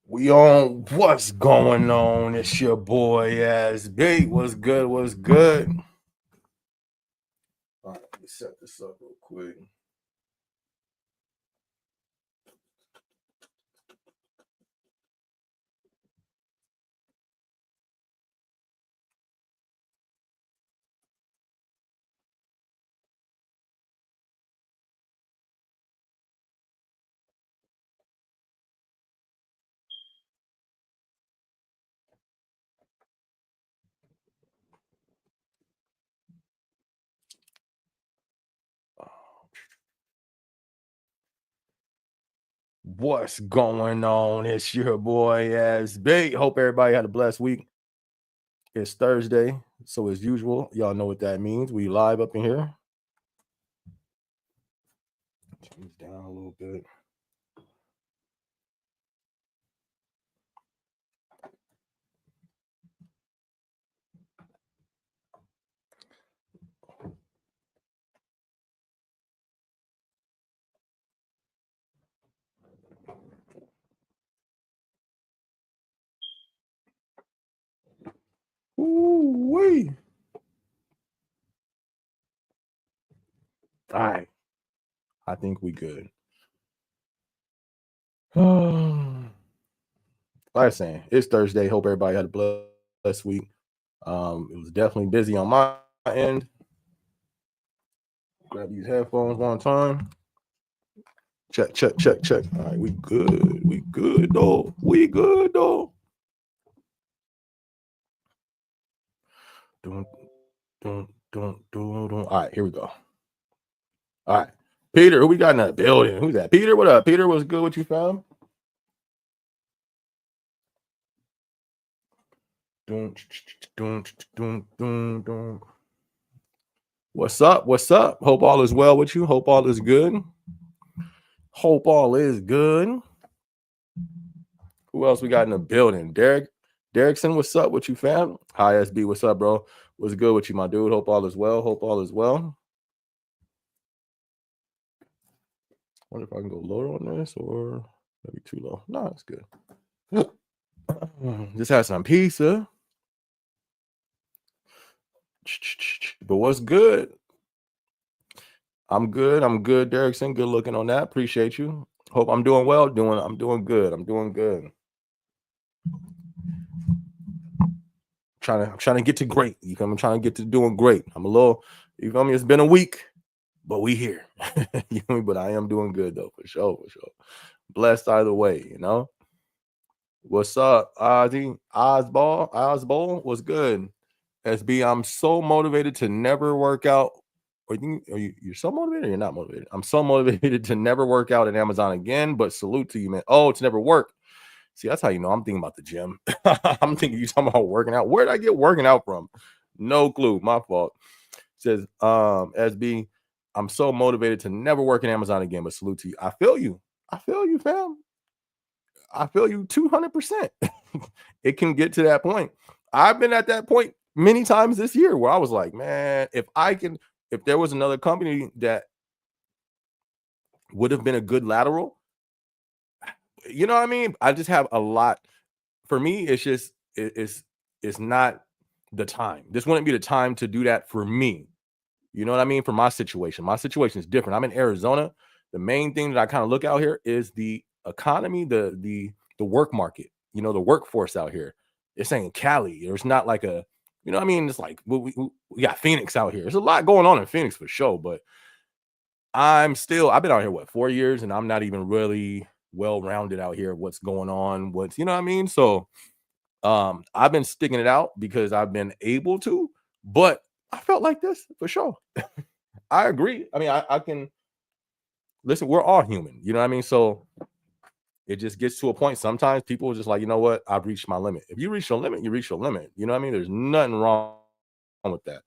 We on what's going on? It's your boy SB. What's good? What's good? All right, let me set this up real quick. What's going on? It's your boy SB. Hope everybody had a blessed week. It's Thursday, so as usual, y'all know what that means. We live up in here. Turn this down a little bit. Ooh-wee. All right. I think we good. Like I was saying, it's Thursday. Hope everybody had a blessed week. It was definitely busy on my end. Grab these headphones one time. Check, check, check, check. All right, we good. We good, though. We good, though. All right, here we go. All right. Peter, who we got in that building? Who's that? Peter, what up? Peter, what's good? What you found? What's up? What's up? Hope all is well with you. Hope all is good. Hope all is good. Who else we got in the building? Derrickson, what's up? What you fam? Hi, SB. What's up, bro? What's good with you, my dude? Hope all is well. Hope all is well. Wonder if I can go lower on this or maybe too low. No, it's good. Just had some pizza. But what's good? I'm good. I'm good, Derrickson. Good looking on that. Appreciate you. Hope I'm doing well. I'm doing good. I'm doing good. I'm trying to get to great. You feel me? I'm trying to get to doing great. I'm a little, you feel me? It's been a week, but we here. You feel me? But I am doing good though, for sure, for sure. Blessed either way, you know. What's up, Ozzy? Ozball, what's good? SB, I'm so motivated to never work out. You're so motivated or you're not motivated? I'm so motivated to never work out at Amazon again, but salute to you, man. Oh, it's never work. See, that's how you know I'm thinking about the gym. I'm thinking you talking about working out. Where did I get working out from? No clue. My fault. Says SB, I'm so motivated to never work in Amazon again, but salute to you. I feel you. I feel you, fam. I feel you 200%. It can get to that point. I've been at that point many times this year where I was like, man, if there was another company that would have been a good lateral, you know what I mean? I just have a lot. For me, it's just it's not the time. This wouldn't be the time to do that for me. You know what I mean? For my situation. My situation is different. I'm in Arizona. The main thing that I kind of look out here is the economy, the work market, you know, the workforce out here. It's saying Cali. There's not like a, you know what I mean? It's like we got Phoenix out here. There's a lot going on in Phoenix for sure, but I've been out here, 4 years, and I'm not even really well-rounded out here. What's going on? You know what I mean? So I've been sticking it out because I've been able to, but I felt like this for sure. I agree. I mean, I can listen, we're all human, you know what I mean? So it just gets to a point. Sometimes people are just like, you know what, I've reached my limit. If you reach your limit, you reach your limit. You know what I mean? There's nothing wrong with that.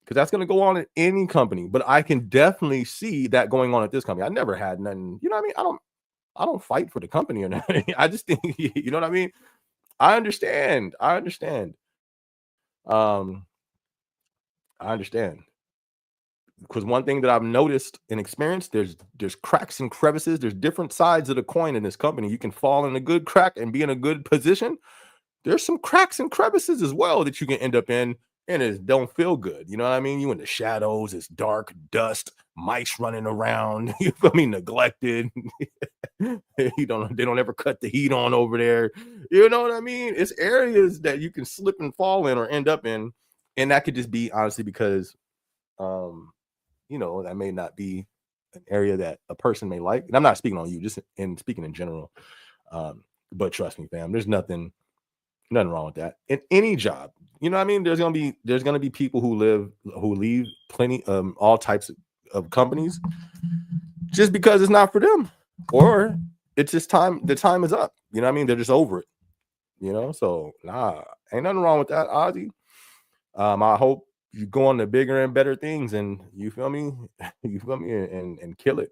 Because that's gonna go on at any company. But I can definitely see that going on at this company. I never had nothing, you know what I mean? I don't fight for the company or nothing. I just think, you know what I mean? I understand. Um, I understand. because one thing that I've noticed and experienced, there's cracks and crevices. There's different sides of the coin in this company. You can fall in a good crack and be in a good position. There's some cracks and crevices as well that you can end up in, and it don't feel good. You know what I mean? You in the shadows, it's dark, dust, mice running around, you feel me, neglected. They don't ever cut the heat on over there. You know what I mean? It's areas that you can slip and fall in or end up in. And that could just be honestly because that may not be an area that a person may like. And I'm not speaking on you, just in speaking in general. But trust me, fam, there's nothing wrong with that. In any job, you know what I mean? There's gonna be people who leave plenty all types of companies just because it's not for them. Or it's just time, the time is up. You know what I mean? They're just over it. So ain't nothing wrong with that, Ozzy. I hope you go on to bigger and better things, and you feel me, and kill it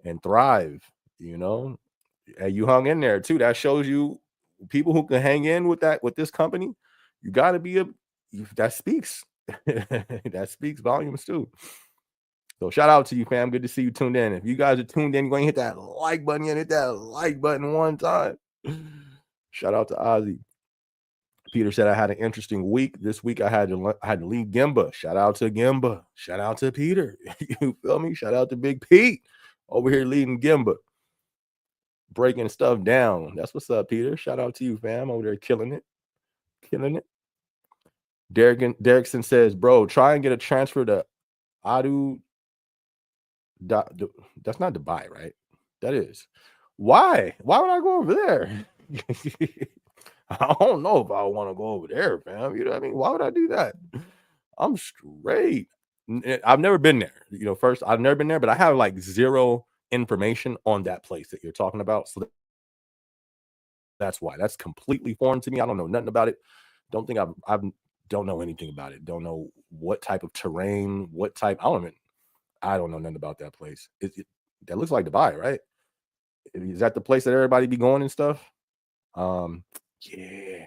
and thrive. And you hung in there too. That shows you people who can hang in with this company. You got to be that speaks that speaks volumes too. So shout out to you, fam. Good to see you tuned in. If you guys are tuned in, you're going to hit that like button. Hit that like button one time. Shout out to Ozzy. Peter said I had an interesting week. This week I had to lead Gimba. Shout out to Gimba. Shout out to Peter. You feel me? Shout out to Big Pete over here leading Gimba, breaking stuff down. That's what's up, Peter. Shout out to you, fam. Over there killing it. Derrickson says, bro, try and get a transfer to Adu. That's not Dubai, right? That is. Why would I go over there? I don't know if I want to go over there, fam. You know what I mean? Why would I do that? I'm straight. I've never been there. First, I've never been there, but I have like zero information on that place that you're talking about. So that's why. That's completely foreign to me. I don't know nothing about it. Don't think I don't know anything about it. Don't know what type of terrain, what type. I don't know nothing about that place. That looks like Dubai, right? Is that the place that everybody be going and stuff? Yeah,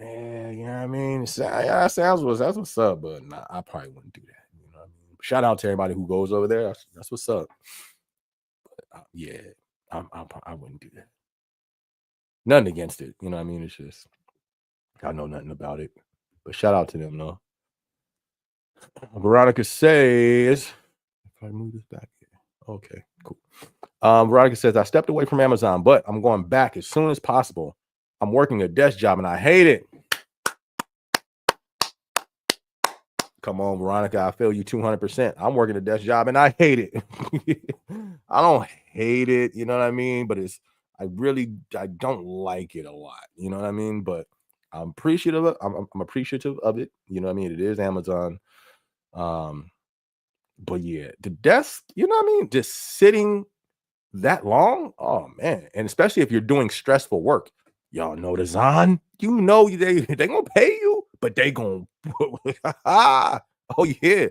you know what I mean? That's what's up, but nah, I probably wouldn't do that. You know what I mean? Shout out to everybody who goes over there. That's what's up. But, yeah, I wouldn't do that. Nothing against it. You know what I mean? It's just I know nothing about it. But shout out to them, though. Veronica says, if I move this back here. Okay, cool. Veronica says, I stepped away from Amazon, but I'm going back as soon as possible. I'm working a desk job and I hate it. Come on, Veronica. I feel you 200%. I'm working a desk job and I hate it. I don't hate it. You know what I mean? But I don't like it a lot. You know what I mean? But I'm appreciative of it. I'm appreciative of it. You know what I mean? It is Amazon. But yeah, the desk, you know what I mean? Just sitting that long. Oh man. And especially if you're doing stressful work. Y'all know the Zon. You know they gonna pay you, but they gonna oh yeah.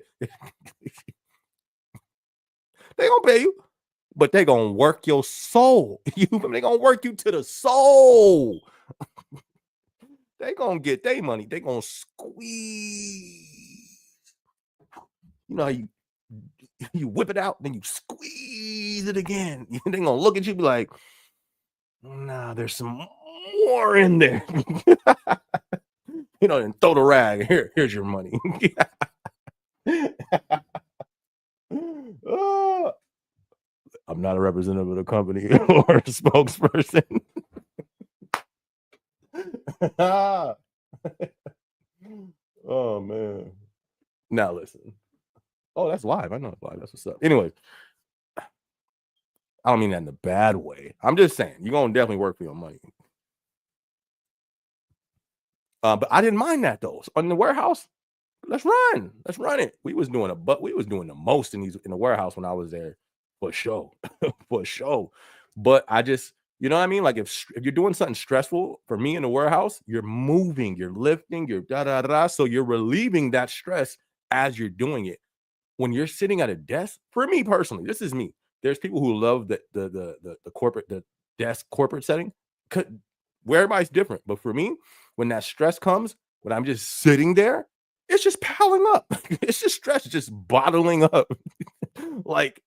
They gonna pay you, but they gonna work your soul. They gonna work you to the soul. They gonna get their money. They gonna squeeze. You know how you whip it out, then you squeeze it again. They gonna look at you be like, nah, there's some more in there. And throw the rag. Here's your money. I'm not a representative of the company or a spokesperson. Oh man. Now listen. Oh, that's live. I know it's live. That's what's up. Anyway, I don't mean that in a bad way. I'm just saying you're gonna definitely work for your money. But I didn't mind that though. In the warehouse, let's run it. We was doing the most in the warehouse when I was there, for sure. For sure. But I just, you know what I mean? Like if you're doing something stressful, for me in the warehouse, you're moving, you're lifting, you're so you're relieving that stress as you're doing it. When you're sitting at a desk, for me personally, this is me. There's people who love the corporate, the desk corporate setting. Where everybody's different, but for me, when that stress comes, when I'm just sitting there, It's just piling up. It's just stress, just bottling up, like,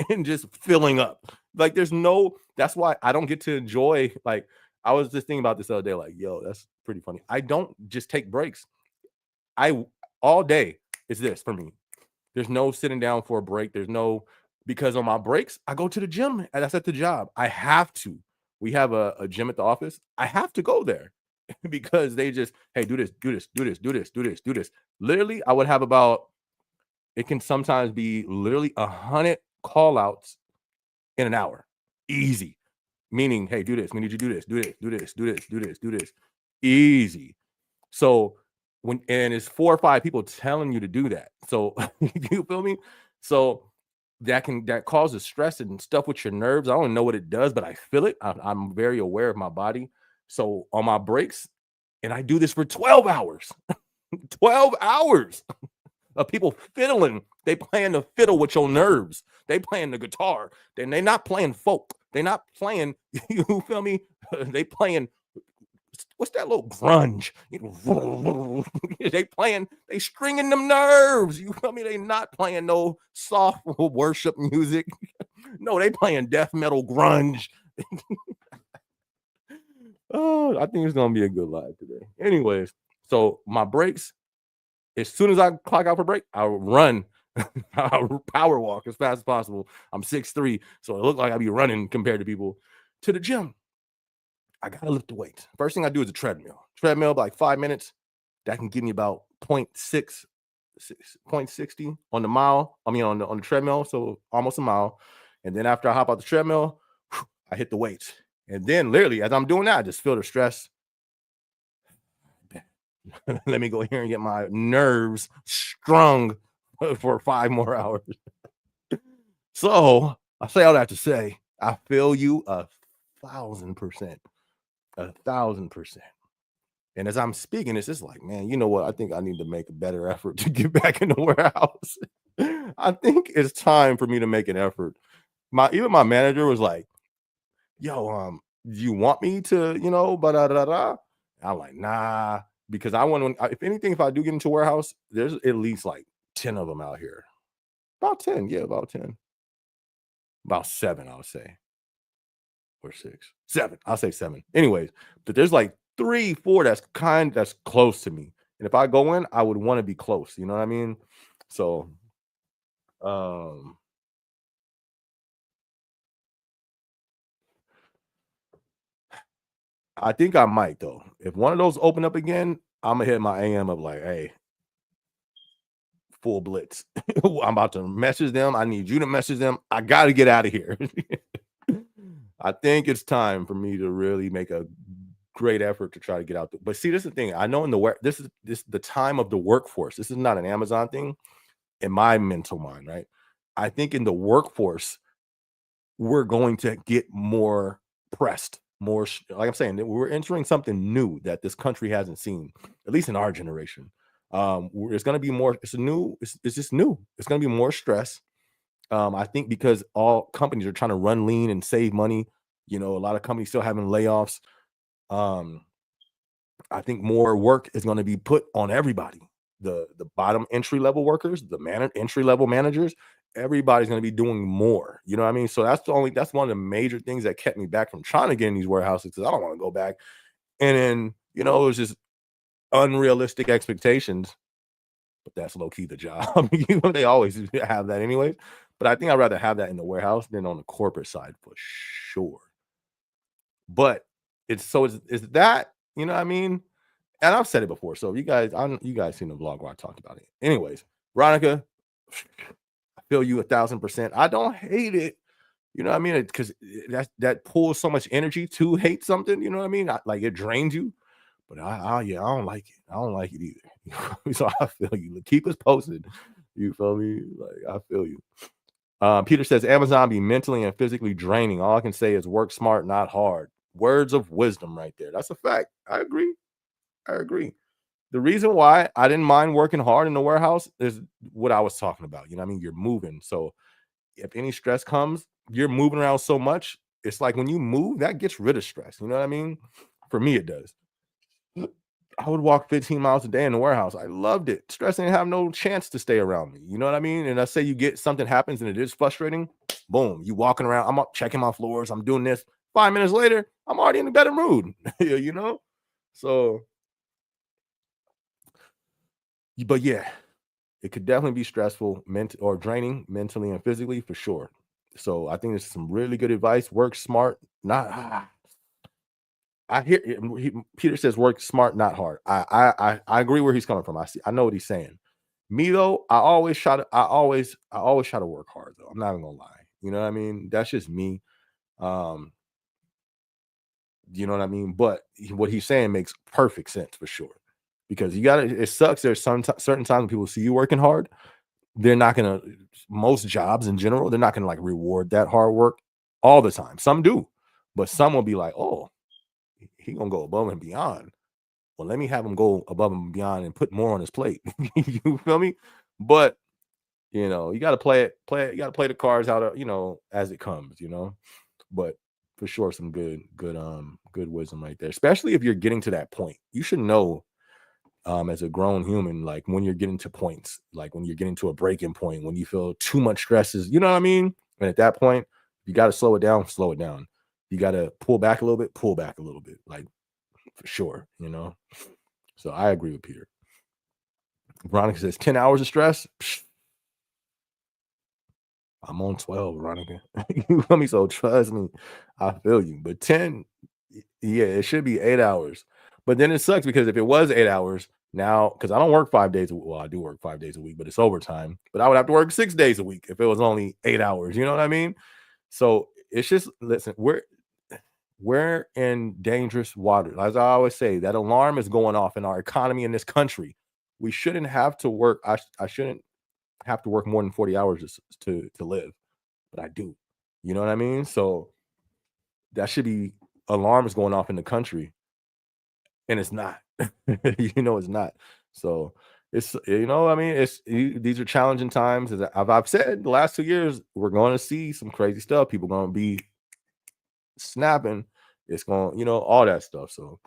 and just filling up. Like, there's no. That's why I don't get to enjoy. Like, I was just thinking about this the other day. Like, yo, that's pretty funny. I don't just take breaks. I all day is this for me. There's no sitting down for a break. There's no because on my breaks, I go to the gym and that's at the job. I have to. We have a gym at the office. I have to go there because they just, hey, do this, do this, do this, do this, do this, do this. Literally, I would have about it can sometimes be literally 100 call outs in an hour. Easy. Meaning, hey, do this. We need you to do this, do this, do this, do this, do this, do this. Easy. So when and it's 4 or 5 people telling you to do that. So you feel me? So that causes stress and stuff with your nerves. I don't know what it does, but I feel it. I'm very aware of my body. So on my breaks, and I do this for 12 hours. 12 hours of people fiddling. They playing the fiddle with your nerves. They playing the guitar. Then they not playing folk. They not playing, you feel me? They playing what's that little grunge? They stringing them nerves. You feel me? They not playing no soft worship music. No, they playing death metal grunge. Oh, I think it's gonna be a good live today. Anyways, so my breaks, as soon as I clock out for break, I'll run. I'll power walk as fast as possible. I'm 6'3", so it looks like I'll be running compared to people to the gym. I gotta lift the weights. First thing I do is a treadmill. Treadmill, like 5 minutes. That can give me about 0.60 on the mile. I mean, on the treadmill, so almost a mile. And then after I hop out the treadmill, I hit the weights. And then literally, as I'm doing that, I just feel the stress. Let me go here and get my nerves strung for 5 more hours. So I say all that to say, I feel you 1,000%. 1,000%. And as I'm speaking, it's just like, man, you know what? I think I need to make a better effort to get back in the warehouse. I think it's time for me to make an effort. Even my manager was like, yo, do you want me to, da. I'm like, nah, because I want to, if anything, if I do get into a warehouse, there's at least like 10 of them out here. About 10, yeah, about 10. About 7, I would say. Or 6, 7. I'll say 7. Anyways, but there's like 3, 4 that's close to me. And if I go in, I would want to be close. You know what I mean? So, um, I think I might though. If one of those open up again, I'm gonna hit my AM of like, hey, full blitz. I'm about to message them. I need you to message them. I got to get out of here. I think it's time for me to really make a great effort to try to get out. But see, this is the thing. I know in the work, this is the time of the workforce. This is not an Amazon thing in my mental mind, right? I think in the workforce, we're going to get more pressed, like I'm saying, that we're entering something new that this country hasn't seen, at least in our generation. It's going to be more. It's just new. It's going to be more stress. I think because all companies are trying to run lean and save money. A lot of companies still having layoffs. Um, I think more work is going to be put on everybody. The bottom entry level workers, entry level managers, everybody's going to be doing more. You know what I mean? So that's one of the major things that kept me back from trying to get in these warehouses because I don't want to go back. And then it was just unrealistic expectations. But that's low key the job. They always have that anyways. But I think I'd rather have that in the warehouse than on the corporate side for sure. But it's that, you know what I mean? And I've said it before. So you guys seen the vlog where I talked about it. Anyways, Veronica, I feel you 1,000%. I don't hate it. You know what I mean? Because that pulls so much energy to hate something. You know what I mean? Like it drains you. But I don't like it. I don't like it either. So I feel you. Keep us posted. You feel me? Like I feel you. Peter says Amazon be mentally and physically draining. All I can say is work smart, not hard. Words of wisdom right there. That's a fact. I agree. The reason why I didn't mind working hard in the warehouse is what I was talking about. You know what I mean? You're moving. So if any stress comes, you're moving around so much. It's like when you move, that gets rid of stress. You know what I mean? For me, it does. I would walk 15 miles a day in the warehouse. I loved it. Stress didn't have no chance to stay around me. You know what I mean? And I say you get something happens and it is frustrating. Boom, you walking around. I'm up checking my floors. I'm doing this. 5 minutes later, I'm already in a better mood. You know? So, but yeah, it could definitely be stressful, or draining mentally and physically for sure. So I think there's some really good advice. Work smart, not I hear Peter says work smart, not hard. I agree where he's coming from. I know what he's saying. Me though, I always try to work hard though. I'm not even gonna lie. You know what I mean? That's just me. Um, you know what I mean? But what he's saying makes perfect sense for sure. Because you gotta it sucks. There's certain times when people see you working hard, they're not gonna most jobs in general, they're not gonna like reward that hard work all the time. Some do, but some will be like, oh, he gonna go above and beyond. Well, let me have him go above and beyond and put more on his plate. You feel me? But you gotta you gotta play the cards out of, as it comes, But for sure, some good wisdom right there. Especially if you're getting to that point. You should know as a grown human, like when you're getting to points, like when you're getting to a breaking point, when you feel too much stress is, you know what I mean? And at that point, you got to slow it down, slow it down. You got to pull back a little bit, pull back a little bit, like for sure. So I agree with Peter. Veronica says 10 hours of stress. Psh, I'm on 12, Veronica. You feel me? So trust me, I feel you. But 10, yeah, it should be 8 hours. But then it sucks because if it was 8 hours, now, because I don't work 5 days. Well, I do work 5 days a week, but it's overtime. But I would have to work 6 days a week if it was only 8 hours. You know what I mean? So it's just, listen, we're in dangerous waters. As I always say, that alarm is going off in our economy in this country. We shouldn't have to work. I shouldn't have to work more than 40 hours to live, but I do. You know what I mean? So that should be alarms going off in the country, and it's not. It's not. So it's I mean, these are challenging times. As I've said, the last 2 years, we're going to see some crazy stuff. People going to be snapping. It's going, all that stuff. So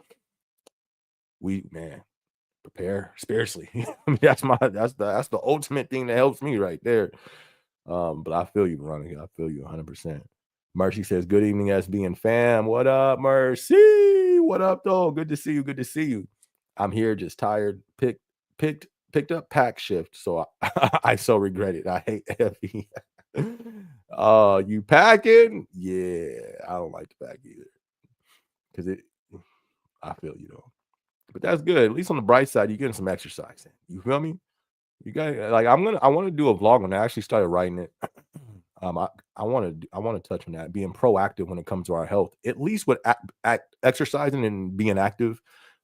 man, prepare spiritually. I mean, that's the ultimate thing that helps me right there. But I feel you, Veronica. I feel you 100%. Mercy says, "Good evening, SB and fam. What up, Mercy? What up, though? Good to see you. Good to see you. I'm here, just tired. Picked up pack shift, so I so regret it. I hate heavy. You packing? Yeah, I don't like to pack either because I feel you though. But that's good. At least on the bright side, you're getting some exercise in. You feel me? You got like I want to do a vlog on that. I actually started writing it. I want to touch on that, being proactive when it comes to our health, at least with exercising and being active,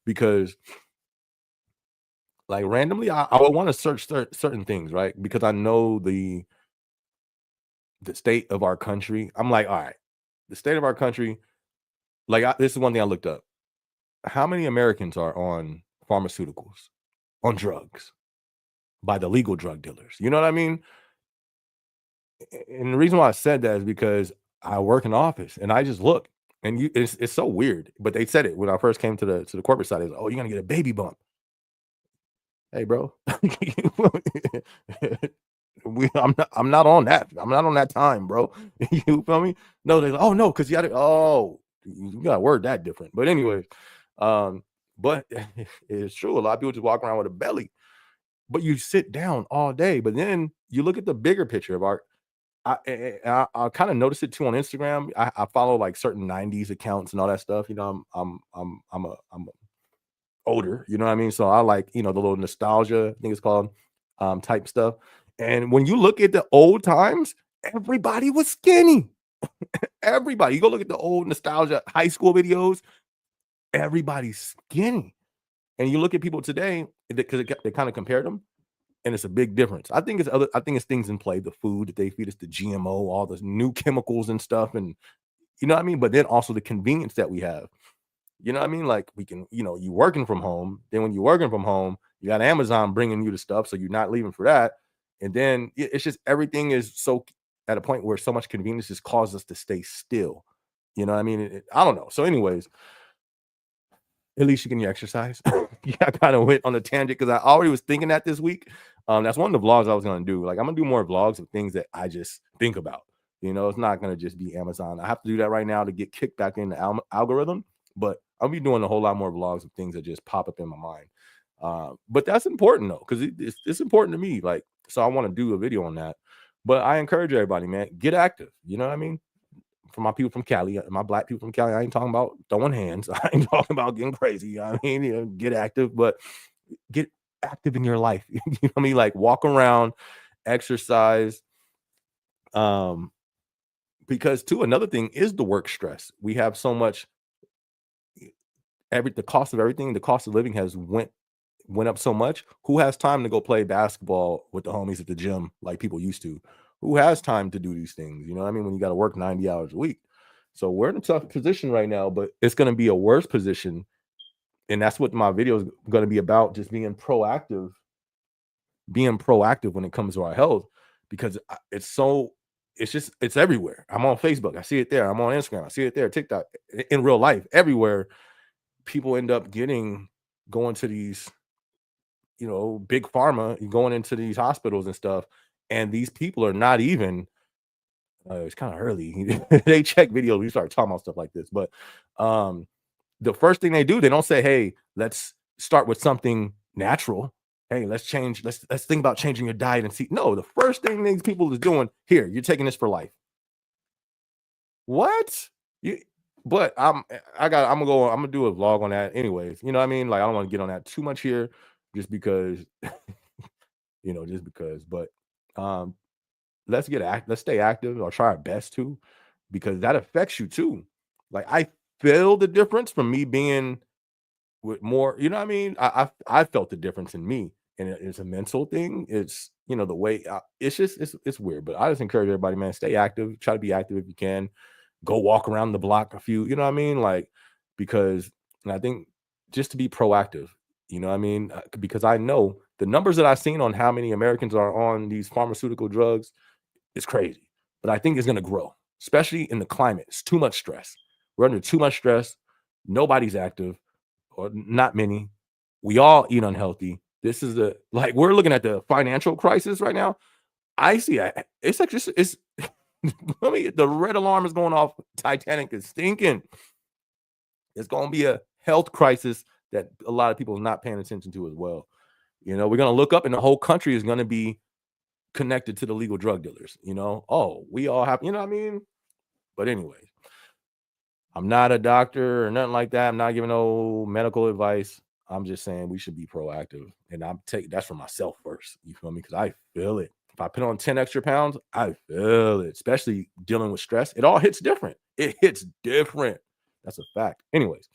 because like randomly, I would want to search certain things, right? Because I know the state of our country. I'm like, all right, the state of our country. Like this is one thing I looked up. How many Americans are on pharmaceuticals, on drugs by the legal drug dealers? You know what I mean? And the reason why I said that is because I work in the office and I just look, and it's so weird. But they said it when I first came to the corporate side. Is, oh, you're gonna get a baby bump. Hey, bro. I'm not on that. I'm not on that time, bro. You feel me? No, they like, oh no, because you gotta word that different. But anyways, but it's true. A lot of people just walk around with a belly, but you sit down all day. But then you look at the bigger picture of our I kind of noticed it too on Instagram. I follow like certain 90s accounts and all that stuff. I'm older, you know what I mean? So I like, the little nostalgia, I think it's called, type stuff. And when you look at the old times, everybody was skinny. Everybody. You go look at the old nostalgia high school videos, everybody's skinny. And you look at people today, because they kind of compared them, and it's a big difference. I think it's things in play, the food that they feed us, the GMO, all the new chemicals and stuff, and you know what I mean? But then also the convenience that we have. You know what I mean? Like we can, you working from home. Then when you're working from home, you got Amazon bringing you the stuff, so you're not leaving for that. And then it's just everything is so at a point where so much convenience just causes us to stay still. You know what I mean? I don't know. So, anyways, At least you're getting your exercise. Yeah, I kind of went on a tangent because I already was thinking that this week. That's one of the vlogs I was gonna do. Like, I'm gonna do more vlogs of things that I just think about. It's not gonna just be Amazon. I have to do that right now to get kicked back in the algorithm. But I'll be doing a whole lot more vlogs of things that just pop up in my mind. But that's important though, because it's important to me. Like, so I want to do a video on that. But I encourage everybody, man, get active. You know what I mean? For my people from Cali, my black people from Cali, I ain't talking about throwing hands. I ain't talking about getting crazy. You know what I mean? Get active, but get active in your life. You know what I mean? Like, walk around, exercise. Because too, another thing is the work stress. We have so much, the cost of everything, the cost of living has went up so much. Who has time to go play basketball with the homies at the gym like people used to? Who has time to do these things? You know what I mean? When you got to work 90 hours a week. So we're in a tough position right now, but it's going to be a worse position. And that's what my video is going to be about, just being proactive when it comes to our health, because it's everywhere. I'm on Facebook. I see it there. I'm on Instagram. I see it there. TikTok, in real life, everywhere. People end up going to these, big pharma, going into these hospitals and stuff. And these people are not even, it's kind of early. They check videos. We start talking about stuff like this. But the first thing they do, they don't say, hey, let's start with something natural. Hey, let's think about changing your diet and see. No, the first thing these people is doing, here, you're taking this for life. What? But I'm gonna do a vlog on that anyways. You know what I mean? Like, I don't want to get on that too much here just because, but let's stay active, or try our best to, because that affects you too. Like, I feel the difference from me being with more, you know what I mean? I felt the difference in me, and it's a mental thing. It's, the way, it's just, it's weird, but I just encourage everybody, man, stay active, try to be active if you can. Go walk around the block a few, you know what I mean? Like, because, and I think just to be proactive, you know what I mean? Because I know the numbers that I've seen on how many Americans are on these pharmaceutical drugs is crazy. But I think it's going to grow, especially in the climate. It's too much stress. We're under too much stress. Nobody's active, or not many. We all eat unhealthy. This is we're looking at the financial crisis right now. I see it's like, just, it's, the red alarm is going off. Titanic is stinking. It's going to be a health crisis that a lot of people are not paying attention to as well. We're going to look up, and the whole country is going to be connected to the legal drug dealers. Oh, we all have, you know what I mean? But anyway, I'm not a doctor or nothing like that. I'm not giving no medical advice. I'm just saying we should be proactive, and that's for myself first. You feel me? Because I feel it. If I put on 10 extra pounds, I feel it, especially dealing with stress. It all hits different. It hits different. That's a fact. Anyways,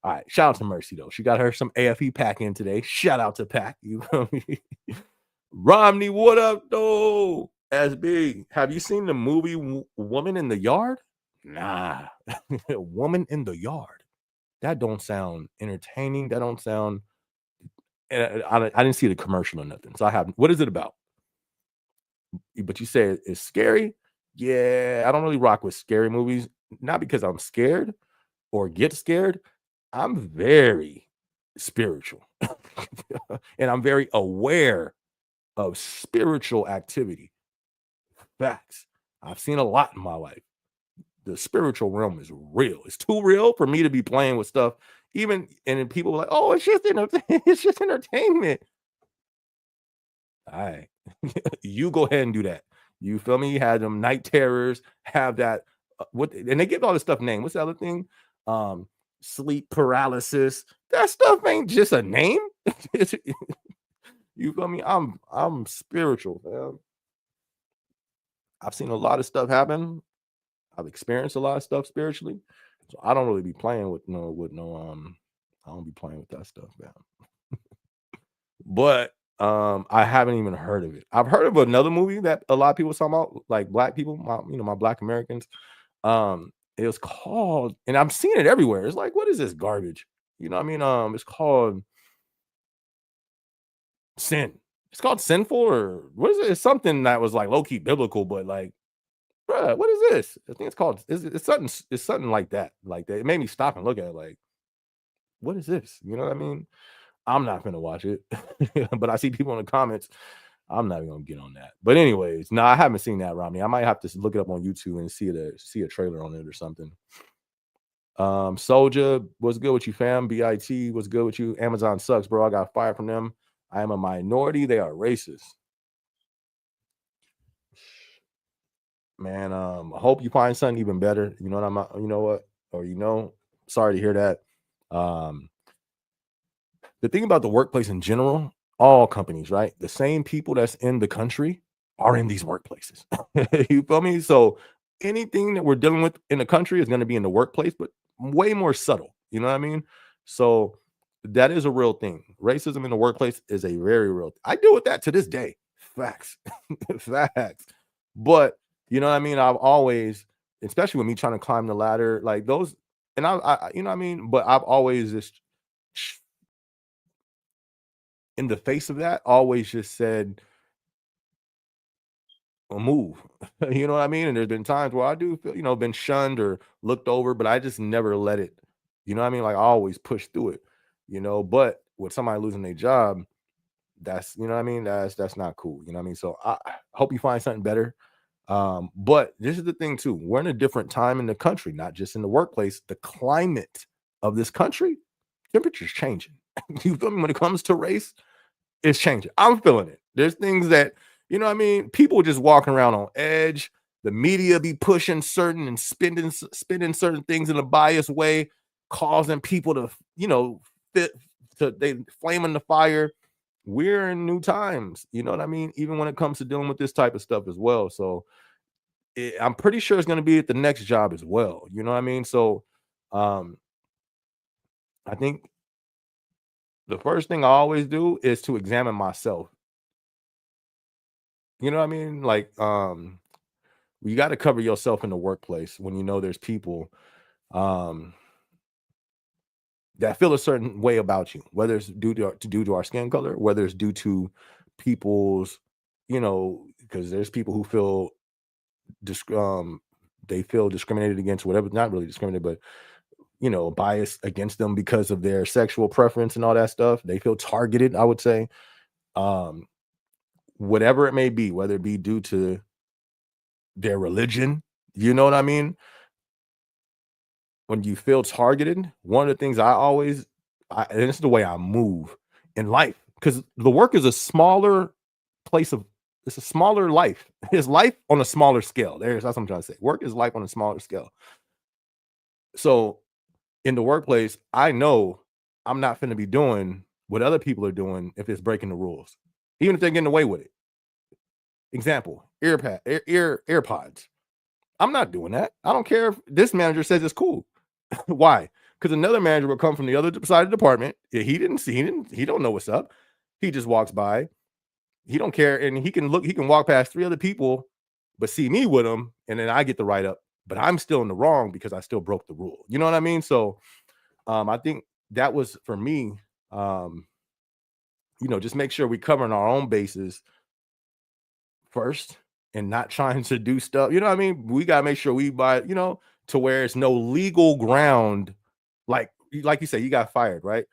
all right. Shout out to Mercy, though. She got her some AFE pack in today. Shout out to Pack. You feel me? Romney, what up, though? SB, have you seen the movie Woman in the Yard? Nah. Woman in the Yard. That don't sound entertaining. That don't sound. I didn't see the commercial or nothing. So what is it about? But you say it's scary. Yeah, I don't really rock with scary movies. Not because I'm scared or get scared. I'm very spiritual. And I'm very aware of spiritual activity. Facts. I've seen a lot in my life. The spiritual realm is real. It's too real for me to be playing with stuff. And then people are like, oh, it's just entertainment. All right. You go ahead and do that. You feel me? You had them night terrors, have that, and they give all this stuff name. What's the other thing? Sleep paralysis. That stuff ain't just a name. You feel me? I'm spiritual, man. I've seen a lot of stuff happen. I've experienced a lot of stuff spiritually. So I don't really be playing with I don't be playing with that stuff, man. But I haven't even heard of it. I've heard of another movie that a lot of people talking about, like black people, my black Americans. It was called, and I'm seeing it everywhere. It's like, what is this garbage? You know what I mean? It's called Sin. It's called Sinful, or what is it? It's something that was like low-key biblical, but like, bruh, what is this? I think it's called, it's something like that. Like that. It made me stop and look at it like, what is this? You know what I mean? I'm not gonna watch it, but I see people in the comments. I'm not even gonna get on that. But anyways, no, I haven't seen that, Romney. I might have to look it up on YouTube and see a trailer on it or something. Soldier, what's good with you, fam? BIT, what's good with you? Amazon sucks, bro. I got fired from them. I am a minority. They are racist. Man, I hope you find something even better. You know what you know what? Or sorry to hear that. Um, the thing about the workplace in general, all companies, right? The same people that's in the country are in these workplaces. You feel me? So anything that we're dealing with in the country is going to be in the workplace, but way more subtle. You know what I mean? So that is a real thing. Racism in the workplace is a very real. I deal with that to this day. Facts, facts. But you know what I mean? I've always, especially with me trying to climb the ladder, like those, and you know what I mean. But I've always just in the face of that, always just said, move. You know what I mean? And there's been times where I do feel, been shunned or looked over, but I just never let it, you know what I mean? Like I always push through it, but with somebody losing their job, that's, you know what I mean? That's not cool. You know what I mean? So I hope you find something better. But this is the thing too. We're in a different time in the country, not just in the workplace. The climate of this country, temperature's changing. You feel me? When it comes to race, it's changing. I'm feeling it. There's things that, you know what I mean? People just walking around on edge. The media be pushing certain and spinning certain things in a biased way, causing people to, fit they flame in the fire. We're in new times. You know what I mean? Even when it comes to dealing with this type of stuff as well. So I'm pretty sure it's going to be at the next job as well. You know what I mean? So um, I think the first thing I always do is to examine myself. You know what I mean? Like, you got to cover yourself in the workplace when you know there's people um that feel a certain way about you, whether it's due to our skin color, whether it's due to people's, because there's people who feel they feel discriminated against, whatever, not really discriminated, but bias against them because of their sexual preference and all that stuff. They feel targeted, I would say. Um, whatever it may be, whether it be due to their religion, you know what I mean? When you feel targeted, one of the things and this is the way I move in life, because the work is a smaller place of, it's a smaller life. It's life on a smaller scale. That's what I'm trying to say. Work is life on a smaller scale. So in the workplace, I know I'm not going to be doing what other people are doing if it's breaking the rules, even if they're getting away with it. Example, AirPods. I'm not doing that. I don't care if this manager says it's cool. Why? Because another manager will come from the other side of the department. Yeah, he don't know what's up. He just walks by. He don't care. And he can walk past 3 other people, but see me with them. And then I get the write up, but I'm still in the wrong because I still broke the rule. You know what I mean? So I think that was for me, just make sure we covering our own bases first and not trying to do stuff. You know what I mean? We got to make sure we buy, to where it's no legal ground. Like you say, you got fired, right?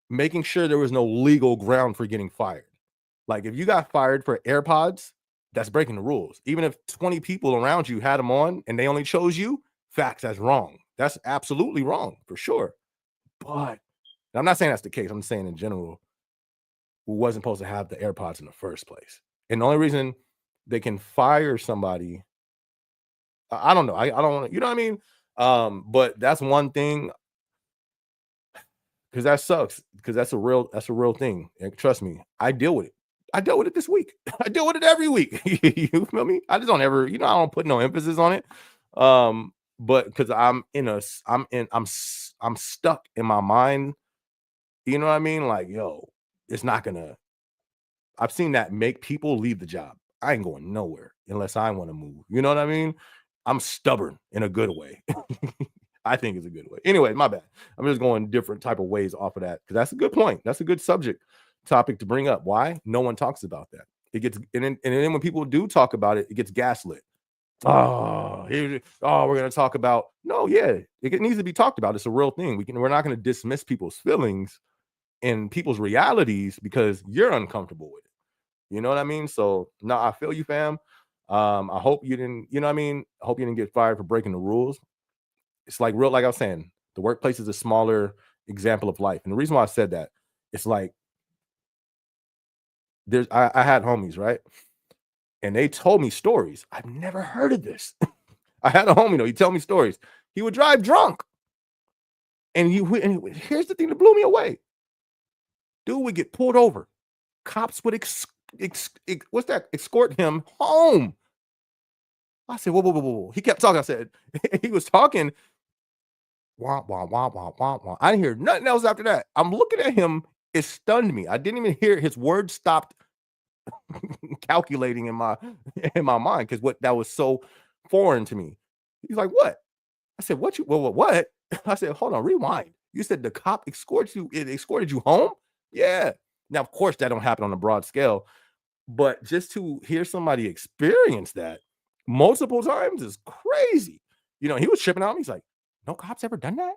Making sure there was no legal ground for getting fired. Like if you got fired for AirPods, that's breaking the rules. Even if 20 people around you had them on and they only chose you, facts, that's wrong. That's absolutely wrong for sure. But I'm not saying that's the case. I'm saying in general, who wasn't supposed to have the AirPods in the first place. And the only reason they can fire somebody, I don't know. I don't want to, you know what I mean? But that's one thing, because that sucks, because that's a real thing. And trust me, I deal with it. I dealt with it this week. I deal with it every week. You feel me? I just don't ever, I don't put no emphasis on it. But because I'm stuck in my mind. You know what I mean? Like, yo, it's not gonna. I've seen that make people leave the job. I ain't going nowhere unless I want to move. You know what I mean? I'm stubborn in a good way. I think it's a good way. Anyway, my bad. I'm just going different type of ways off of that because that's a good point. That's a good topic to bring up. Why? No one talks about that. It gets and then when people do talk about it, it gets gaslit. We're gonna talk about no, yeah, it needs to be talked about. It's a real thing. We're not gonna dismiss people's feelings and people's realities because you're uncomfortable with it. You know what I mean? So no, I feel you, fam. I hope you didn't, you know what I mean? I hope you didn't get fired for breaking the rules. It's like real, like I was saying, the workplace is a smaller example of life. And the reason why I said that, it's like I had homies, right? And they told me stories. I've never heard of this. I had a homie, though. He told me stories. He would drive drunk. And here's the thing that blew me away. Dude would get pulled over. Cops would escort him home. I said, whoa, whoa, whoa, whoa. He kept talking. I said, he was talking. Wah, wah, wah, wah, wah, wah. I didn't hear nothing else after that. I'm looking at him. It stunned me. I didn't even hear his words stopped calculating in my mind because what that was so foreign to me. He's like, what? I said, what you what? I said, hold on, rewind. You said the cop escorted you home? Yeah. Now, of course, that don't happen on a broad scale, but just to hear somebody experience that multiple times is crazy. You know, he was tripping out. He's like, no cops ever done that?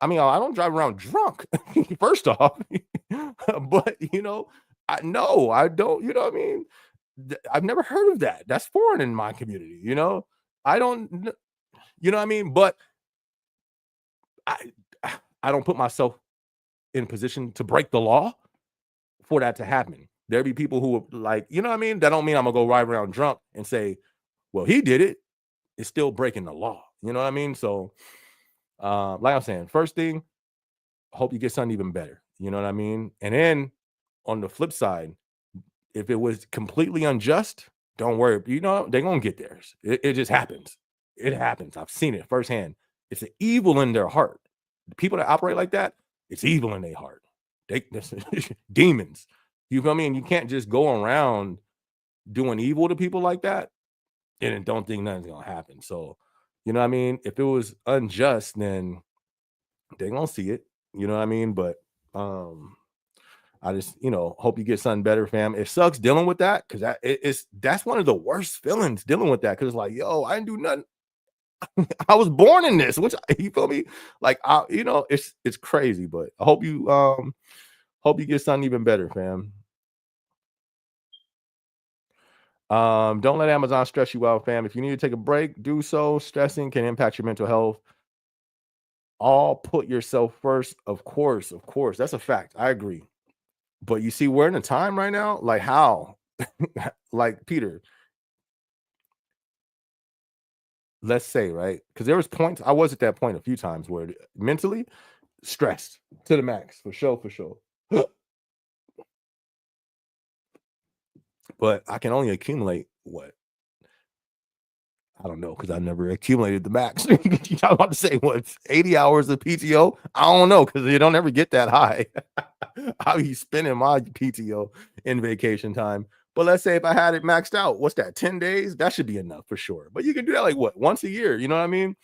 I mean, I don't drive around drunk, first off. But you know, I don't, you know what I mean? I've never heard of that. That's foreign in my community, you know. I don't you know what I mean? But I I don't put myself in position to break the law for that to happen. There be people who like, you know what I mean? That don't mean I'm gonna go ride around drunk and say, well, he did it. It's still breaking the law. You know what I mean? So like I'm saying, first thing, hope you get something even better. You know what I mean? And then on the flip side, if it was completely unjust, don't worry. You know, they're gonna get theirs. It just happens. It happens. I've seen it firsthand. It's an evil in their heart. The people that operate like that, it's evil in their heart. That's demons. You feel me? And you can't just go around doing evil to people like that and then don't think nothing's gonna happen. So, you know what I mean? If it was unjust, then they're gonna see it. You know what I mean? But I just, you know, hope you get something better, fam. It sucks dealing with that because that's one of the worst feelings dealing with that because it's like, yo, I didn't do nothing. I was born in this, which you feel me? Like, you know, it's crazy, but I hope you get something even better, fam. Don't let Amazon stress you out, fam. If you need to take a break, do so. Stressing can impact your mental health. All put yourself first, of course, of course. That's a fact. I agree. But you see, we're in a time right now, like how, like Peter, let's say, right? Because there was points I was at that point a few times where mentally stressed to the max, for sure, for sure. But I can only accumulate what I don't know because I never accumulated the max. I'm about to say what 80 hours of PTO. I don't know because you don't ever get that high. I'll be spending my PTO in vacation time. But let's say if I had it maxed out, what's that? 10 days? That should be enough for sure. But you can do that like what once a year, you know what I mean?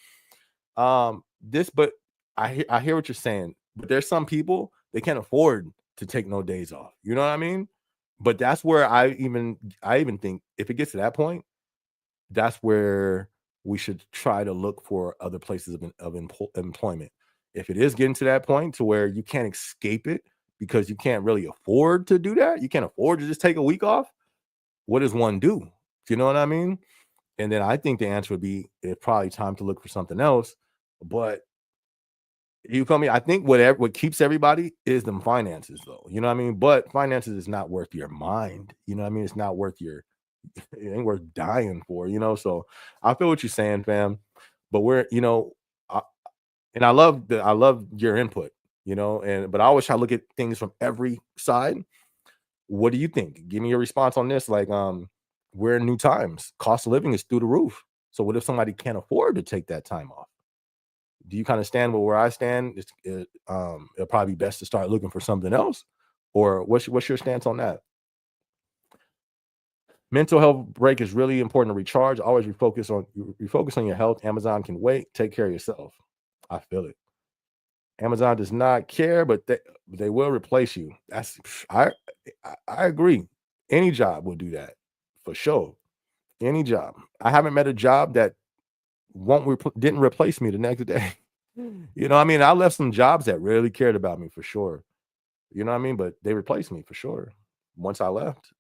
But I hear what you're saying, but there's some people they can't afford to take no days off. You know what I mean? But that's where I even think if it gets to that point, that's where we should try to look for other places of employment. If it is getting to that point to where you can't escape it because you can't really afford to do that, you can't afford to just take a week off. What does one do? Do you know what I mean? And then I think the answer would be it's probably time to look for something else. But you feel me? I think what keeps everybody is them finances, though. You know what I mean? But finances is not worth your mind. You know what I mean? It's not worth it ain't worth dying for, you know. So I feel what you're saying, fam. But we're, you know, and I love your input, you know, but I always try to look at things from every side. What do you think? Give me your response on this. Like, we're in new times. Cost of living is through the roof. So what if somebody can't afford to take that time off? Do you kind of stand where I stand? It'll probably be best to start looking for something else, or what's your stance on that? Mental health break is really important to recharge. Always refocus on your health. Amazon can wait. Take care of yourself. I feel it. Amazon does not care, but they will replace you. I agree. Any job will do that for sure. Any job. I haven't met a job that didn't replace me the next day. You know what I mean? I left some jobs that really cared about me for sure. You know what I mean? But they replaced me for sure. Once I left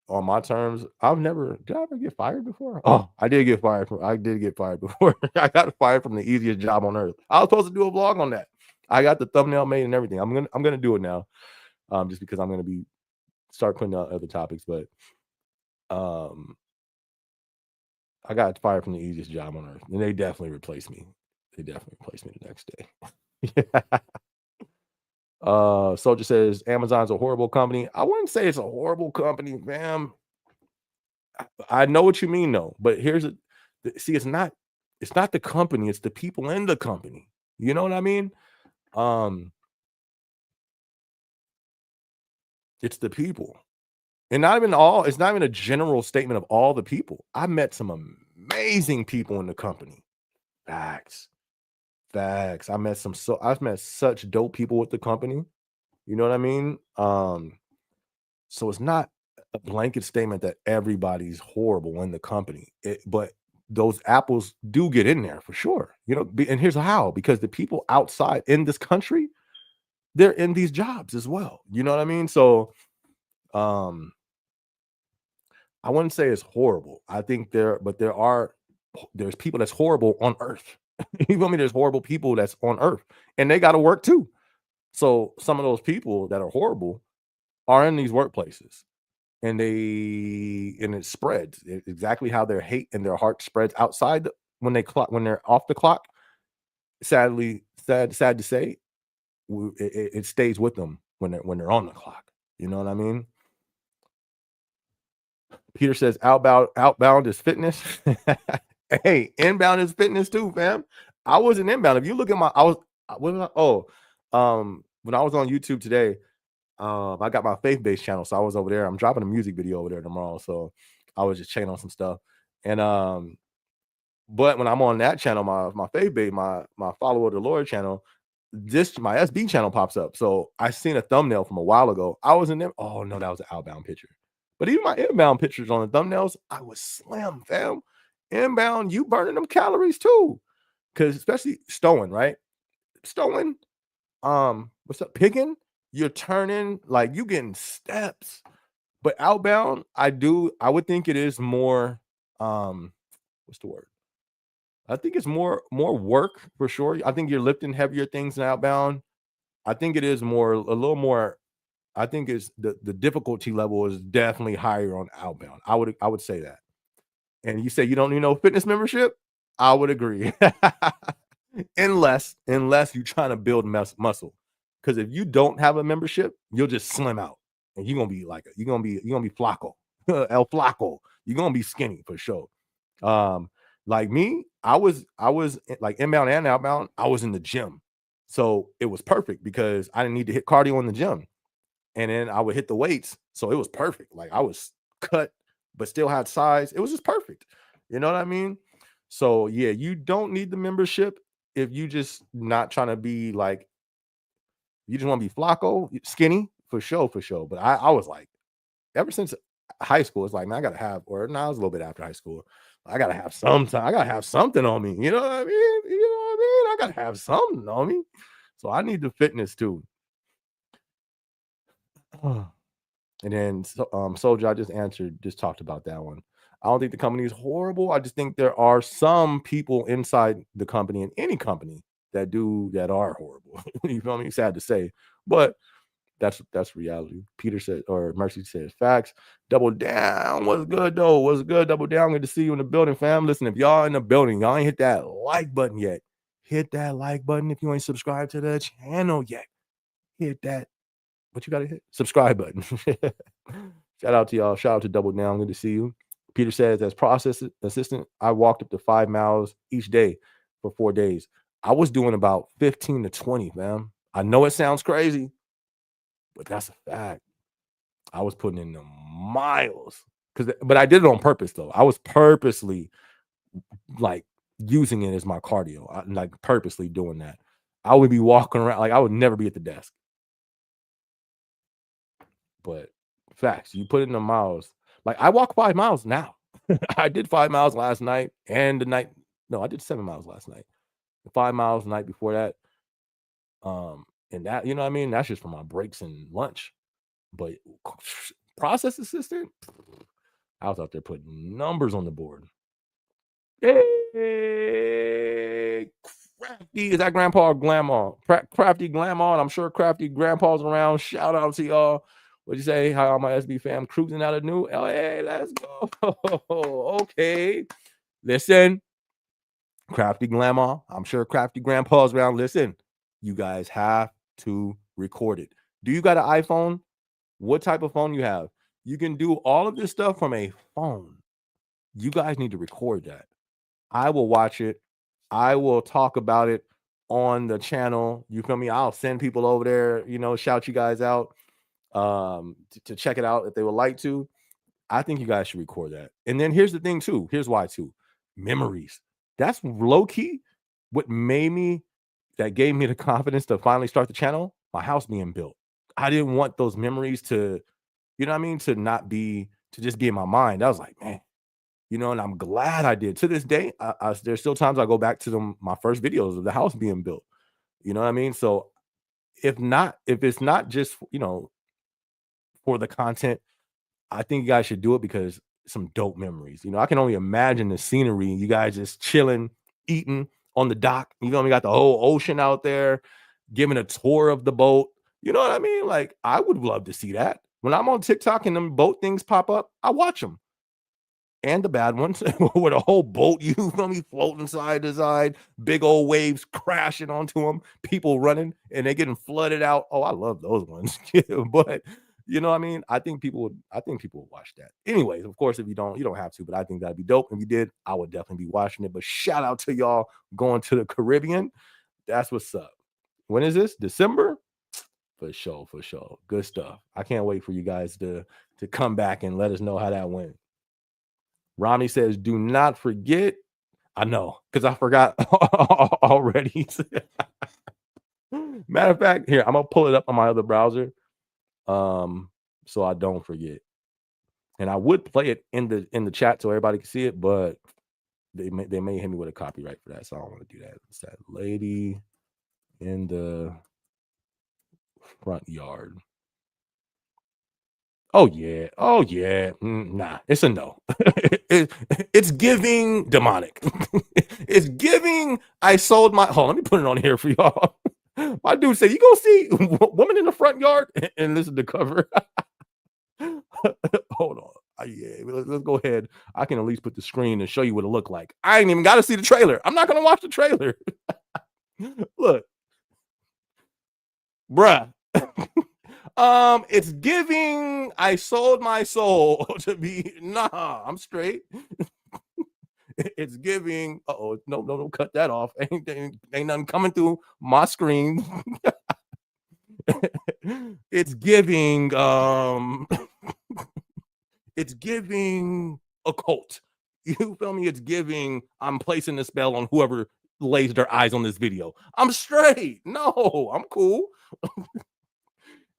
on my terms, did I ever get fired before? Oh, I did get fired before. I got fired from the easiest job on earth. I was supposed to do a vlog on that. I got the thumbnail made and everything. I'm gonna do it now. Just because I'm gonna start putting out other topics, but um I got fired from the easiest job on earth, and they definitely replaced me. They definitely replaced me the next day. Yeah. Soldier says Amazon's a horrible company. I wouldn't say it's a horrible company, fam. I know what you mean, though. But see, it's not the company, it's the people in the company. You know what I mean? Um, it's the people. And it's not even a general statement of all the people. I met some amazing people in the company. Facts. Facts. I've met such dope people with the company. You know what I mean? So it's not a blanket statement that everybody's horrible in the company. But those apples do get in there for sure. You know, and here's how, because the people outside in this country, they're in these jobs as well. You know what I mean? So um I wouldn't say it's horrible. I think there's people that's horrible on earth. You feel me? There's horrible people that's on earth and they got to work too. So some of those people that are horrible are in these workplaces and it spreads exactly how their hate and their heart spreads outside when they're off the clock. Sad to say, it stays with them when they're on the clock. You know what I mean? Peter says outbound is fitness. Hey, inbound is fitness too, fam. I wasn't inbound. If you look at my, I was, what was I, oh, when I was on YouTube today, I got my faith-based channel, so I was over there. I'm dropping a music video over there tomorrow, so I was just checking on some stuff. And but when I'm on that channel, my faith-based, my follower of the Lord channel, my SB channel pops up. So I seen a thumbnail from a while ago. I was in there. Oh no, that was an outbound picture. But even my inbound pictures on the thumbnails, I was slim, fam. Inbound, you burning them calories too. Cause especially stowing, right? Stowing, what's up? Picking, you're turning, like you getting steps. But outbound, I would think it is more, what's the word? I think it's more work for sure. I think you're lifting heavier things in outbound. I think it is a little more. I think it's the difficulty level is definitely higher on outbound. I would say that. And you say you don't need no fitness membership? I would agree. unless you're trying to build muscle. Because if you don't have a membership, you'll just slim out. And you're gonna be Flacco. El Flacco. You're gonna be skinny for sure. Like me, I was like inbound and outbound, I was in the gym. So it was perfect because I didn't need to hit cardio in the gym. And then I would hit the weights. So it was perfect. Like I was cut, but still had size. It was just perfect. You know what I mean? So yeah, you don't need the membership if you just not trying to be like you just want to be Flacco, skinny for sure, for sure. But I was like, ever since high school, it's like, man, I gotta have, or no, I was a little bit after high school. I gotta have I gotta have something on me. You know what I mean? You know what I mean? I gotta have something on me. So I need the fitness too. And then Soldier, I just talked about that one. I don't think the company is horrible. I just think there are some people inside the company in any company that are horrible. You feel me? Sad to say, but that's reality. Peter said, or Mercy says, facts. Double down. What's good though? What's good? Double down. Good to see you in the building, fam. Listen, if y'all in the building, y'all ain't hit that like button yet. Hit that like button. If you ain't subscribed to the channel yet, hit that. What you gotta hit? Subscribe button. Shout out to y'all. Shout out to Double Down. Good to see you. Peter says, as process assistant, I walked up to 5 miles each day for 4 days. I was doing about 15 to 20, man. I know it sounds crazy, but that's a fact. I was putting in the miles. But I did it on purpose though. I was purposely like using it as my cardio. Like purposely doing that. I would be walking around, like I would never be at the desk. But facts, you put in the miles. Like I walk 5 miles now. I did 5 miles last night and the night. No, I did 7 miles last night. 5 miles the night before that. And that, you know what I mean? That's just for my breaks and lunch. But process assistant, I was out there putting numbers on the board. Hey, Crafty, is that Grandpa or Grandma? Crafty Grandma, I'm sure Crafty Grandpa's around. Shout out to y'all. What'd you say? How are my SB fam cruising out of new LA? Let's go. Okay. Listen, Crafty Grandma, I'm sure Crafty Grandpa's around. Listen, you guys have to record it. Do you got an iPhone? What type of phone you have? You can do all of this stuff from a phone. You guys need to record that. I will watch it. I will talk about it on the channel. You feel me? I'll send people over there, shout you guys out to check it out if they would like to. I think you guys should record that. And then here's the thing too. Here's why too. Memories. That's low key what gave me the confidence to finally start the channel. My house being built. I didn't want those memories to, to just be in my mind. I was like, man, and I'm glad I did. To this day, there's still times I go back to my first videos of the house being built. You know what I mean? So if it's not just, for the content, I think you guys should do it because some dope memories. I can only imagine the scenery. You guys just chilling, eating on the dock. You know, we got the whole ocean out there, giving a tour of the boat. You know what I mean? Like, I would love to see that. When I'm on TikTok and them boat things pop up, I watch them. And the bad ones with a whole boat, you feel me, floating side to side, big old waves crashing onto them, people running and they getting flooded out. Oh, I love those ones. But you know what I mean? I think people would watch that. Anyways, of course, if you don't have to, but I think that'd be dope. If you did, I would definitely be watching it. But shout out to y'all going to the Caribbean. That's what's up. When is this? December? For sure. Good stuff. I can't wait for you guys to come back and let us know how that went. Rami says, do not forget. I know, because I forgot already. Matter of fact, here, I'm going to pull it up on my other browser so I don't forget. And I would play it in the chat so everybody can see it, but they may hit me with a copyright for that, so I don't want to do that. It's that lady in the front yard. Oh yeah. Nah, it's a no. It's giving demonic. It's giving. I sold my. Hold on, let me put it on here for y'all. My dude said, "You gonna see woman in the front yard and listen to cover." Hold on. Yeah, let's go ahead. I can at least put the screen and show you what it looked like. I ain't even got to see the trailer. I'm not gonna watch the trailer. Look, bruh. It's giving. I sold my soul to be. Nah, I'm straight. It's giving. No, don't cut that off. Ain't nothing coming through my screen. It's giving. It's giving occult. You feel me? It's giving. I'm placing the spell on whoever lays their eyes on this video. I'm straight. No, I'm cool.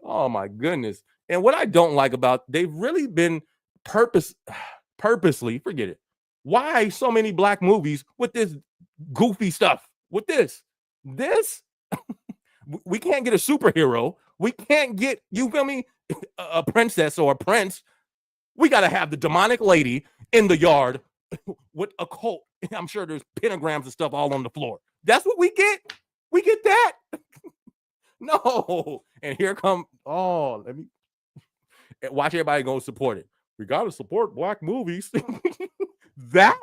Oh my goodness. And what I don't like about, they've really been purposely, forget it. Why so many black movies with this goofy stuff? With this we can't get a superhero. We can't get, you feel me, a princess or a prince. We got to have the demonic lady in the yard with a cult. I'm sure there's pentagrams and stuff all on the floor. That's what we get. We get that. No. And here come, let me watch everybody go support it. We got to support black movies. That?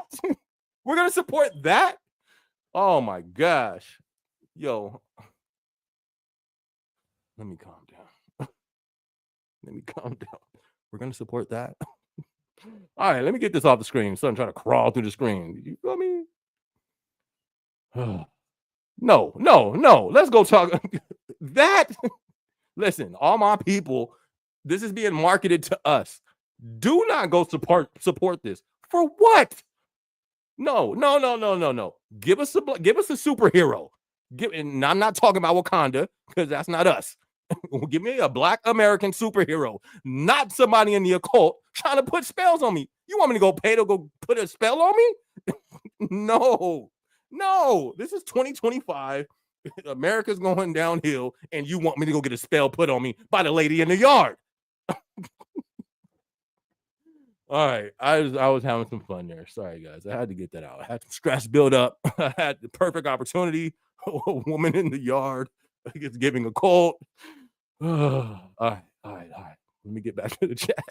We're going to support that? Oh my gosh. Yo. Let me calm down. We're going to support that. All right, let me get this off the screen. So I'm trying to crawl through the screen. You feel me? No. Let's go talk. That. Listen, all my people, this is being marketed to us. Do not go support this. For what? No. Give us a superhero. And I'm not talking about Wakanda because that's not us. Give me a Black American superhero, not somebody in the occult trying to put spells on me. You want me to go pay to go put a spell on me? No, no. This is 2025. America's going downhill, and you want me to go get a spell put on me by the lady in the yard. All right, I was having some fun there. Sorry, guys, I had to get that out. I had some stress build up. I had the perfect opportunity. A woman in the yard gets giving a cold. All right. Let me get back to the chat.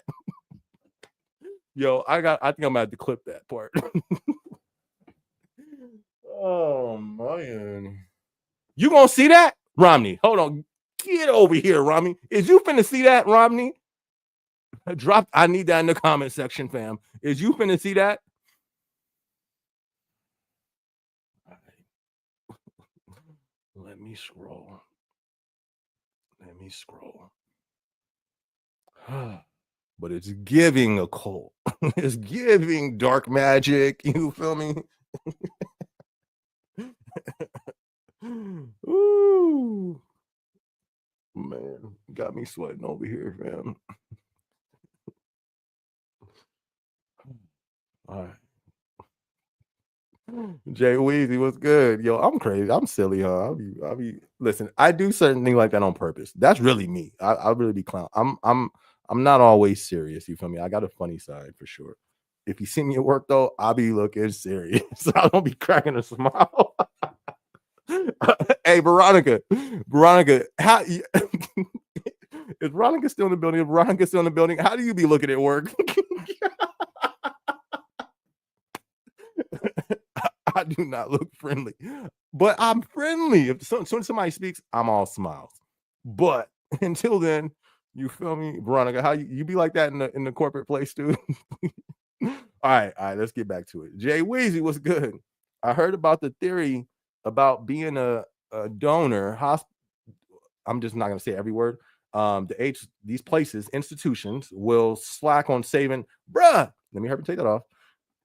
Yo, I think I'm gonna have to clip that part. Oh man, you gonna see that, Romney? Hold on, get over here, Romney. Is you finna see that, Romney? Drop. I need that in the comment section, fam. Is you finna see that? All right. Let me scroll. But it's giving occult. It's giving dark magic. You feel me? Ooh, man, got me sweating over here, fam. All right. Jay Weezy, what's good? Yo, I'm crazy. I'm silly, huh? I'll be listen, I do certain things like that on purpose. That's really me. I'll really be clown. I'm not always serious. You feel me? I got a funny side for sure. If you see me at work though, I'll be looking serious. I don't be cracking a smile. Hey, Veronica, how is Veronica still in the building? If Veronica's still in the building, how do you be looking at work? I do not look friendly, but I'm friendly. If soon as somebody speaks, I'm all smiles. But until then, you feel me, Veronica? How you be like that in the corporate place, too? All right, let's get back to it. Jay Weezy, what's good? I heard about the theory about being a donor. I'm just not gonna say every word. These places, institutions will slack on saving. Bruh, let me help you take that off.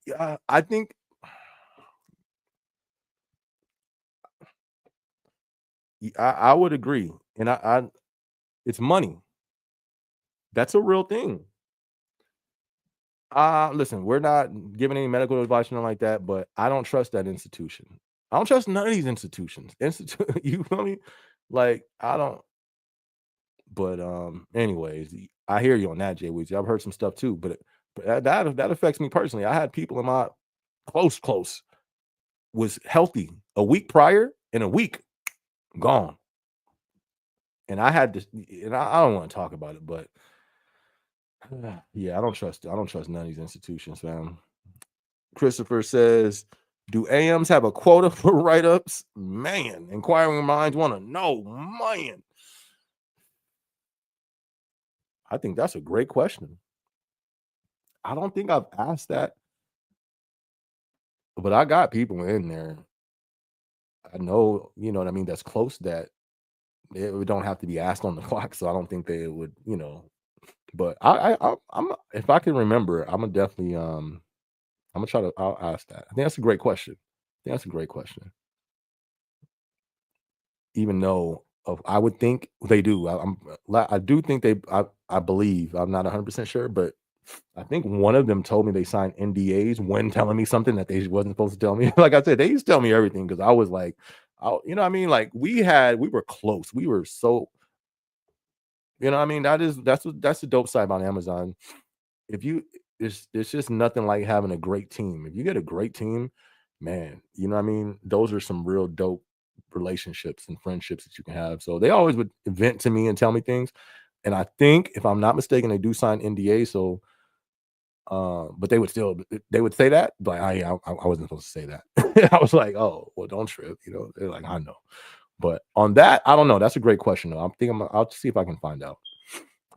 Yeah, I think I would agree, and I it's money. That's a real thing. Listen, we're not giving any medical advice or nothing like that, but I don't trust that institution. I don't trust none of these institutions. You feel me? Like I don't. But anyways, I hear you on that, Jay Weezy. I've heard some stuff too, but that affects me personally. I had people in my close was healthy a week prior, in a week gone, and I had to. And I don't want to talk about it, but yeah, I don't trust none of these institutions, fam. Christopher says, do AMs have a quota for write-ups? Man, inquiring minds want to know. Man, I think that's a great question. I don't think I've asked that, but I got people in there. I know, you know what I mean, that's close that it don't have to be asked on the clock, so I don't think they would, but I'm if I can remember, I'm gonna definitely I'm gonna try to I'll ask that. I think that's a great question. Even though I would think they do. I do think I believe. I'm not 100% sure, but I think one of them told me they signed NDAs when telling me something that they wasn't supposed to tell me. Like I said, they used to tell me everything because I was like, you know what I mean? Like we were close. We were so, you know what I mean? That's the dope side about Amazon. If you it's just nothing like having a great team. If you get a great team, man, you know what I mean? Those are some real dope relationships and friendships that you can have. So they always would vent to me and tell me things. And I think if I'm not mistaken, they do sign NDA. So but they would say that, but I wasn't supposed to say that. I was like, oh, well, don't trip, They're like, I know. But on that, I don't know. That's a great question though. I'll see if I can find out.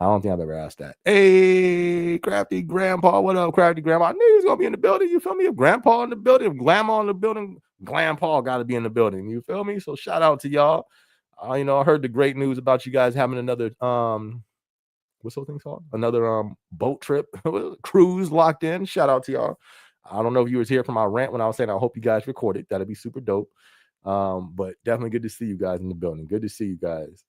I don't think I've ever asked that. Hey, Crafty Grandpa, what up, Crafty Grandma? I knew he was gonna be in the building. You feel me? If Grandpa in the building, if Grandma in the building, Grandpa got to be in the building. You feel me? So shout out to y'all. I heard the great news about you guys having another what's those things called? Another boat trip cruise locked in. Shout out to y'all. I don't know if you was here for my rant when I was saying I hope you guys recorded. That'd be super dope. But definitely good to see you guys in the building. Good to see you guys.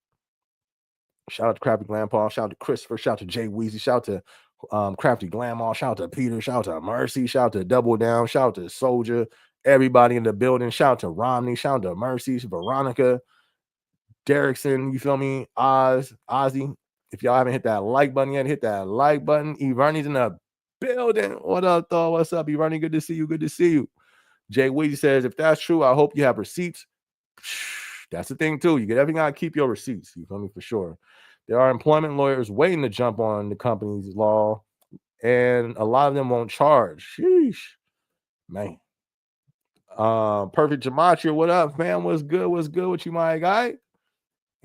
Shout out to Crafty Glampaw. Shout out to Christopher. Shout out to Jay Weezy. Shout out to Crafty Glamour. Shout out to Peter. Shout out to Mercy. Shout out to Double Down. Shout out to Soldier. Everybody in the building. Shout out to Romney. Shout out to Mercy. Veronica. Derrickson. You feel me? Ozzy. If y'all haven't hit that like button yet, hit that like button. Evernie's in the building. What up, though? What's up, Evernie? Good to see you. Good to see you. Jay Weezy says, if that's true, I hope you have receipts. That's the thing, too. You definitely got to keep your receipts. You feel me? For sure. There are employment lawyers waiting to jump on the company's law, and a lot of them won't charge. Sheesh. Man. Perfect Gematria, what up, fam? What's good? What's good with you, my guy?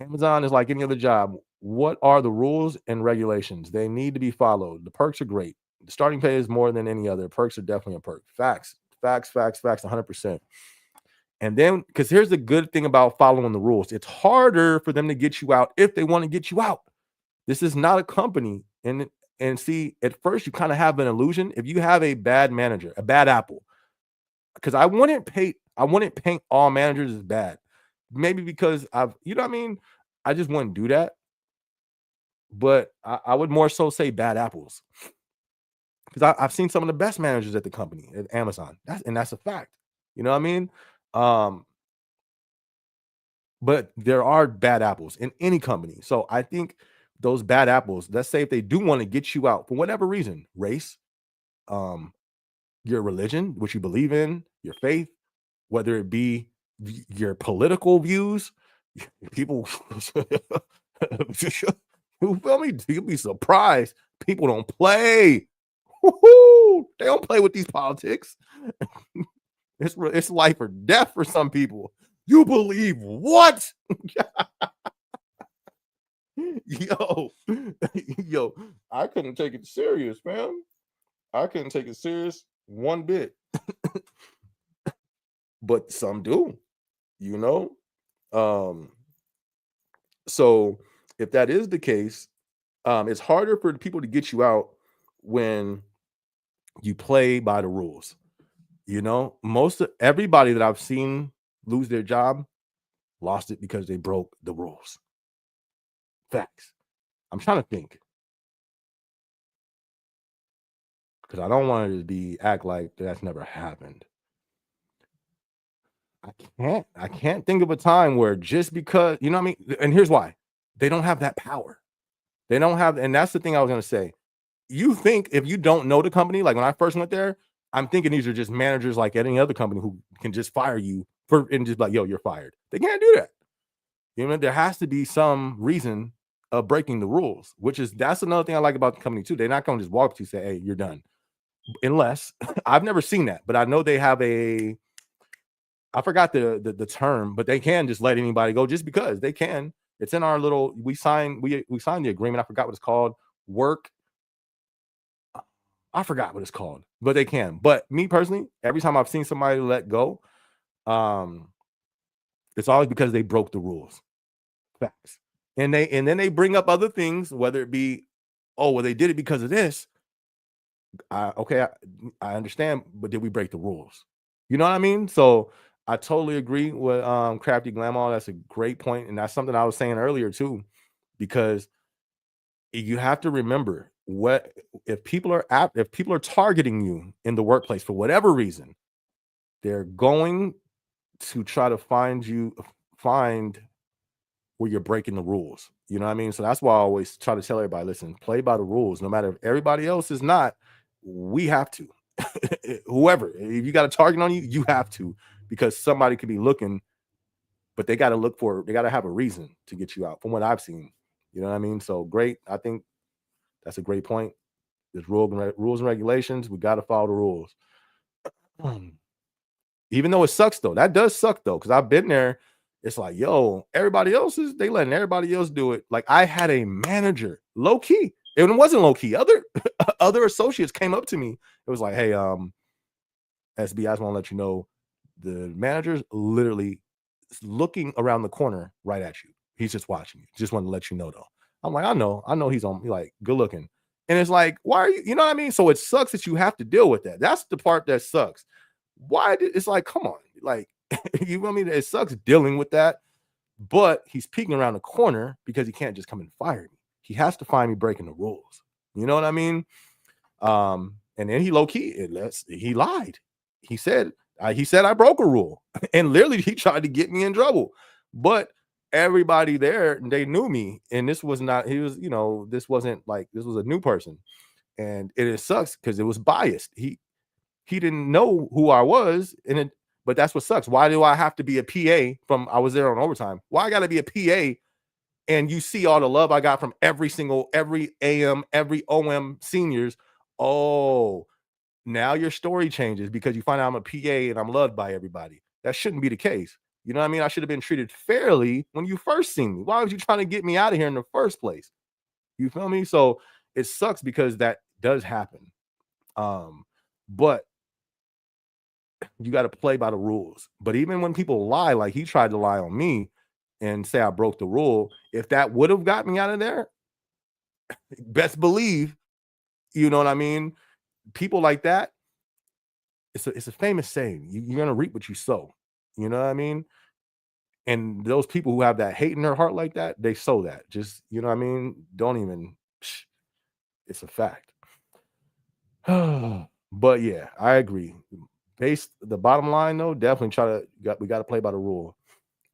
Amazon is like any other job. What are the rules and regulations? They need to be followed. The perks are great. The starting pay is more than any other. Perks are definitely a perk. Facts, 100%. And then, because here's the good thing about following the rules, it's harder for them to get you out if they want to get you out. This is not a company. And see, at first you kind of have an illusion. If you have a bad manager, a bad apple, because I wouldn't paint all managers as bad. Maybe because you know what I mean? I just wouldn't do that. But I would more so say bad apples. Because I've seen some of the best managers at the company, at Amazon. That's a fact. You know what I mean? But there are bad apples in any company. So I think those bad apples, let's say if they do want to get you out for whatever reason, race, your religion, what you believe in, your faith, whether it be your political views, people who feel me, you'll be surprised. People don't play. Woo-hoo! They don't play with these politics. It's life or death for some people. You believe what? Yo, I couldn't take it serious, man. I couldn't take it serious one bit. But some do, you know? So if that is the case, it's harder for people to get you out when you play by the rules. You know, everybody that I've seen lose their job lost it because they broke the rules. Facts. I'm trying to think, because I don't want it to act like that's never happened. I can't think of a time where just because, you know what I mean? And here's why. They don't have that power. They don't have, and that's the thing I was going to say. You think if you don't know the company, like when I first went there, I'm thinking these are just managers like any other company who can just fire you and just like, yo, you're fired. They can't do that. You know, there has to be some reason of breaking the rules, that's another thing I like about the company too. They're not going to just walk up to you and say, hey, you're done. Unless I've never seen that, but I know they have I forgot the term, but they can just let anybody go just because they can. It's in our little, we signed the agreement. I forgot what it's called. I forgot what it's called, but they can. But me personally, every time I've seen somebody let go, it's always because they broke the rules. Facts. And then they bring up other things, whether it be, oh, well, they did it because of this. Okay, I understand, but did we break the rules? You know what I mean? So I totally agree with Crafty Glamour. That's a great point, and that's something I was saying earlier too, because you have to remember if people are targeting you in the workplace for whatever reason, they're going to try to find where you're breaking the rules. You know what I mean? So that's why I always try to tell everybody, listen, play by the rules. No matter if everybody else is not, we have to. Whoever, if you got a target on you, you have to, because somebody could be looking, but they got to have a reason to get you out from what I've seen. You know what I mean? So great. I think that's a great point. There's rules and regulations. We got to follow the rules. Even though it sucks though, that does suck though, because I've been there. It's like, yo, they letting everybody else do it. Like I had a manager, low key. It wasn't low key. Other associates came up to me. It was like, hey, SB, I just want to let you know, the manager's literally looking around the corner right at you. He's just watching you. Just want to let you know though. I'm like, I know he's like good looking. And it's like, why are you know what I mean? So it sucks that you have to deal with that. That's the part that sucks. It's like, come on, like, you know what I mean? It sucks dealing with that. but he's peeking around the corner because he can't just come and fire me. He has to find me breaking the rules. You know what I mean? And then he low key, he lied. He said I broke a rule, and literally he tried to get me in trouble. But everybody there, they knew me, and this was not. He was, this wasn't like this was a new person, and it sucks because it was biased. He didn't know who I was, but that's what sucks. Why do I have to be a PA I was there on overtime? Why I got to be a PA? And you see all the love I got from every AM, every OM seniors. Oh, now your story changes because you find out I'm a PA and I'm loved by everybody. That shouldn't be the case. You know what I mean? I should have been treated fairly when you first seen me. Why was you trying to get me out of here in the first place? You feel me? So it sucks because that does happen. But you got to play by the rules. But even when people lie, like he tried to lie on me and say I broke the rule, if that would have got me out of there, best believe, you know what I mean? People like that, it's a famous saying. You're going to reap what you sow. You know what I mean? And those people who have that hate in their heart like that, they sow that. Just, you know what I mean? Don't even, it's a fact. But yeah, I agree. The bottom line though, definitely we got to play by the rule.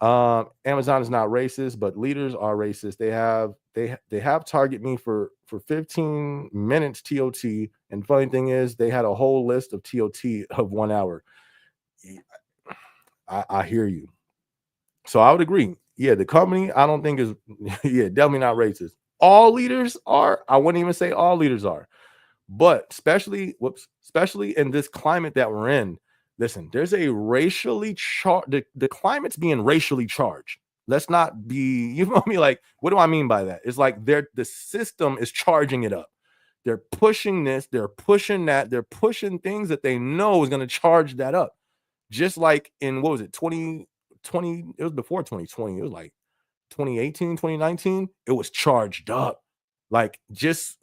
Amazon is not racist, but leaders are racist. They have target me for 15 minutes TOT. And funny thing is, they had a whole list of TOT of 1 hour. I hear you. So I would agree. Yeah, the company I don't think is definitely not racist. All leaders are. I wouldn't even say all leaders are, but especially in this climate that we're in. Listen, there's a racially charged, the climate's being racially charged. Let's not be, you know me, like, what do I mean by that? It's like the system is charging it up. They're pushing this, they're pushing that, they're pushing things that they know is going to charge that up. Just like in, what was it, 2020, it was before 2020, it was like 2018, 2019, it was charged up. Like, just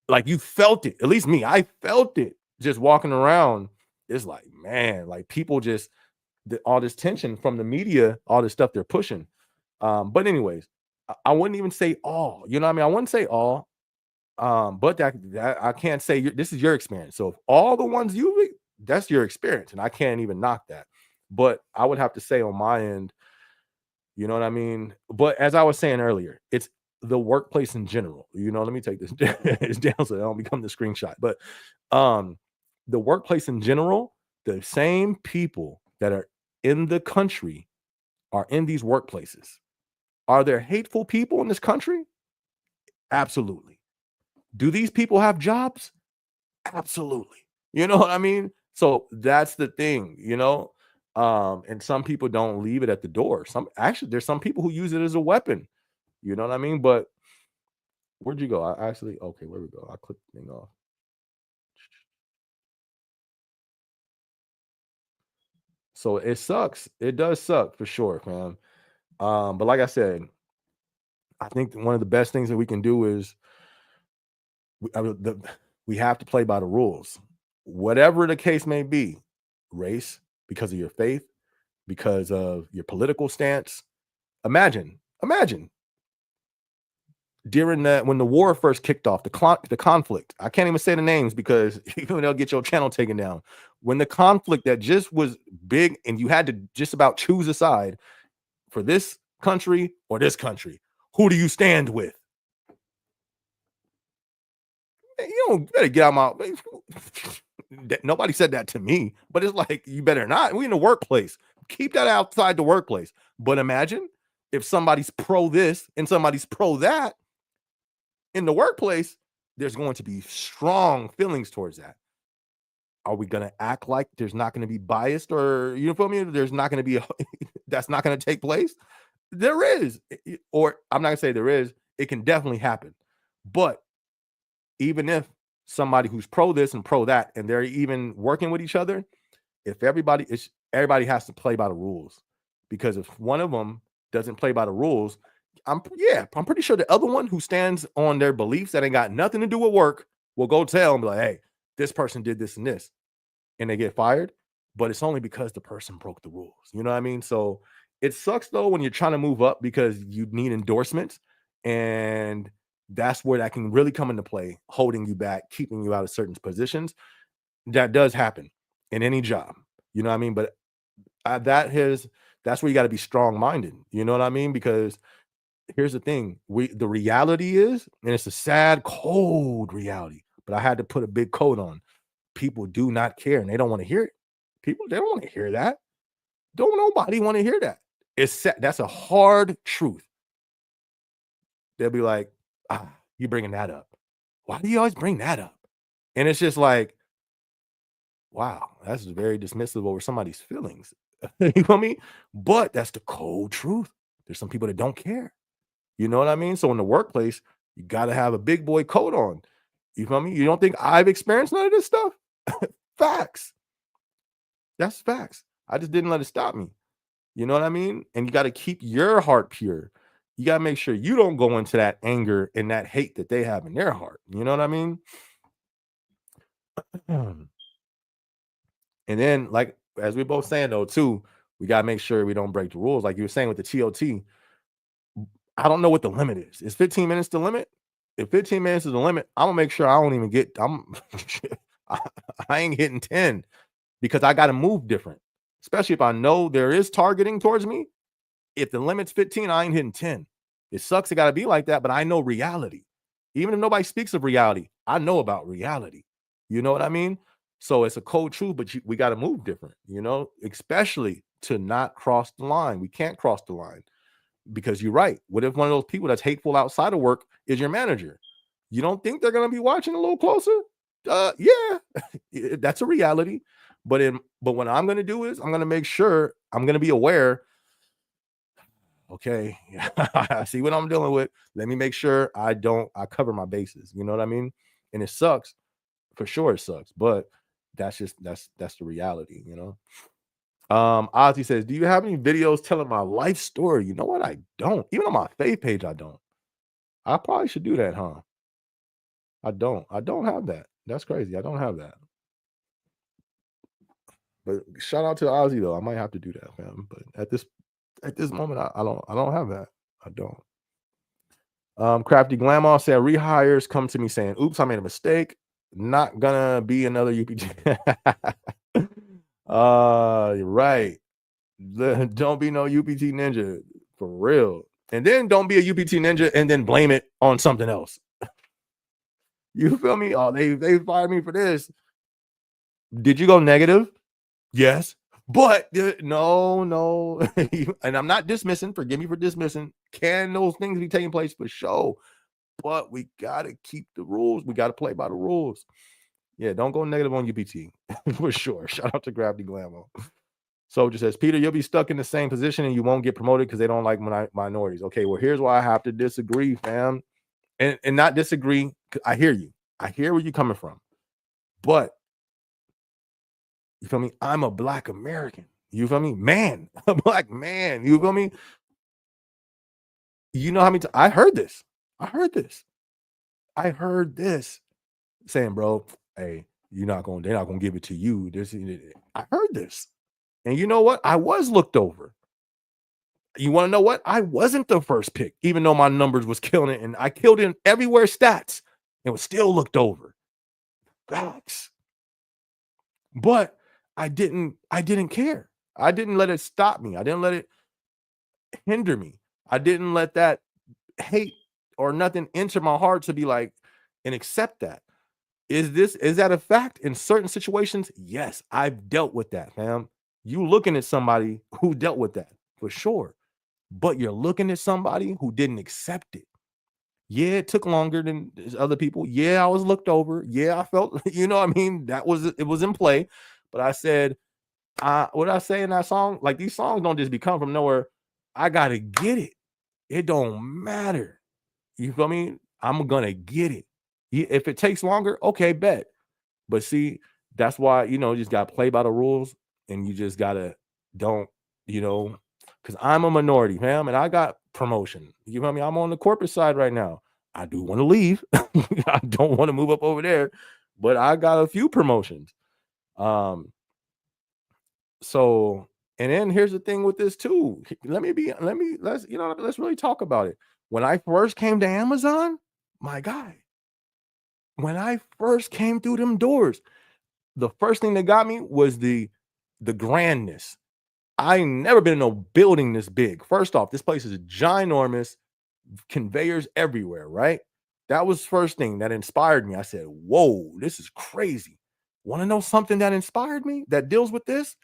like you felt it, at least me, I felt it just walking around. It's like, man, like people just all this tension from the media, all this stuff they're pushing. But anyways, I wouldn't even say all, you know what I mean? I wouldn't say all. But that I can't say this is your experience. So if all the ones that's your experience, and I can't even knock that. But I would have to say on my end, you know what I mean? But as I was saying earlier, it's the workplace in general. You know, let me take this down so I don't become the screenshot. But the workplace in general, the same people that are in the country are in these workplaces. Are there hateful people in this country? Absolutely. Do these people have jobs? Absolutely. You know what I mean? So that's the thing, and some people don't leave it at the door. There's some people who use it as a weapon. You know what I mean? But where'd you go? Okay, where we go? I clicked the thing off. So it sucks. It does suck for sure, man. But like I said, I think one of the best things that we can do is we have to play by the rules, whatever the case may be. Race, because of your faith, because of your political stance. Imagine during when the war first kicked off, the conflict. I can't even say the names because even they'll get your channel taken down. When the conflict that just was big and you had to just about choose a side for this country or this country, who do you stand with? You don't better get out my. Nobody said that to me, but it's like you better not. We in the workplace. Keep that outside the workplace. But imagine if somebody's pro this and somebody's pro that in the workplace, there's going to be strong feelings towards that. Are we going to act like there's not going to be biased, or you feel me? There's not going to be that's not going to take place. There is, or I'm not going to say there is. It can definitely happen. But even if somebody who's pro this and pro that, and they're even working with each other, if everybody has to play by the rules, because if one of them doesn't play by the rules, I'm pretty sure the other one who stands on their beliefs that ain't got nothing to do with work will go tell them like, hey, this person did this and this, and they get fired. But it's only because the person broke the rules. You know what I mean? So It sucks though when you're trying to move up because you need endorsements, and that's where that can really come into play, holding you back, keeping you out of certain positions. That does happen in any job. You know what I mean? But that's where you got to be strong minded. You know what I mean? Because here's the thing: the reality is, and it's a sad, cold reality. But I had to put a big coat on. People do not care, and they don't want to hear it. People, they don't want to hear that. Don't nobody want to hear that. That's a hard truth. They'll be like, you bringing that up. Why do you always bring that up? And it's just like, wow, that's very dismissive over somebody's feelings. You know what I mean? But that's the cold truth. There's some people that don't care. You know what I mean? So in the workplace, you got to have a big boy coat on. You feel me? You don't think I've experienced none of this stuff? Facts. That's facts. I just didn't let it stop me. You know what I mean? And you got to keep your heart pure. You got to make sure you don't go into that anger and that hate that they have in their heart. You know what I mean? And then, like, as we're both saying, though, too, we got to make sure we don't break the rules. Like you were saying with the TOT, I don't know what the limit is. Is 15 minutes the limit? If 15 minutes is the limit, I'm going to make sure I don't even get, I ain't hitting 10 because I got to move different. Especially if I know there is targeting towards me. If the limit's 15, I ain't hitting 10. It sucks. It got to be like that, but I know reality. Even if nobody speaks of reality, I know about reality. You know what I mean? So it's a cold truth, but we got to move different, you know, especially to not cross the line. We can't cross the line because you're right. What if one of those people that's hateful outside of work is your manager? You don't think they're going to be watching a little closer? Yeah, that's a reality. But what I'm going to do is I'm going to make sure I'm going to be aware. Okay, I see what I'm dealing with. Let me make sure I cover my bases. You know what I mean? And it sucks. For sure it sucks, but that's the reality, you know. Ozzy says, do you have any videos telling my life story? You know what? I don't. Even on my faith page, I don't. I probably should do that, huh? I don't have that. That's crazy. I don't have that. But shout out to Ozzy though. I might have to do that, fam. But at this moment, I don't have that. I don't. Crafty Glamour said rehires come to me saying, oops, I made a mistake. Not gonna be another UPT. You're right. Don't be no UPT ninja for real. And then don't be a UPT ninja and then blame it on something else. You feel me? Oh, they fired me for this. Did you go negative? Yes. But no. And I'm not dismissing. Forgive me for dismissing. Can those things be taking place? For sure. But we gotta keep the rules. We gotta play by the rules. Yeah, don't go negative on UPT for sure. Shout out to Gravity Glamour. Soldier says, Peter, you'll be stuck in the same position and you won't get promoted because they don't like minorities. Okay, well, here's why I have to disagree, fam. And not disagree. I hear you. I hear where you're coming from. But you feel me? I'm a Black American. You feel me? Man, a Black man. You feel me? You know how many times I heard this. I heard this saying, bro, hey, they're not gonna give it to you. I heard this. And you know what? I was looked over. You want to know what? I wasn't the first pick, even though my numbers was killing it. And I killed in everywhere stats and was still looked over. Facts. But I didn't care. I didn't let it stop me. I didn't let it hinder me. I didn't let that hate or nothing enter my heart to be like and accept that. Is that a fact in certain situations? Yes, I've dealt with that, fam. You looking at somebody who dealt with that for sure, but you're looking at somebody who didn't accept it. Yeah, it took longer than other people. Yeah, I was looked over. Yeah, I felt, you know what I mean? It was in play. But I said, what did I say in that song? Like these songs don't just become from nowhere. I gotta get it. It don't matter. You feel me? I'm gonna get it. If it takes longer, okay, bet. But see, that's why, you just got to play by the rules and you just got to because I'm a minority, fam, and I got promotion. You know what I mean? I'm on the corporate side right now. I do want to leave. I don't want to move up over there, but I got a few promotions. So And then here's the thing with this too. Let's really talk about it. When I first came to Amazon, my guy, when I first came through them doors, the first thing that got me was the grandness. I ain't never been in no building this big. First off, this place is ginormous, conveyors everywhere, right? That was first thing that inspired me. I said, "Whoa, this is crazy." Want to know something that inspired me that deals with this?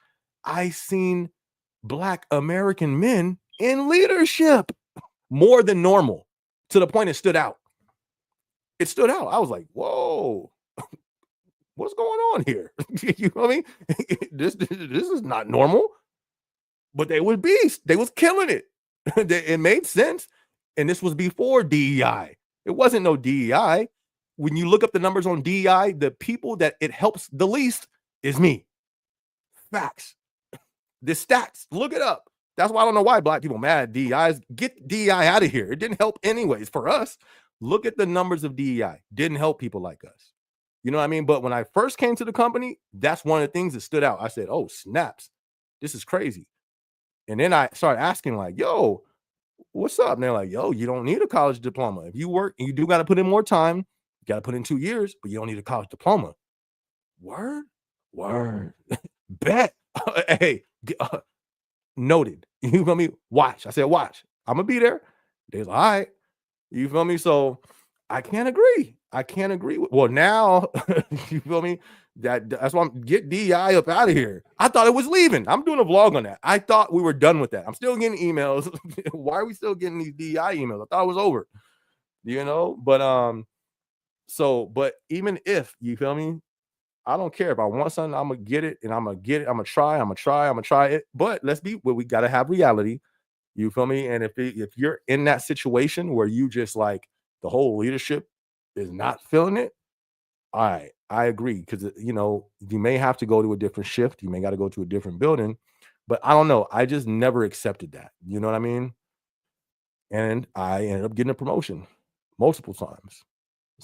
I seen Black American men in leadership more than normal, to the point it stood out. It stood out. I was like, "Whoa, what's going on here?" You know what I mean? This is not normal. But they was beasts. They was killing it. It made sense. And this was before DEI. It wasn't no DEI. When you look up the numbers on DEI, the people that it helps the least is me. Facts. The stats. Look it up. That's why I don't know why Black people mad at DEI. Get DEI out of here. It didn't help anyways for us. Look at the numbers of DEI. Didn't help people like us. You know what I mean? But when I first came to the company, that's one of the things that stood out. I said, "Oh, snaps. This is crazy." And then I started asking, like, "Yo, what's up?" And they're like, "Yo, you don't need a college diploma. If you work, you do got to put in more time. You got to put in 2 years, but you don't need a college diploma." Word, word, bet. Hey, noted. You feel me? Watch. I said, "Watch. I'm gonna be there." They was like, "All right." You feel me? So I can't agree. I can't agree with. Well, now you feel me? That's why I'm get DEI up out of here. I thought it was leaving. I'm doing a vlog on that. I thought we were done with that. I'm still getting emails. Why are we still getting these DEI emails? I thought it was over. You know, but even if you feel me, I don't care. If I want something, I'm gonna get it, and I'm gonna get it. I'm gonna try it. But we gotta have reality. You feel me? And if you're in that situation where you just like the whole leadership is not feeling it, all right, I agree, because you may have to go to a different shift. You may got to go to a different building, but I don't know. I just never accepted that. You know what I mean? And I ended up getting a promotion multiple times.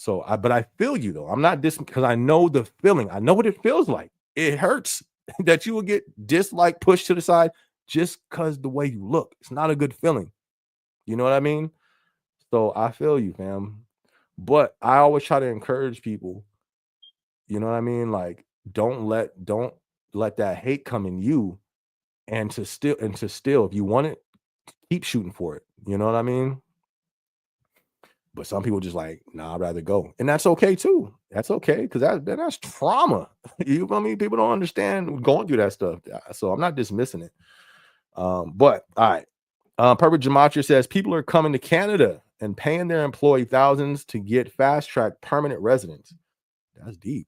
But I feel you though. I'm not because I know the feeling. I know what it feels like. It hurts that you will get disliked, pushed to the side just because the way you look. It's not a good feeling. You know what I mean? So I feel you, fam. But I always try to encourage people. You know what I mean? Like, don't let that hate come in you, and to still, if you want it, keep shooting for it. You know what I mean? But some people just like, nah, I'd rather go. And that's okay too. That's okay, because that's trauma. You feel me? People don't understand going through that stuff. So I'm not dismissing it. But all right. Perfect Gematria says people are coming to Canada and paying their employee thousands to get fast track permanent residence. That's deep.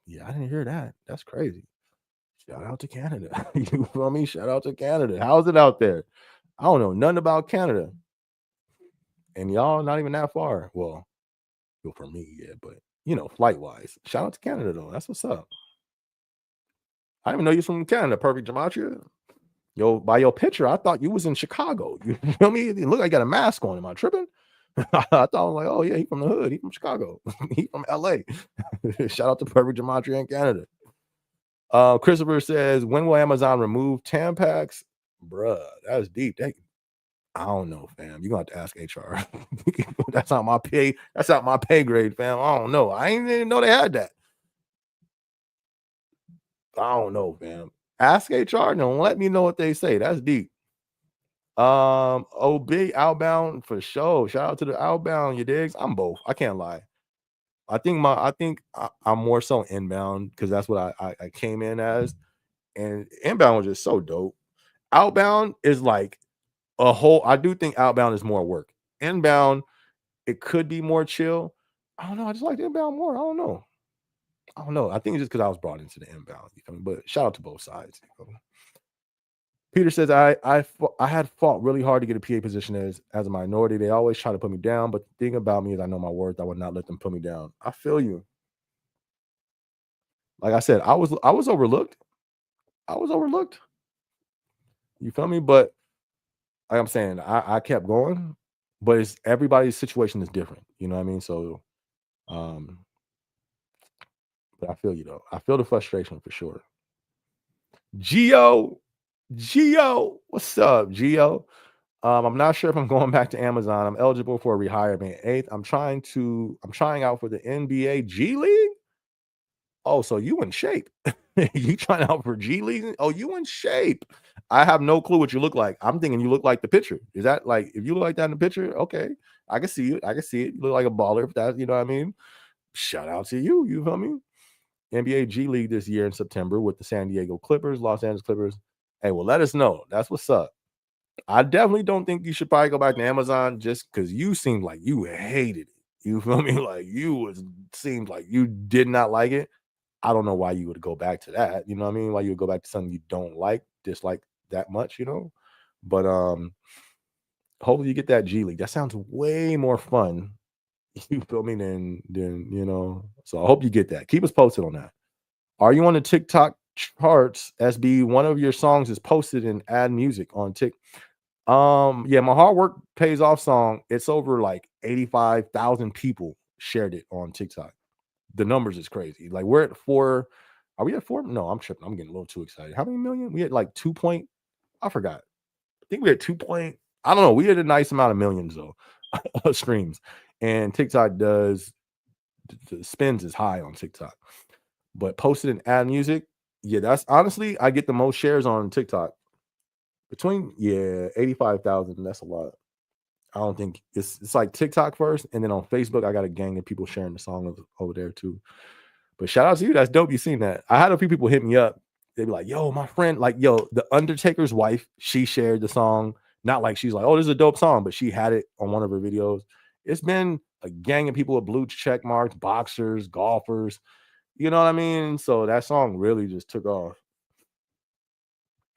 Yeah, I didn't hear that. That's crazy. Shout out to Canada. You feel me? Shout out to Canada. How's it out there? I don't know nothing about Canada. And y'all not even that far. Well, for me, yeah, but flight wise. Shout out to Canada though. That's what's up. I didn't even know you're from Canada, Perfect Gematria. Yo, by your picture, I thought you was in Chicago. You feel me? It looked like I got a mask on. Am I tripping? I thought I was like, oh yeah, he from the hood. He from Chicago. He from LA. Shout out to Perfect Gematria in Canada. Christopher says, when will Amazon remove Tampax? Bruh, that's deep. I don't know, fam. You're gonna have to ask HR. That's not my pay. That's not my pay grade, fam. I don't know. I didn't even know they had that. I don't know, fam. Ask HR. Don't let me know what they say. That's deep. OB outbound for sure. Shout out to the outbound, you digs. I'm both. I can't lie. I think I'm more so inbound, because that's what I came in as. And inbound was just so dope. Outbound is like I do think outbound is more work. Inbound, it could be more chill. I don't know. I just like the inbound more. I don't know. I think it's just because I was brought into the inbound. You know, but shout out to both sides. You know? Peter says, I had fought really hard to get a PA position as a minority. They always try to put me down, but the thing about me is I know my worth. I would not let them put me down. I feel you. Like I said, I was overlooked. I was overlooked. You feel me? But like I'm saying, I kept going, but it's everybody's situation is different. You know what I mean? So but I feel you though. I feel the frustration for sure. Geo, Geo, what's up, Geo? I'm not sure if I'm going back to Amazon. I'm eligible for a retirement. Eighth, I'm trying out for the NBA G League. Oh, so you in shape. You trying out for G League? Oh, you in shape. I have no clue what you look like. I'm thinking you look like the picture. Is that like if you look like that in the picture? Okay. I can see it. I can see it. You look like a baller if that, you know what I mean? Shout out to you. You feel me? NBA G League this year in September with the San Diego Clippers, Los Angeles Clippers. Hey, well, let us know. That's what's up. I definitely don't think you should probably go back to Amazon just because you seemed like you hated it. You feel me? Like you was seemed like you did not like it. I don't know why you would go back to that. You know what I mean? Why you would go back to something you don't like, dislike that much, you know? But hopefully you get that G League. That sounds way more fun. You feel me? Than you know. So I hope you get that. Keep us posted on that. Are you on the TikTok charts? SB, one of your songs is posted in Add Music on Tik. Yeah, my hard work pays off song. It's over like 85,000 people shared it on TikTok. The numbers is crazy. Like we're at 4. Are we at 4? No, I'm tripping. I'm getting a little too excited. How many million? We had like 2 point. I forgot. I think we had 2 point. I don't know. We had a nice amount of millions though of streams. And TikTok does the spins is high on TikTok. But posted in Add Music, yeah, that's honestly I get the most shares on TikTok. Between 85,000. That's a lot. I don't think it's like TikTok first, and then on Facebook, I got a gang of people sharing the song over there too. But shout out to you. That's dope. You seen that? I had a few people hit me up. They'd be like, "Yo, my friend, like, yo, the Undertaker's wife, she shared the song. Not like she's like, oh, this is a dope song, but she had it on one of her videos. It's been a gang of people with blue check marks, boxers, golfers. You know what I mean? So that song really just took off.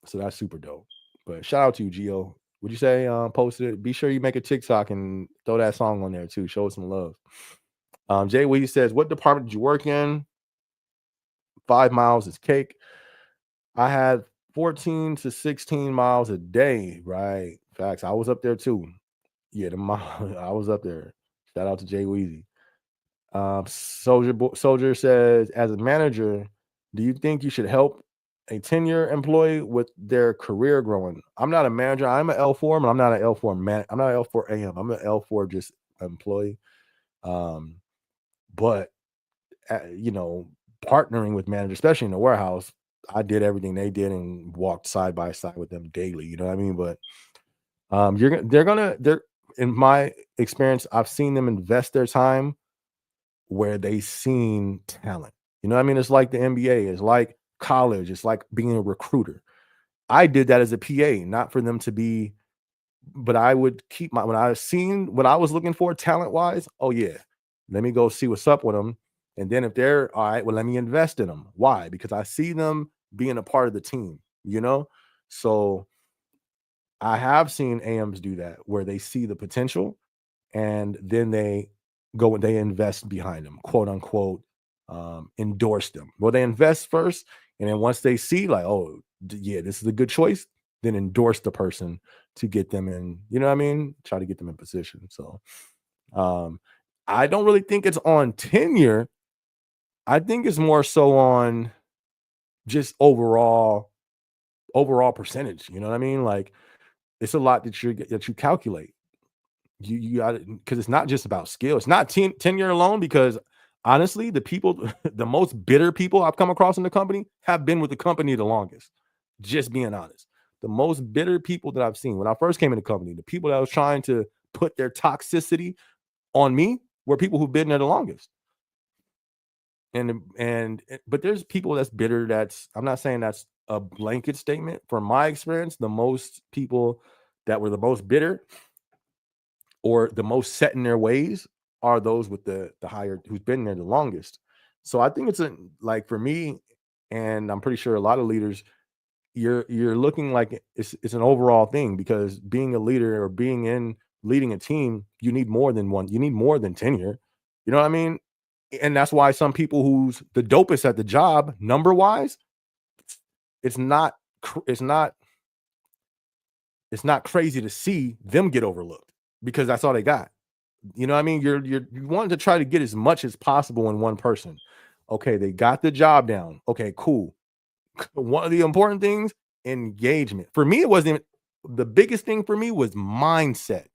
So that's super dope. But shout out to you, Gio. Would you say post it? Be sure you make a TikTok and throw that song on there too. Show us some love. Jay Wee says, what department did you work in? 5 miles is cake. I had 14 to 16 miles a day. Right. Facts. I was up there too. Yeah, I was up there. Shout out to Jay Weezy. Soldier says, as a manager, do you think you should help a tenure employee with their career growing? I'm not a manager. I'm an L4, but I'm not an L4 man. I'm not an L4 AM. I'm an L4 just employee. But you know, partnering with managers, especially in the warehouse, I did everything they did and walked side by side with them daily. You know what I mean? But they're in my experience, I've seen them invest their time where they seen talent. You know what I mean? It's like the NBA, it's like college, it's like being a recruiter. I did that as a PA, not for them to be, but I would keep my when I seen what I was looking for talent wise. Oh yeah, let me go see what's up with them. And then if they're all right, well, let me invest in them. Why? Because I see them being a part of the team, you know? So I have seen AMs do that where they see the potential and then they go and they invest behind them, quote unquote, endorse them. Well, they invest first, and then once they see, like, oh, yeah, this is a good choice, then endorse the person to get them in, you know what I mean? Try to get them in position. So um, I don't really think it's on tenure. I think it's more so on just overall percentage. You know what I mean? Like it's a lot that you calculate. You got it because it's not just about skill. It's not tenure alone. Because honestly, the people, the most bitter people I've come across in the company have been with the company the longest. Just being honest, the most bitter people that I've seen when I first came in the company, the people that was trying to put their toxicity on me were people who've been there the longest. But there's people that's bitter. I'm not saying that's a blanket statement. From my experience, the most people that were the most bitter or the most set in their ways are those with the higher who's been there the longest. So I think it's like for me, and I'm pretty sure a lot of leaders, you're looking like it's an overall thing because being a leader or leading a team, you need more than one. You need more than tenure. You know what I mean? And that's why some people who's the dopest at the job, number wise, it's not it's not it's not crazy to see them get overlooked because that's all they got. You know what I mean? You want to try to get as much as possible in one person. Okay, they got the job down. Okay, cool. One of the important things, engagement. For me, it wasn't even the biggest thing for me was mindset.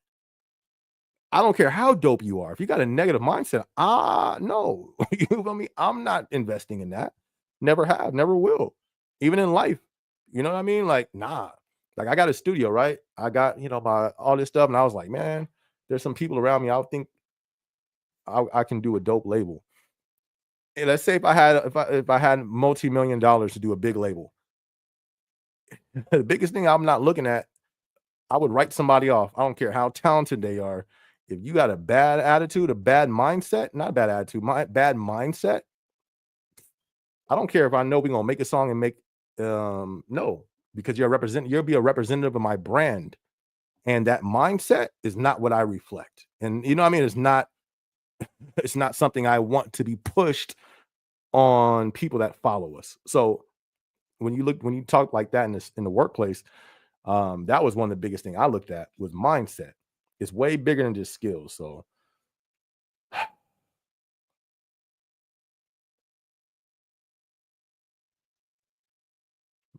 I don't care how dope you are. If you got a negative mindset, no. You feel me? I'm not investing in that. Never have, never will. Even in life. You know what I mean? Like, nah. Like I got a studio, right? I got, my all this stuff. And I was like, man, there's some people around me. I would think I can do a dope label. And let's say if I had multi-million dollars to do a big label, the biggest thing I'm not looking at, I would write somebody off. I don't care how talented they are. If you got a bad attitude, a bad mindset, not bad attitude, bad mindset, I don't care if I know we're gonna make a song and make no, because you'll be a representative of my brand. And that mindset is not what I reflect. And you know what I mean? It's not something I want to be pushed on people that follow us. So when you talk like that in the workplace, that was one of the biggest thing I looked at was mindset. It's way bigger than just skills. So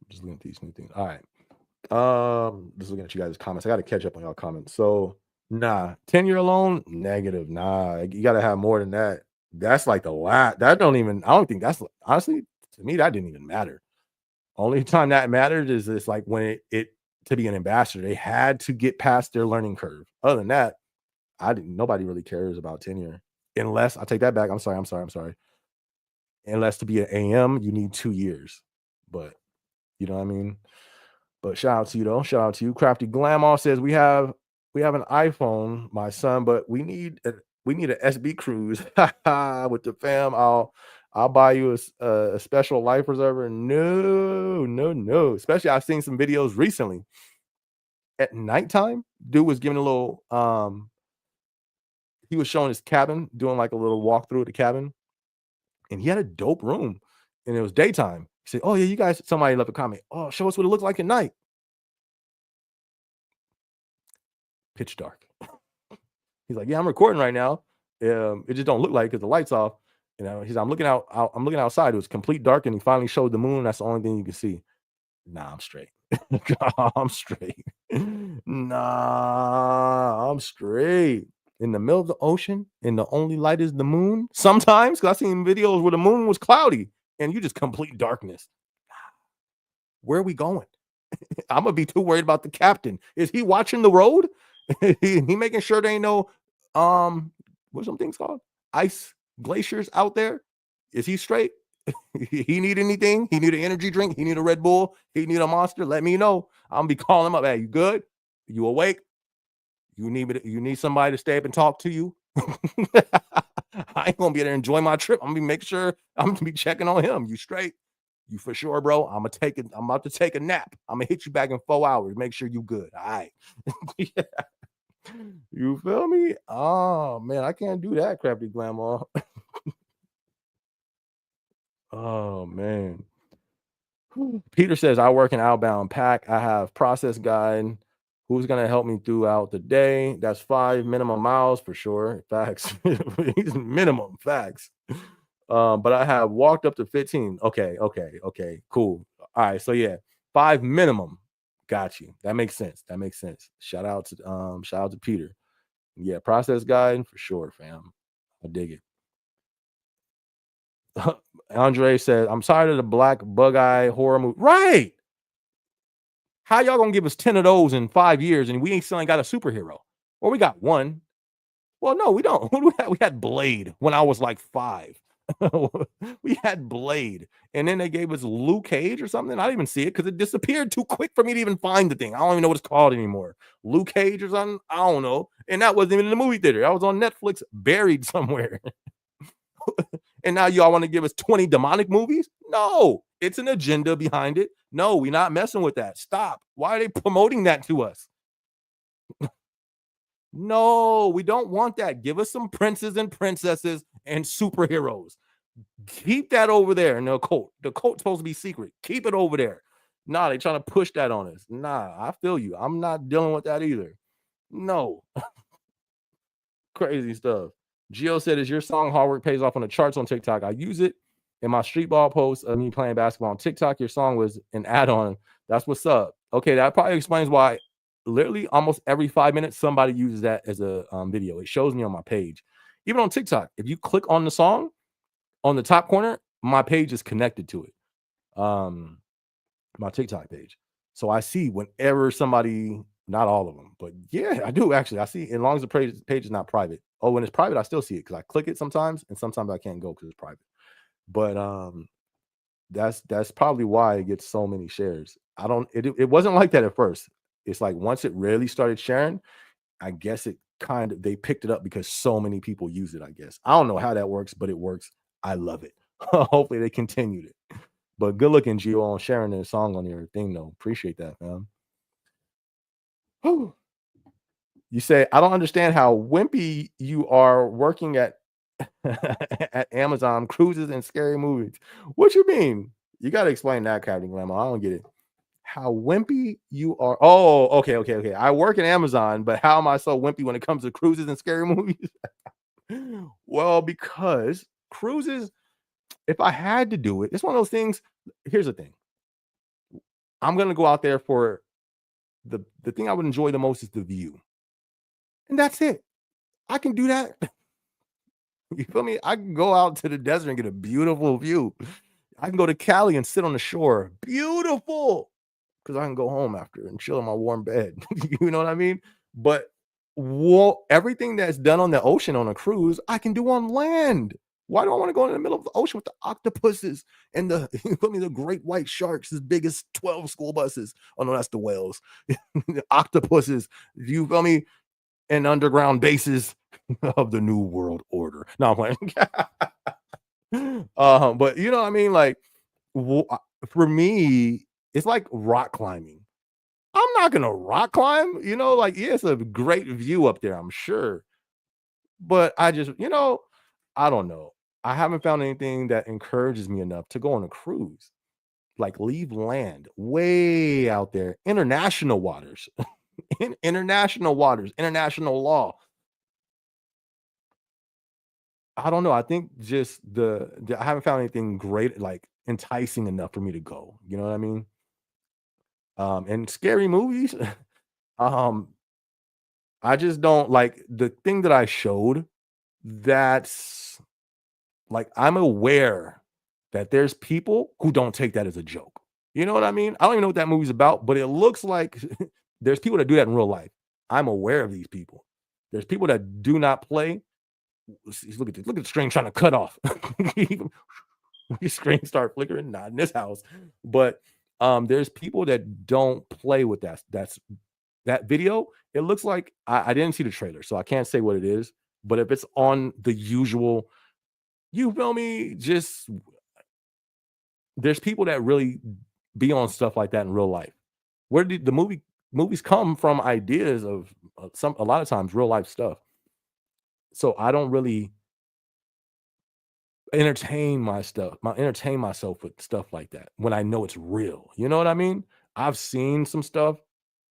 just looking at these new things. All right. Just looking at you guys' comments. I got to catch up on y'all comments. So nah, 10-year loan, negative. Nah, you gotta have more than that. That's like the last. That don't even. I don't think that's honestly to me that didn't even matter. Only time that mattered is it's like when it to be an ambassador, they had to get past their learning curve. Other than that, I didn't. Nobody really cares about tenure, unless I take that back. I'm sorry. I'm sorry. Unless to be an AM, you need 2 years. But you know what I mean. But shout out to you though. Shout out to you. Crafty Glamaw says we have an iPhone, my son, but we need an SB cruise with the fam. I'll buy you a special life preserver. No, no, no. Especially I've seen some videos recently at nighttime. Dude was giving a little he was showing his cabin, doing like a little walkthrough of the cabin, and he had a dope room, and it was daytime. He said, "Oh yeah, you guys." Somebody left a comment. "Oh, show us what it looks like at night." Pitch dark. He's like, "Yeah, I'm recording right now. It just don't look like because the lights off." He's I'm looking I'm looking outside. It was complete dark, and he finally showed the moon. That's the only thing you can see. Nah, I'm straight. I'm straight. Nah, I'm straight. In the middle of the ocean, and the only light is the moon. Sometimes, because I've seen videos where the moon was cloudy, and you just complete darkness. Where are we going? I'm gonna be too worried about the captain. Is he watching the road? he making sure there ain't no what's some things called? Ice glaciers out there? Is he straight? He need anything? He need an energy drink? He need a Red Bull? He need a Monster? Let me know. I'm gonna be calling him up. Hey, you good? You awake? You need somebody to stay up and talk to you? I ain't gonna be able to enjoy my trip. I'm gonna be make sure I'm gonna be checking on him. You straight? You for sure, bro? I'm about to take a nap. I'm gonna hit you back in 4 hours. Make sure you good. All right. Yeah. You feel me? Oh man, I can't do that, Crafty Glamour. Oh man. Peter says, I work in outbound pack. I have process guide who's going to help me throughout the day. That's 5 minimum miles for sure. Facts. He's minimum facts. But I have walked up to 15. Okay. Cool. All right. So yeah, 5 minimum. Got you. That makes sense. Shout out to Peter. Yeah, process guide for sure, fam. I dig it. Andre said, I'm tired of the black bug eye horror movie. Right. How y'all gonna give us 10 of those in 5 years and we ain't still ain't got a superhero? Well, we got one. Well, no, we don't. We had Blade when I was like 5. We had Blade, and then they gave us Luke Cage or something. I didn't even see it because it disappeared too quick for me to even find the thing. I don't even know what it's called anymore. Luke Cage or something. I don't know. And that wasn't even in the movie theater. I was on Netflix, buried somewhere. And now y'all want to give us 20 demonic movies? No, it's an agenda behind it. No, we're not messing with that. Stop. Why are they promoting that to us? No, we don't want that. Give us some princes and princesses and superheroes. Keep that over there in the cult. The cult's supposed to be secret. Keep it over there. Nah, they trying to push that on us. Nah, I feel you. I'm not dealing with that either. No. Crazy stuff. Gio said, is your song Hard Work Pays Off on the charts on TikTok? I use it in my street ball post of me playing basketball on TikTok. Your song was an add-on That's what's up. Okay, that probably explains why literally almost every 5 minutes somebody uses that as a video. It shows me on my page. Even on TikTok, if you click on the song on the top corner, my page is connected to it. My TikTok page. So I see whenever somebody, not all of them, but yeah, I do actually. I see as long as the page is not private. Oh, when it's private, I still see it because I click it sometimes, and sometimes I can't go because it's private. But that's probably why it gets so many shares. I don't. It wasn't like that at first. It's like once it really started sharing, I guess it kind of they picked it up because so many people use it. I guess I don't know how that works, but it works. I love it. Hopefully they continued it. But good looking, Gio, on sharing the song on your thing, though. Appreciate that, man. Whew. You say, I don't understand how wimpy you are working at at Amazon cruises and scary movies. What you mean? You got to explain that, Captain Glamour. I don't get it. How wimpy you are. Oh, okay. I work in Amazon, but how am I so wimpy when it comes to cruises and scary movies? Well, because cruises, if I had to do it, it's one of those things. Here's the thing. I'm gonna go out there for the thing I would enjoy the most is the view. And that's it. I can do that. You feel me? I can go out to the desert and get a beautiful view. I can go to Cali and sit on the shore. Beautiful. Because I can go home after and chill in my warm bed. You know what I mean? But everything that's done on the ocean on a cruise, I can do on land. Why do I want to go in the middle of the ocean with the octopuses and the you feel me, the great white sharks as big as 12 school buses? Oh no, that's the whales. The octopuses. You feel me? And underground bases of the New World Order. No, I'm playing. But you know what I mean? Like for me, it's like rock climbing. I'm not gonna rock climb, you know, like yeah, it's a great view up there, I'm sure. But I just, I don't know. I haven't found anything that encourages me enough to go on a cruise. Like leave land way out there, international waters, international waters, international law. I don't know. I think just I haven't found anything great, like enticing enough for me to go. You know what I mean? And scary movies. um, I just don't like the thing that I showed. That's like I'm aware that there's people who don't take that as a joke. You know what I mean? I don't even know what that movie's about, but it looks like there's people that do that in real life. I'm aware of these people. There's people that do not play. Look at this. Look at the string trying to cut off. Your screen start flickering. Not in this house, but there's people that don't play with that. That video. It looks like I didn't see the trailer, so I can't say what it is. But if it's on the usual, you feel me? Just there's people that really be on stuff like that in real life. Where did the movies come from? Ideas of a lot of times real life stuff. So I don't really entertain myself with stuff like that when I know it's real. You know what I mean? I've seen some stuff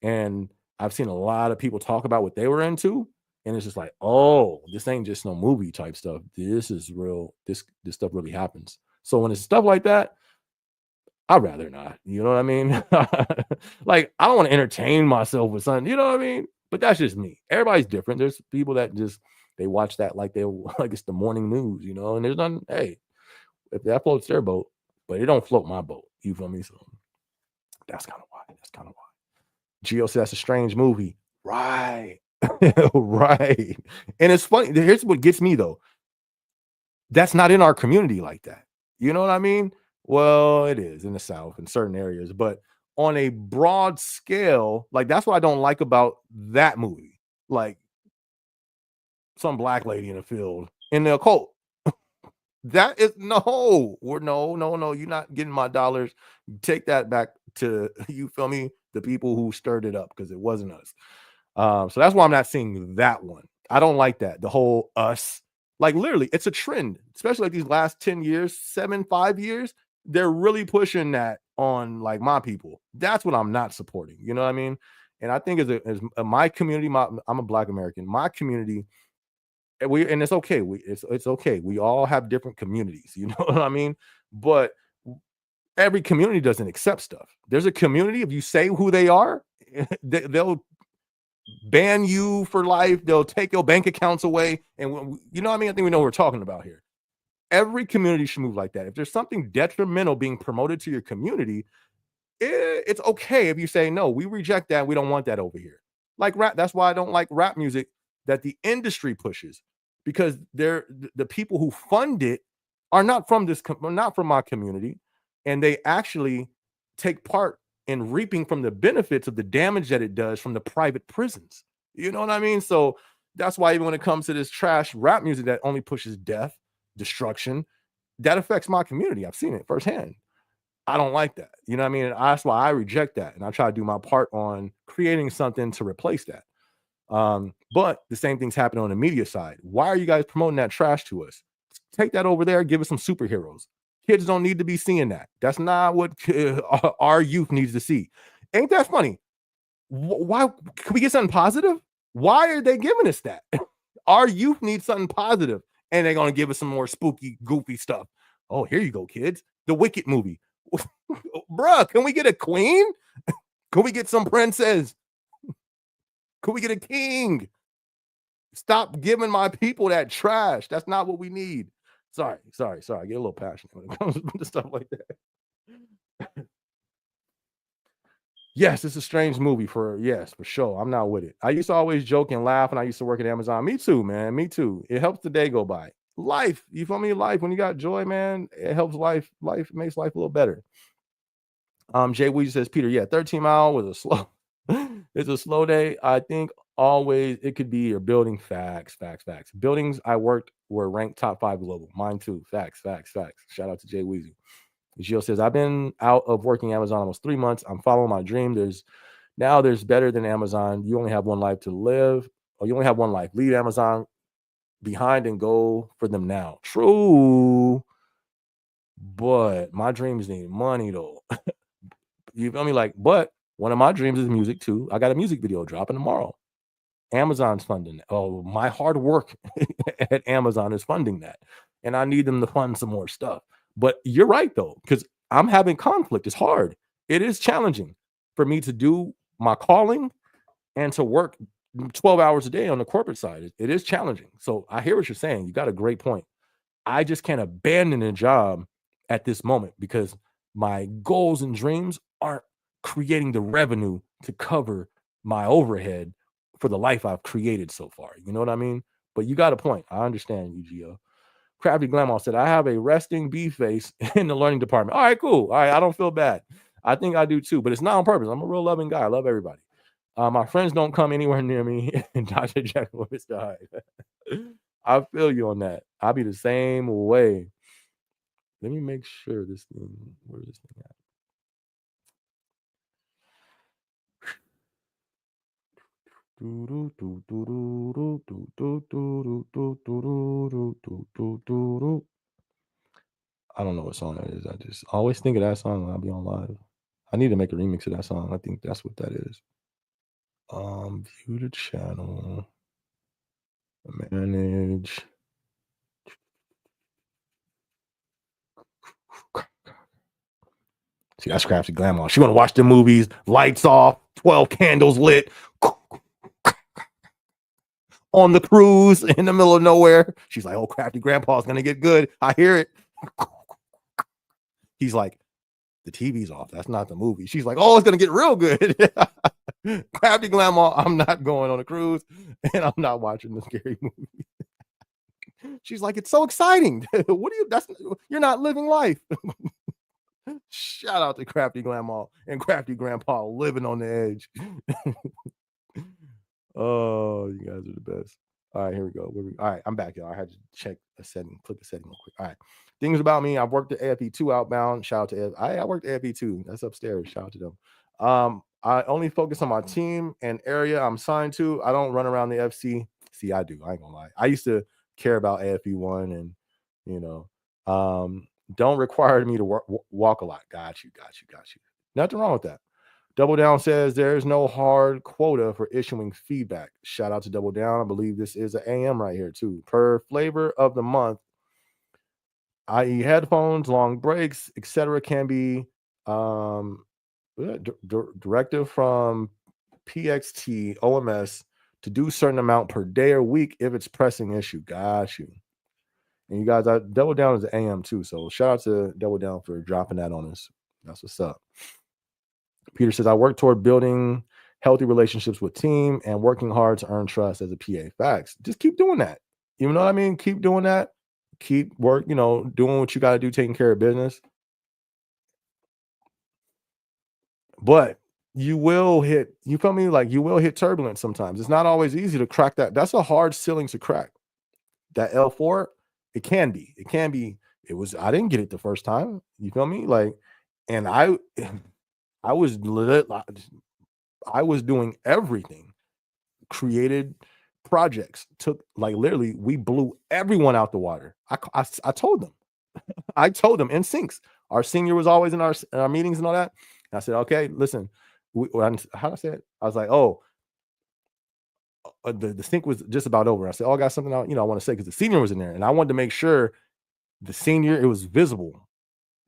and I've seen a lot of people talk about what they were into, and it's just like, oh, this ain't just no movie type stuff. This is real. This stuff really happens. So when it's stuff like that, I'd rather not. You know what I mean? Like, I don't want to entertain myself with something, you know what I mean? But that's just me. Everybody's different. There's people that just they watch that like they like it's the morning news, and there's nothing, hey, if that floats their boat, but it don't float my boat. You feel me? So that's kind of why. That's kind of why. Gio says that's a strange movie. Right. Right. And it's funny. Here's what gets me though. That's not in our community like that. You know what I mean? Well, it is in the South in certain areas, but on a broad scale, like that's what I don't like about that movie. Like some black lady in the field in the occult. That is no. You're not getting my dollars. Take that back to you feel me? The people who stirred it up because it wasn't us. So that's why I'm not seeing that one. I don't like that. The whole us, like literally, it's a trend, especially like these last 10 years, 5 years. They're really pushing that on like my people. That's what I'm not supporting. You know what I mean? And I think as my community, I'm a Black American. My community, and it's okay. It's okay. We all have different communities. You know what I mean? But every community doesn't accept stuff. There's a community, if you say who they are, they'll ban you for life. They'll take your bank accounts away. And you know what I mean? I think we know what we're talking about here. Every community should move like that. If there's something detrimental being promoted to your community, it's okay if you say, no, we reject that. We don't want that over here. Like rap. That's why I don't like rap music that the industry pushes, because they're the people who fund it are not from not from my community. And they actually take part in reaping from the benefits of the damage that it does from the private prisons. You know what I mean? So that's why even when it comes to this trash rap music that only pushes death, destruction, that affects my community. I've seen it firsthand. I don't like that. You know what I mean? And that's why I reject that. And I try to do my part on creating something to replace that. But the same thing's happening on the media side. Why are you guys promoting that trash to us? Take that over there, give us some superheroes. Kids don't need to be seeing that. That's not what our youth needs to see. Ain't that funny? Why can we get something positive? Why are they giving us that? Our youth needs something positive, and they're gonna give us some more spooky, goofy stuff. Oh, here you go, kids. The Wicked movie. Bruh, can we get a queen? Can we get some princess? Can we get a king? Stop giving my people that trash. That's not what we need. Sorry. I get a little passionate when it comes to stuff like that. Yes, it's a strange movie for sure. I'm not with it. I used to always joke and laugh when I used to work at Amazon. Me too, man. Me too. It helps the day go by. Life, you feel me? Life, when you got joy, man, it helps life. Life makes life a little better. Jay Weezy says, Peter, 13 mile was a slow. It's a slow day. I think always it could be your building. Facts. Buildings I worked were ranked top 5 global. Mine too. Facts. Shout out to Jay Weezy. Gio says, I've been out of working Amazon almost 3 months. I'm following my dream. There's better than Amazon. You only have one life to live, or you only have one life. Leave Amazon behind and go for them now. True. But my dreams need money though. You feel me? Like, but one of my dreams is music too. I got a music video dropping tomorrow. Amazon's funding that. Oh, my hard work at Amazon is funding that. And I need them to fund some more stuff. But you're right though, because I'm having conflict. It's hard. It is challenging for me to do my calling and to work 12 hours a day on the corporate side. It is challenging. So I hear what you're saying. You got a great point. I just can't abandon a job at this moment because my goals and dreams aren't creating the revenue to cover my overhead for the life I've created so far. You know what I mean? But you got a point. I understand you, Gio. Crafty Glamour said, I have a resting bee face in the learning department. All right, cool. All right, I don't feel bad. I think I do too, but it's not on purpose. I'm a real loving guy. I love everybody. My friends don't come anywhere near me. Dr. Jekyll or Mr. Hyde. I feel you on that. I'll be the same way. Let me make sure this thing, where's this thing at? I don't know what song that is. I just always think of that song when I'll be on live. I need to make a remix of that song. I think that's what that is. View the channel. Manage. See, that's Crafty Glamour. She want to watch the movies, lights off, 12 candles lit, on the cruise in the middle of nowhere. She's like, oh, Crafty Grandpa's going to get good. I hear it. He's like, the TV's off. That's not the movie. She's like, oh, it's going to get real good. Crafty Glamour, I'm not going on a cruise and I'm not watching the scary movie. She's like, it's so exciting. What are you, you're not living life. Shout out to Crafty Grandma and Crafty Grandpa living on the edge. Oh, you guys are the best. All right, here we go. All right, I'm back, y'all. I had to check a setting, click a setting real quick. All right. Things about me. I've worked at AFE2 outbound. Shout out to I worked at AFE2. That's upstairs. Shout out to them. I only focus on my team and area I'm signed to. I don't run around the FC. See, I do. I ain't gonna lie. I used to care about AFE1 and, you know, don't require me to walk a lot. Got you. Nothing wrong with that. Double Down says there's no hard quota for issuing feedback. Shout out to Double Down. I believe this is an AM right here too. Per flavor of the month, i.e. headphones, long breaks, etc., can be directive from PXT OMS to do certain amount per day or week if it's pressing issue. Got you. And you guys, I Double Down is the AM too. So shout out to Double Down for dropping that on us. That's what's up. Peter says, I work toward building healthy relationships with team and working hard to earn trust as a PA. Facts. Just keep doing that. You know what I mean? Keep doing that. Keep doing what you got to do, taking care of business. But you will hit, you feel me? Like you will hit turbulence sometimes. It's not always easy to crack that. That's a hard ceiling to crack. That L4, it can be. It can be. I didn't get it the first time. You feel me? Like, and I was lit. I was doing everything, created projects, took like literally, we blew everyone out the water. I told them, in syncs. Our senior was always in our meetings and all that. And I said, okay, listen, how did I say it? I was like, oh, the sync was just about over. I said, oh, I got something I want to say because the senior was in there, and I wanted to make sure the senior, it was visible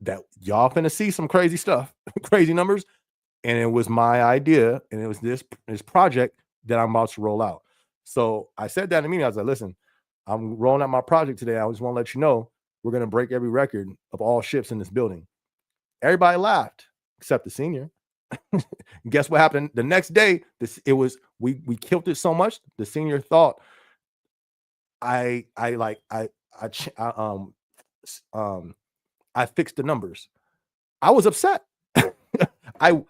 that y'all finna see some crazy stuff, crazy numbers. And it was my idea, and it was this project that I'm about to roll out. So I said that in a meeting. I was like, listen, I'm rolling out my project today. I just want to let you know we're going to break every record of all shifts in this building. Everybody laughed except the senior. Guess what happened the next day? We killed it so much. The senior thought I fixed the numbers. I was upset. I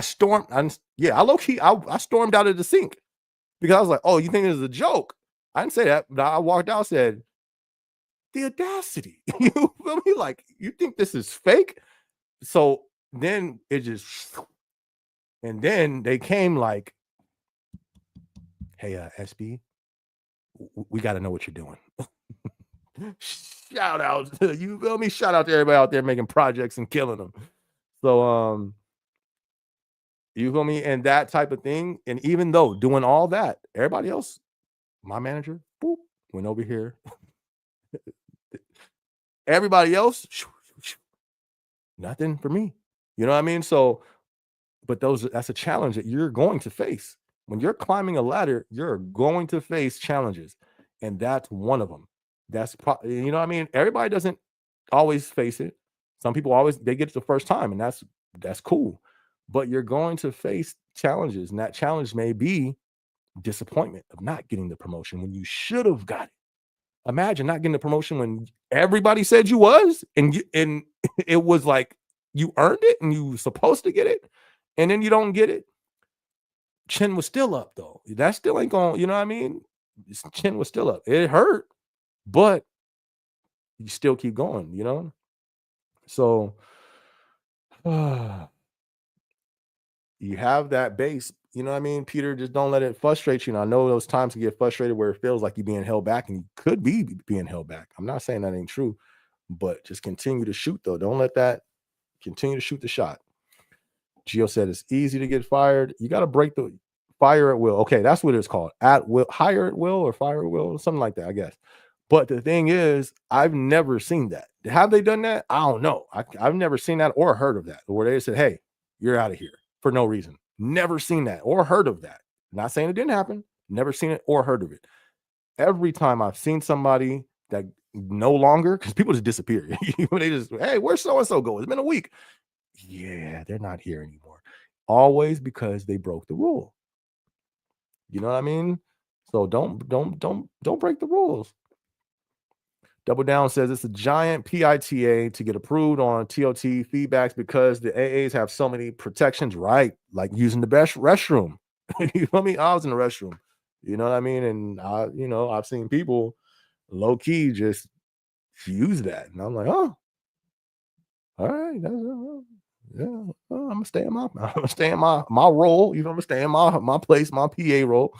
stormed. I low key. I stormed out of the sync because I was like, "Oh, you think this is a joke?" I didn't say that, but I walked out and said, "The audacity!" You feel me? Like, you think this is fake? So then it just, and then they came like, "Hey, SB, we got to know what you're doing." Shout out, you feel me? Shout out to everybody out there making projects and killing them. So, you feel me? And that type of thing. And even though doing all that, everybody else, my manager, boop, went over here. Everybody else, nothing for me. You know what I mean? So, but that's a challenge that you're going to face. When you're climbing a ladder, you're going to face challenges. And that's one of them. You know what I mean? Everybody doesn't always face it. Some people they get it the first time, and that's cool. But you're going to face challenges, and that challenge may be disappointment of not getting the promotion when you should have got it. Imagine not getting the promotion when everybody said you was, and it was like you earned it and you were supposed to get it, and then you don't get it. Chin was still up though. That still ain't going, you know what I mean? Chin was still up. It hurt, but you still keep going, you know? So you have that base, you know what I mean? Peter, just don't let it frustrate you. And I know those times you get frustrated where it feels like you're being held back, and you could be being held back. I'm not saying that ain't true, but just continue to shoot though. Don't let that, continue to shoot the shot. Gio said it's easy to get fired. You got to break the fire at will. Okay, that's what it's called. At will, hire at will, or fire at will, something like that, I guess. But the thing is, I've never seen that. Have they done that? I don't know. I've never seen that or heard of that, where they said, hey, you're out of here for no reason. Never seen that or heard of that. Not saying it didn't happen. Never seen it or heard of it. Every time I've seen somebody that no longer, because people just disappear. They just, hey, where's so-and-so go? It's been a week. Yeah, they're not here anymore. Always because they broke the rule. You know what I mean? So don't break the rules. Double Down says it's a giant PITA to get approved on TOT feedbacks because the AAs have so many protections, right? Like using the best restroom. You know me? I was in the restroom. You know what I mean? And I've seen people low key just use that. And I'm like, oh, all right. Yeah, I'm gonna stay in my role. I'm gonna stay in my place, my PA role.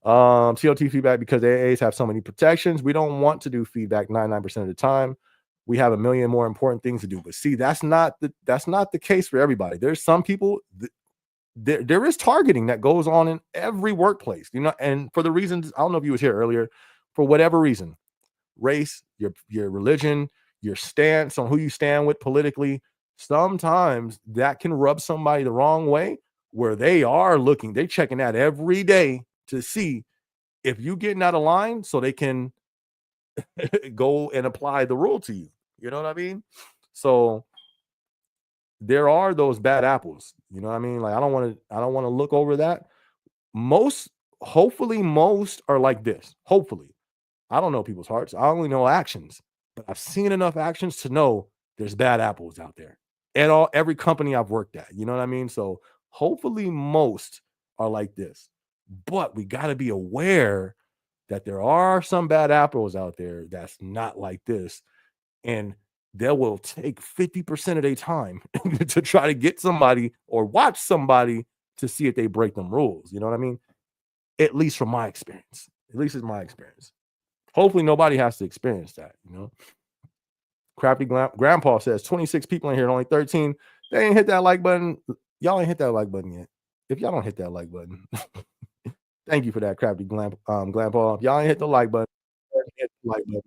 TOT feedback because AAs have so many protections. We don't want to do feedback 99% of the time. We have a million more important things to do. But see, that's not the case for everybody. There's some people there is targeting that goes on in every workplace, and for the reasons, I don't know if you was here earlier, for whatever reason, race, your religion, your stance on who you stand with politically, sometimes that can rub somebody the wrong way where they checking that every day to see if you getting out of line so they can go and apply the rule to you. You know what I mean? So there are those bad apples. You know what I mean? Like I don't want to look over that. Most hopefully most are like this. Hopefully. I don't know people's hearts. I only know actions. But I've seen enough actions to know there's bad apples out there. And every company I've worked at. You know what I mean? So hopefully most are like this. But we got to be aware that there are some bad apples out there that's not like this. And they will take 50% of their time to try to get somebody or watch somebody to see if they break them rules. You know what I mean? At least from my experience. At least it's my experience. Hopefully nobody has to experience that, you know. Crappy Grandpa says 26 people in here, only 13. They ain't hit that like button. Y'all ain't hit that like button yet. If y'all don't hit that like button, thank you for that, Crappy Grandpa. If y'all ain't hit the like button, hit the like button.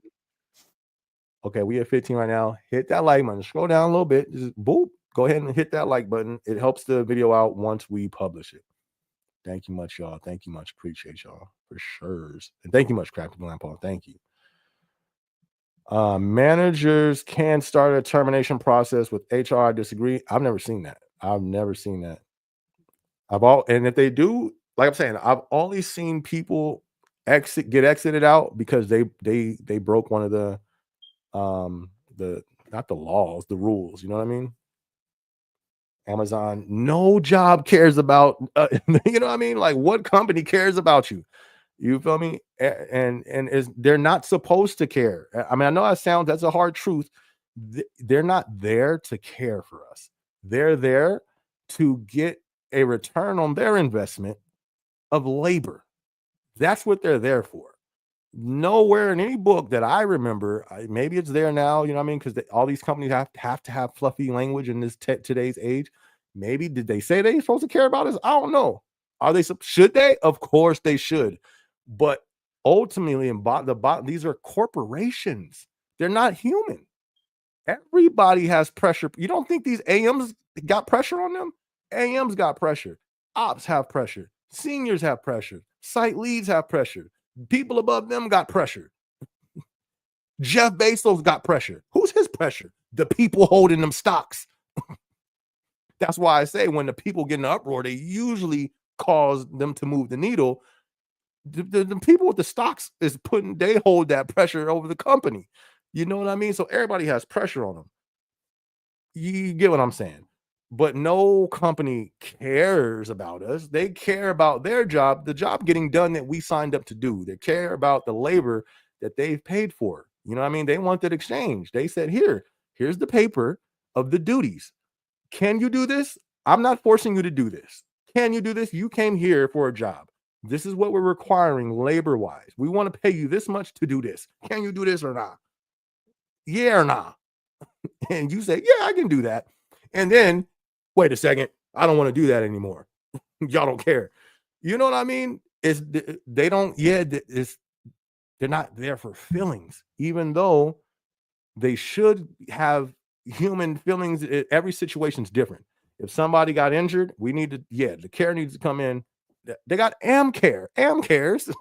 Okay, we at 15 right now. Hit that like button. Scroll down a little bit. Just boop. Go ahead and hit that like button. It helps the video out once we publish it. Thank you much, y'all. Thank you much. Appreciate y'all for sure. And thank you much, Crappy Grandpa. Thank you. Managers can start a termination process with HR. I disagree. I've never seen that. And if they do, like I'm saying, I've only seen people get exited out because they broke one of the not the laws, the rules. You know what I mean? Amazon, no job cares about you know what I mean? Like what company cares about you? You feel me? And is they're not supposed to care. I mean, I know that's a hard truth. They're not there to care for us. They're there to get a return on their investment of labor. That's what they're there for. Nowhere in any book that I remember, maybe it's there now, you know what I mean? Because all these companies have to have fluffy language in this today's age. Maybe did they say they're supposed to care about us? I don't know. Should they? Of course they should. But ultimately, these are corporations. They're not human. Everybody has pressure. You don't think these AMs got pressure on them? AMs got pressure. Ops have pressure. Seniors have pressure. Site leads have pressure. People above them got pressure. Jeff Bezos got pressure. Who's his pressure? The people holding them stocks. That's why I say when the people get in an uproar, they usually cause them to move the needle. The people with the stocks they hold that pressure over the company. You know what I mean? So everybody has pressure on them. You get what I'm saying? But no company cares about us. They care about their job, the job getting done that we signed up to do. They care about the labor that they've paid for. You know what I mean? They want that exchange. They said, here's the paper of the duties. Can you do this? I'm not forcing you to do this. Can you do this? You came here for a job. This is what we're requiring labor-wise. We want to pay you this much to do this. Can you do this or not? Yeah or nah? And you say, yeah, I can do that. And then, wait a second, I don't want to do that anymore. Y'all don't care. You know what I mean? They're not there for feelings, even though they should have human feelings. Every situation's different. If somebody got injured, the care needs to come in. They got AmCare. AmCares.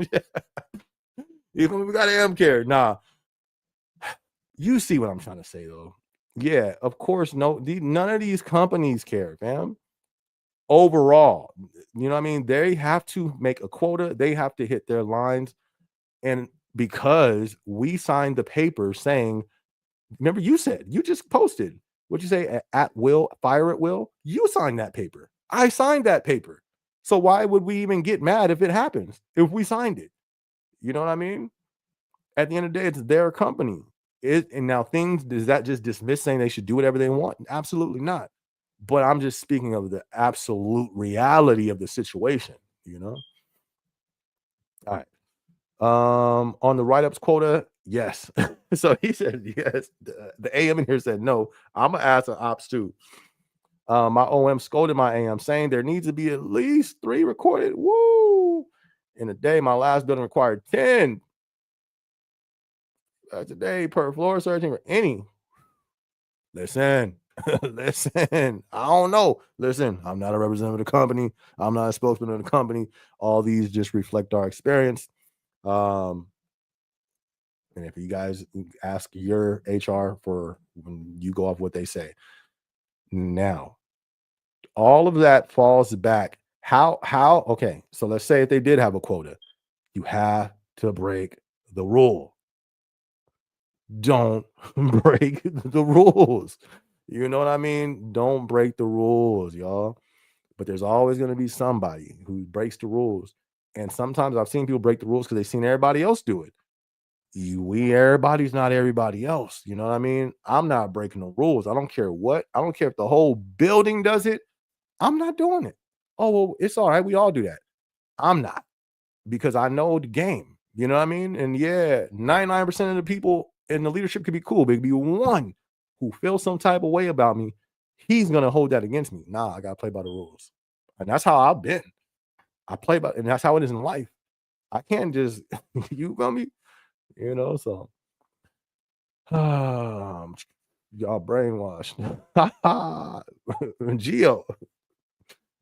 Even we got AmCare. Nah, you see what I'm trying to say, though. Yeah, of course. None of these companies care, fam. Overall, you know what I mean? They have to make a quota. They have to hit their lines. And because we signed the paper saying, remember you just posted, what'd you say? At will, fire at will. You signed that paper. I signed that paper. So why would we even get mad if it happens, if we signed it? You know what I mean? At the end of the day, it's their company. And now does that just dismiss saying they should do whatever they want? Absolutely not. But I'm just speaking of the absolute reality of the situation, you know? All right. On the write-ups quota, yes. So he said yes. The AM in here said no. I'm gonna ask an ops too. My OM scolded my AM saying there needs to be at least 3 recorded. Woo! In a day, my last building required 10 today per floor searching for any. Listen, listen, I don't know. Listen, I'm not a representative of the company. I'm not a spokesman of the company. All these just reflect our experience. Um, and if you guys ask your HR for when you go off what they say, now all of that falls back. Okay, so let's say if they did have a quota, you have to break the rule. Don't break the rules. You know what I mean? Don't break the rules, y'all. But there's always going to be somebody who breaks the rules. And sometimes I've seen people break the rules because they've seen everybody else do it. Everybody's not everybody else. You know what I mean? I'm not breaking the rules. I don't care what. I don't care if the whole building does it. I'm not doing it. Oh, well, it's all right. We all do that. I'm not, because I know the game. You know what I mean? And yeah, 99% of the people in the leadership could be cool, but it'd be one who feels some type of way about me. He's gonna hold that against me. Nah, I gotta play by the rules. And that's how I've been. I play by, and that's how it is in life. I can't just you feel me? You know, so y'all brainwashed. Geo,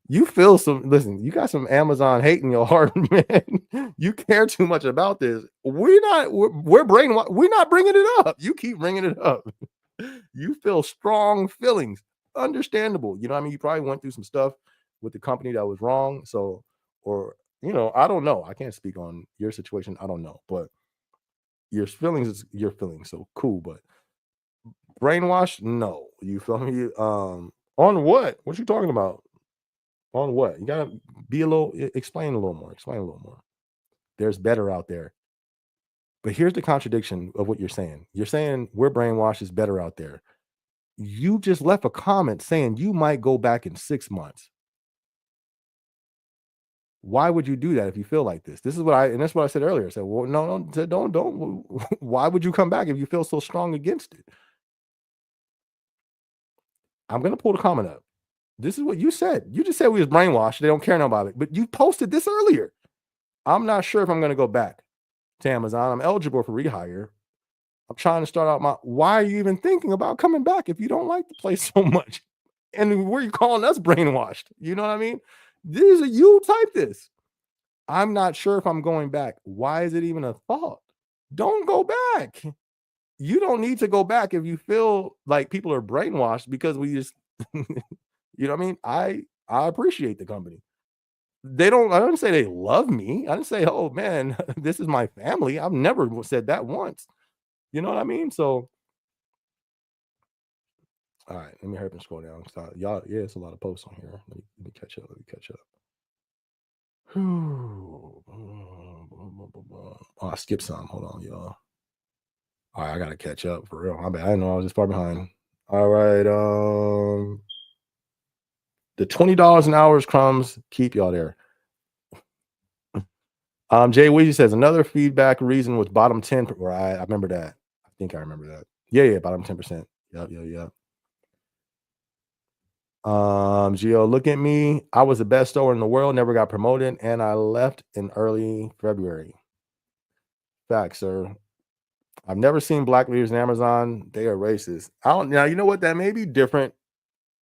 you feel some, listen, you got some Amazon hate in your heart, man. You care too much about this. We're brainwashed. We're not bringing it up. You keep bringing it up. You feel strong feelings. Understandable. You know what I mean? You probably went through some stuff with the company that was wrong. So, or, I don't know. I can't speak on your situation. I don't know. But your feelings is your feelings. So cool. But brainwash? No. You feel me? On what? What you talking about? On what? You gotta be a little, explain a little more. Explain a little more. There's better out there. But here's the contradiction of what you're saying. You're saying we're brainwashed is better out there. You just left a comment saying you might go back in 6 months. Why would you do that if you feel like this? This is what and that's what I said earlier. I said, well, no, don't. Why would you come back if you feel so strong against it? I'm gonna pull the comment up. This is what you said. You just said we was brainwashed. They don't care about it. But you posted this earlier. I'm not sure if I'm gonna go back to Amazon. I'm eligible for rehire. I'm trying to start out why are you even thinking about coming back if you don't like the place so much? And where you calling us brainwashed? You know what I mean? You type this. I'm not sure if I'm going back. Why is it even a thought? Don't go back. You don't need to go back if you feel like people are brainwashed because we just, you know what I mean? I appreciate the company. I didn't say they love me. I didn't say, oh man, this is my family. I've never said that once. You know what I mean? So, all right, let me hurry up and scroll down. Y'all, yeah, it's a lot of posts on here. Let me catch up. Oh, I skipped some. Hold on, y'all. All right, I gotta catch up for real. I didn't know I was this far behind. All right, the $20 an hour crumbs keep y'all there. Jay Weezy says another feedback reason was bottom 10. Right, I remember that. I think I remember that. Yeah, bottom 10%. Yep. Gio, look at me. I was the best store in the world, never got promoted, and I left in early February. Facts, sir. I've never seen black leaders in Amazon. They are racist. Now, you know what? That may be different.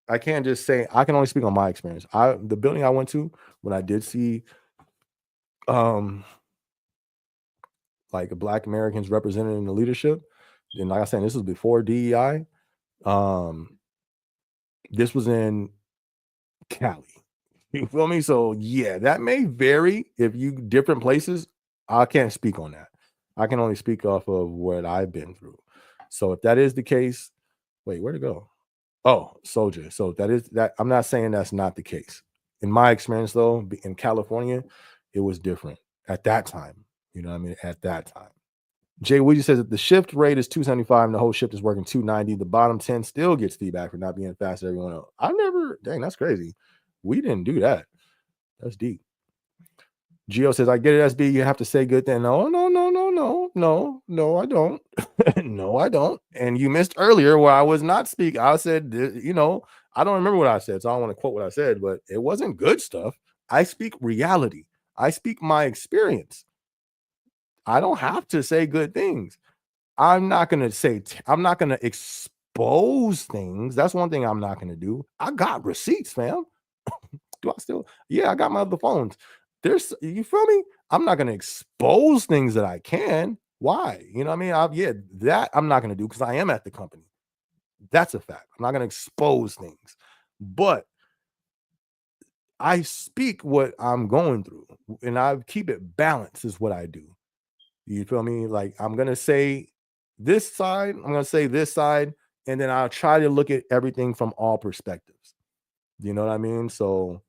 I can't just say, I can only speak on my experience. The building I went to, when I did see like black Americans represented in the leadership, and like I said, this was before DEI. This was in Cali. You feel me? So yeah, that may vary if you different places. I can't speak on that. I can only speak off of what I've been through. So if that is the case, wait, where'd it go? Oh, soldier. So that is that. I'm not saying that's not the case. In my experience, though, in California, it was different at that time. You know what I mean? At that time. Jay Weezy says that the shift rate is 275 and the whole shift is working 290. The bottom 10 still gets feedback for not being fast as everyone else. Dang, that's crazy. We didn't do that. That's deep. Gio says, I get it, SB. You have to say good thing. No, I don't. No, I don't. And you missed earlier where I was not speaking. I said, I don't remember what I said, so I don't want to quote what I said, but it wasn't good stuff. I speak reality. I speak my experience. I don't have to say good things. I'm not going to expose expose things. That's one thing I'm not going to do. I got receipts, fam. Do I still? Yeah, I got my other phones. You feel me? I'm not going to expose things that I can. Why? You know what I mean? Yeah, that I'm not going to do because I am at the company. That's a fact. I'm not going to expose things, but I speak what I'm going through and I keep it balanced, is what I do. You feel me? Like, I'm going to say this side, I'm going to say this side, and then I'll try to look at everything from all perspectives. You know what I mean? So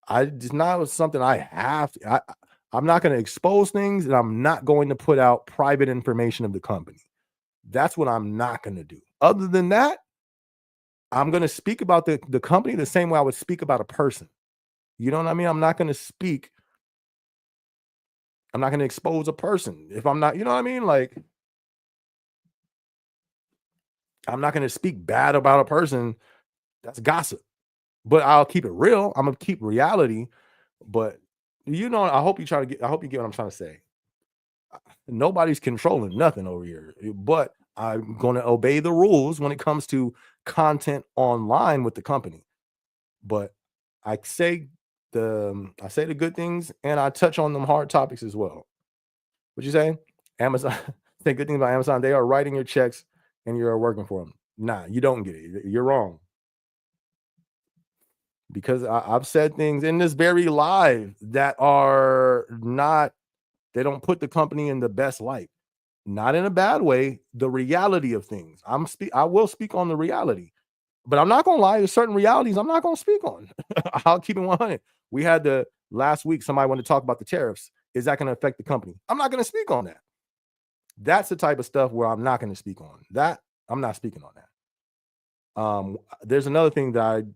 it's not something I have to. I'm not going to expose things, and I'm not going to put out private information of the company. That's what I'm not going to do. Other than that, I'm going to speak about the company the same way I would speak about a person. You know what I mean? I'm not going to expose a person if I'm not, you know what I mean? Like, I'm not going to speak bad about a person. That's gossip. But I'll keep it real. I'm going to keep reality. But I hope you get what I'm trying to say. Nobody's controlling nothing over here, but I'm going to obey the rules when it comes to content online with the company. But I say the good things, and I touch on them hard topics as well. What you say? Amazon. Say good things about Amazon. They are writing your checks, and you're working for them. Nah, you don't get it. You're wrong. Because I've said things in this very live that are not. They don't put the company in the best light. Not in a bad way. The reality of things. I will speak on the reality. But I'm not gonna lie, there's certain realities I'm not gonna speak on. I'll keep it 100. We had the last week, somebody wanted to talk about the tariffs. Is that gonna affect the company? I'm not gonna speak on that. That's the type of stuff where I'm not gonna speak on. That I'm not speaking on that. There's another thing that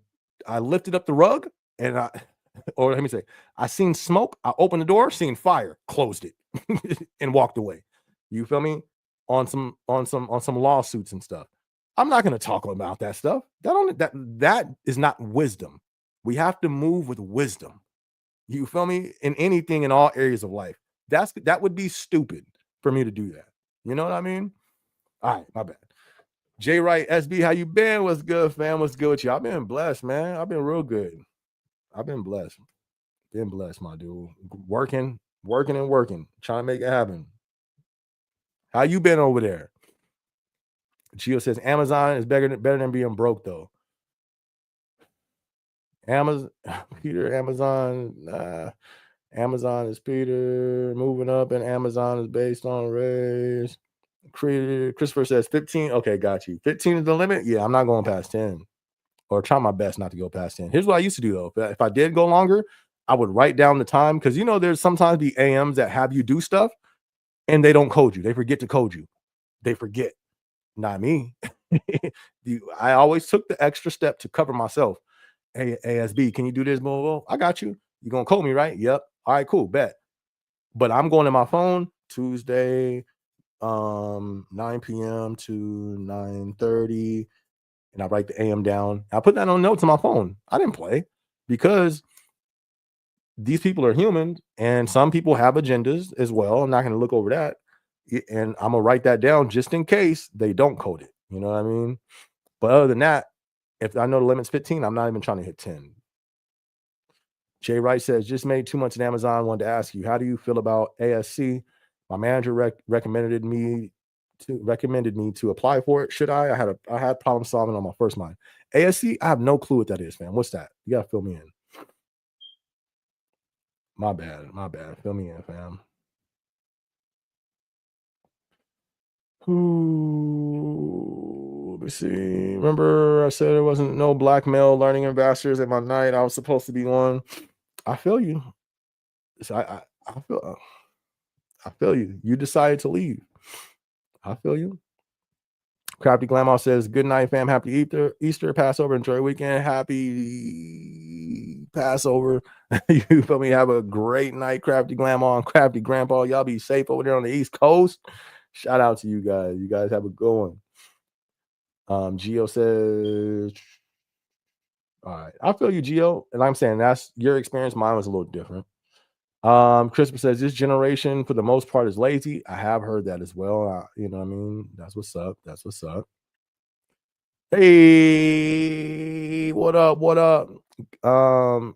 I lifted up the rug and or let me say, I seen smoke, I opened the door, seen fire, closed it, and walked away. You feel me? On some lawsuits and stuff. I'm not going to talk about that stuff. That is not wisdom. We have to move with wisdom. You feel me? In anything in all areas of life. That would be stupid for me to do that. You know what I mean? All right, my bad. J Wright, SB, how you been? What's good, fam? What's good with you? I've been blessed, man. I've been real good. I've been blessed. Been blessed, my dude. Working, and working, trying to make it happen. How you been over there? Gio says Amazon is better than being broke, though. Amazon, Peter, Amazon is Peter. Moving up, and Amazon is based on race. Christopher says 15. Okay, got you. 15 is the limit. Yeah, I'm not going past 10, or try my best not to go past 10. Here's what I used to do though. If I did go longer, I would write down the time, because there's sometimes the AMs that have you do stuff and they don't code you. They forget to code you. They forget. Not me. I always took the extra step to cover myself. Hey, ASB, can you do this? Well, I got you. You gonna code me, right? Yep. All right, cool, bet. But I'm going to my phone Tuesday, 9 p.m. to 9:30, and I write the AM down. I put that on notes on my phone. I didn't play, because these people are human, and some people have agendas as well. I'm not going to look over that, and I'm gonna write that down just in case they don't code it. You know what I mean? But other than that, if I know the limit's 15, I'm not even trying to hit 10. Jay Wright says, just made 2 months in Amazon. Wanted to ask you, how do you feel about ASC? My manager recommended me to apply for it. Should I? I had problem solving on my first mind. ASC, I have no clue what that is, man. What's that? You gotta fill me in. My bad. Fill me in, fam. Let me see. Remember, I said there wasn't no black male learning ambassadors at my night. I was supposed to be one. I feel you. So I feel you. You decided to leave. I feel you. Crafty Grandma says, good night, fam. Happy Easter, Passover, enjoy your weekend. Happy Passover. You feel me? Have a great night, Crafty Grandma and Crafty Grandpa. Y'all be safe over there on the East Coast. Shout out to you guys. You guys have a good one. Gio says, all right. I feel you, Gio. And I'm saying that's your experience. Mine was a little different. Christopher says, this generation for the most part is lazy. I have heard that as well. You know what I mean? That's what's up. Hey, what up? What up?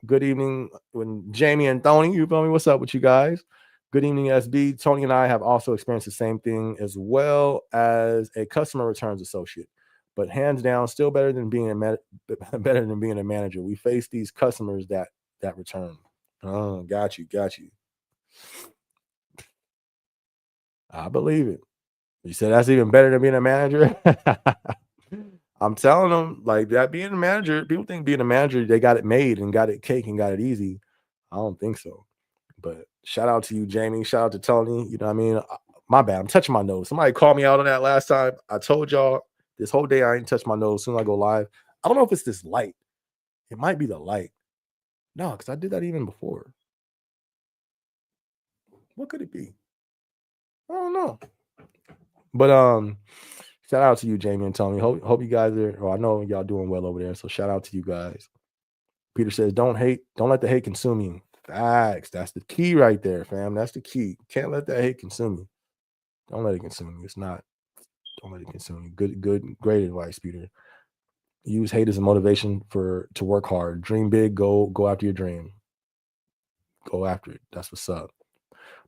Good evening, when Jamie and Tony. You feel me? What's up with you guys? Good evening, SB. Tony and I have also experienced the same thing as well as a customer returns associate, but hands down, still better than being better than being a manager. We face these customers that return. Oh, got you. I believe it. You said that's even better than being a manager. I'm telling them like that. Being a manager, people think being a manager they got it made and got it cake and got it easy. I don't think so. But shout out to you, Jamie. Shout out to Tony. You know what I mean? My bad. I'm touching my nose. Somebody called me out on that last time. I told y'all this whole day I ain't touched my nose. As soon as I go live, I don't know if it's this light. It might be the light. No, because I did that even before. What could it be? I don't know. But shout out to you, Jamie and Tony. Hope you guys are. Oh, I know y'all doing well over there. So shout out to you guys. Peter says, "Don't hate. Don't let the hate consume you." Facts. That's the key right there, fam. That's the key. Can't let that hate consume you. Don't let it consume you. It's not. Don't let it consume you. Great advice, Peter. Use hate as a motivation to work hard. Dream big. Go after your dream. Go after it. That's what's up.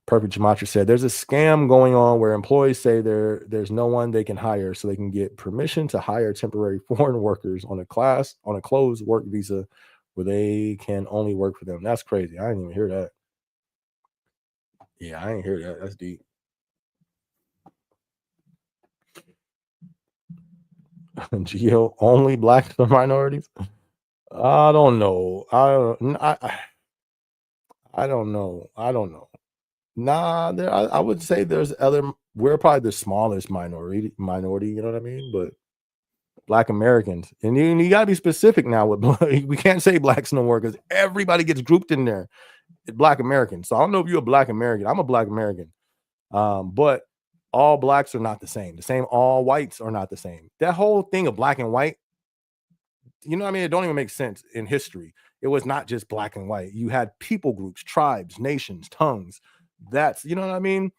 Perfect Gematria said, "There's a scam going on where employees say there's no one they can hire, so they can get permission to hire temporary foreign workers on a closed work visa, where they can only work for them." That's crazy. I didn't even hear that. Yeah, I ain't hear that. That's deep. Geo only blacks or minorities. I don't know. I don't know. I don't know. Nah, I would say there's other. We're probably the smallest minority. You know what I mean? But Black Americans, and you got to be specific now. We can't say blacks no more because everybody gets grouped in there. It's Black Americans. So I don't know if you're a Black American. I'm a Black American, but all blacks are not the same. The same all whites are not the same. That whole thing of black and white, you know what I mean? It don't even make sense in history. It was not just black and white. You had people groups, tribes, nations, tongues. That's you know what I mean.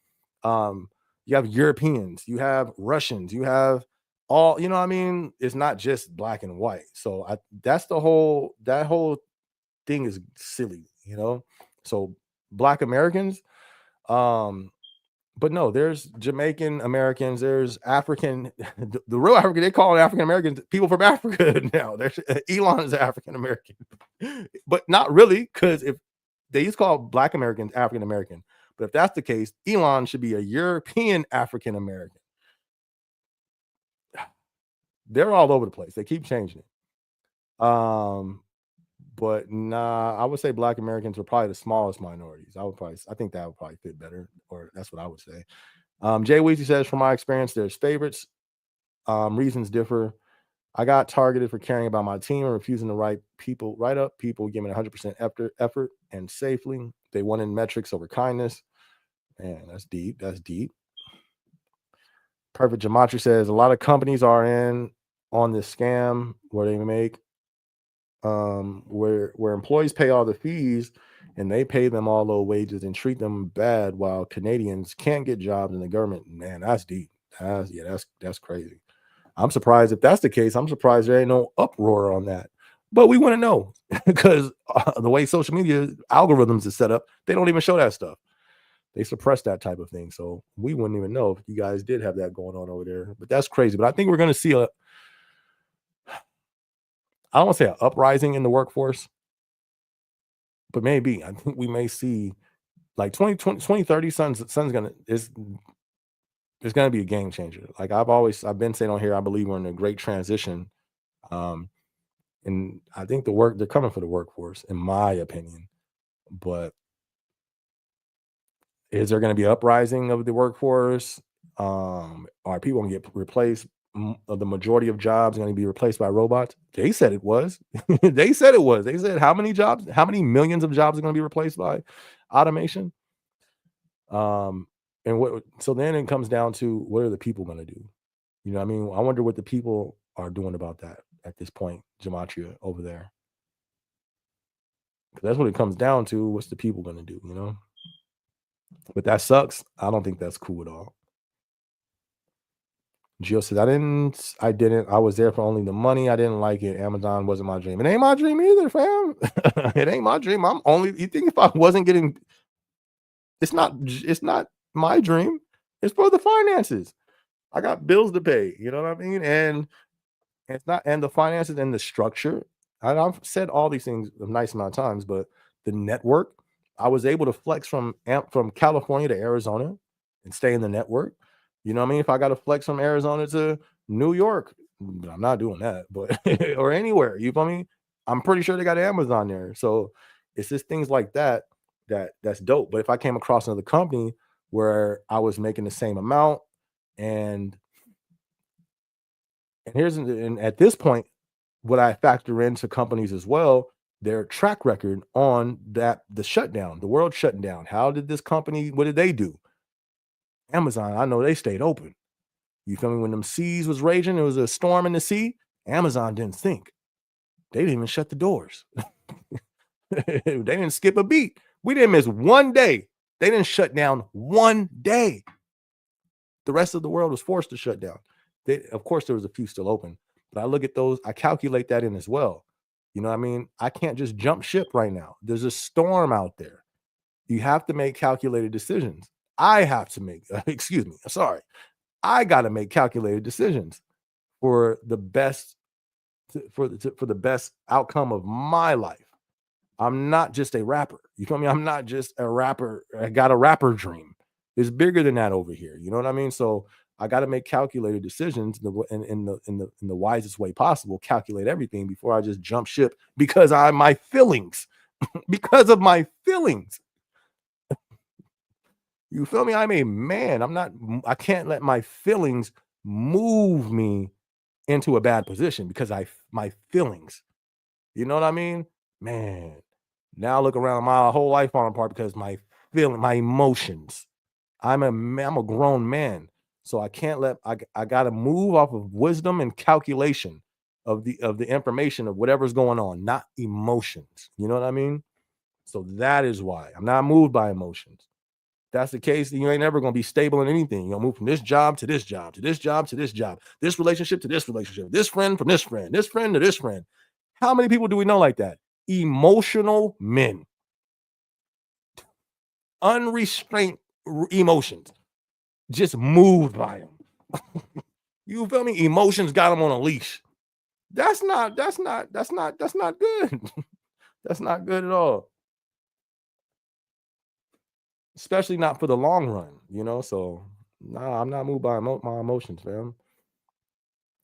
Um, you have Europeans, you have Russians, you have all. You know what I mean? It's not just black and white. So that's that whole thing is silly. You know. So Black Americans, um, but no, there's Jamaican Americans, there's African, the real African, they call it African Americans, people from Africa now. There's Elon is African American, but not really, because if they used to call Black Americans African American, but if that's the case, Elon should be a European African American. They're all over the place. They keep changing it. But nah, I would say Black Americans are probably the smallest minorities. I think that would probably fit better, or that's what I would say. Jay Weezy says, from my experience, there's favorites. Reasons differ. I got targeted for caring about my team and refusing to write up people giving 100% effort and safely. They wanted metrics over kindness. Man, that's deep. That's deep. Perfect Gematria says, a lot of companies are in on this scam where they make where employees pay all the fees and they pay them all low wages and treat them bad while Canadians can't get jobs in the government. Man, that's deep. That's crazy. I'm surprised if that's the case. I'm surprised there ain't no uproar on that. But we want to know because the way social media algorithms is set up, they don't even show that stuff. They suppress that type of thing. So we wouldn't even know if you guys did have that going on over there. But that's crazy. But I think we're going to see I don't want to say an uprising in the workforce, but maybe I think we may see like 2030 sun's gonna is it's gonna be a game changer. Like I've been saying on here, I believe we're in a great transition. Um, and I think they're coming for the workforce, in my opinion. But is there gonna be uprising of the workforce? Are people gonna get replaced? The majority of jobs are going to be replaced by robots. They said it was. They said it was. They said how many jobs, how many millions of jobs are going to be replaced by automation? Um, and so then it comes down to what are the people going to do? You know what I mean? I wonder what the people are doing about that at this point, Gematria over there. That's what it comes down to. What's the people going to do, you know? But that sucks. I don't think that's cool at all. Gio says, I was there for only the money. I didn't like it. Amazon wasn't my dream. It ain't my dream either, fam. It ain't my dream. You think if I wasn't getting, it's not my dream. It's for the finances. I got bills to pay. You know what I mean? And it's not, and the finances and the structure. And I've said all these things a nice amount of times, but the network, I was able to flex from California to Arizona and stay in the network. You know what I mean? If I got to flex from Arizona to New York, I'm not doing that, but or anywhere, you feel me? I'm pretty sure they got Amazon there. So it's just things like that that's dope. But if I came across another company where I was making the same amount and and at this point, what I factor into companies as well, their track record on the shutdown, the world shutting down. How did this company, what did they do? Amazon, I know they stayed open. You feel me? When them seas was raging, there was a storm in the sea. Amazon didn't think. They didn't even shut the doors. They didn't skip a beat. We didn't miss one day. They didn't shut down one day. The rest of the world was forced to shut down. Of course, there was a few still open, but I look at those, I calculate that in as well. You know what I mean? I can't just jump ship right now. There's a storm out there. You have to make calculated decisions. I have to make, excuse me, sorry. I got to make calculated decisions for the best, for the best outcome of my life. I'm not just a rapper. You feel me? I'm not just a rapper. I got a rapper dream. It's bigger than that over here. You know what I mean? So I got to make calculated decisions in the wisest way possible. Calculate everything before I just jump ship because my feelings, because of my feelings. You feel me? I'm a man. I can't let my feelings move me into a bad position because my feelings. You know what I mean? Man, now look around, my whole life falling apart because my emotions. I'm a grown man, so I can't let I got to move off of wisdom and calculation of the information of whatever's going on, not emotions. You know what I mean? So that is why I'm not moved by emotions. That's the case, you ain't never gonna be stable in anything. You'll move from this job to this job, to this job to this job, this relationship to this relationship, this friend from this friend to this friend. How many people do we know like that? Emotional men, unrestrained emotions, just moved by them. You feel me? Emotions got them on a leash. That's not good. That's not good at all. Especially not for the long run, you know. So nah, I'm not moved by my emotions, fam.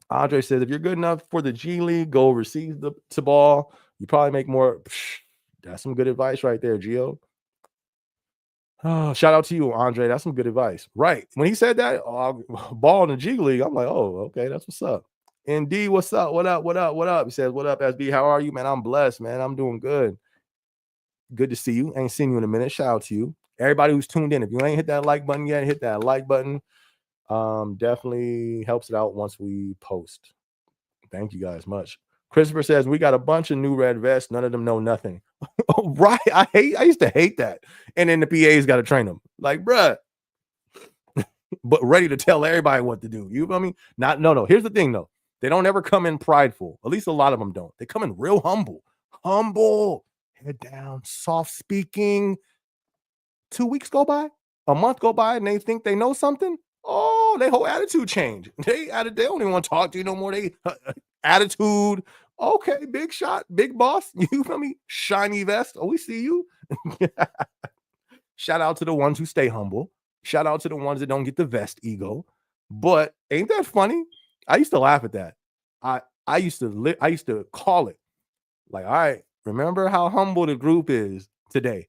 Andre says, if you're good enough for the G League, go receive the ball. You probably make more. Psh, that's some good advice right there, Gio. Oh, shout out to you, Andre. That's some good advice. Right. When he said that, ball in the G League, I'm like, oh, okay, that's what's up. ND, what's up? What up? What up? What up? He says, what up, SB? How are you, man? I'm blessed, man. I'm doing good. Good to see you. Ain't seen you in a minute. Shout out to you. Everybody who's tuned in. If you ain't hit that like button yet, hit that like button. Definitely helps it out once we post. Thank you guys much. Christopher says we got a bunch of new red vests. None of them know nothing. Oh, right. I used to hate that. And then the PA's got to train them. Like, bruh, but ready to tell everybody what to do. You feel me? No. Here's the thing though. They don't ever come in prideful. At least a lot of them don't. They come in real humble. Humble. Head down, soft speaking. 2 weeks go by, a month go by, and they think they know something. Oh, their whole attitude change. They don't even want to talk to you no more. They attitude. Okay, big shot, big boss. You feel me? Shiny vest. Oh, we see you. Shout out to the ones who stay humble. Shout out to the ones that don't get the vest ego. But ain't that funny? I used to laugh at that. I used to call it like, all right, remember how humble the group is today.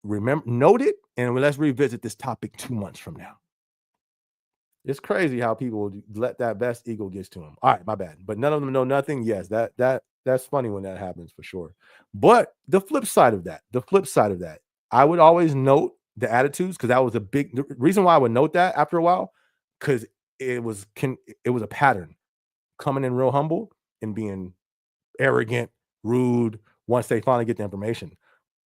Note it, and let's revisit this topic 2 months from now. It's crazy how people let that best ego gets to them. All right, my bad. But none of them know nothing. Yes, that's funny when that happens for sure. But the flip side of that, I would always note the attitudes because that was the reason why I would note that after a while, because it was a pattern coming in real humble and being arrogant, rude once they finally get the information.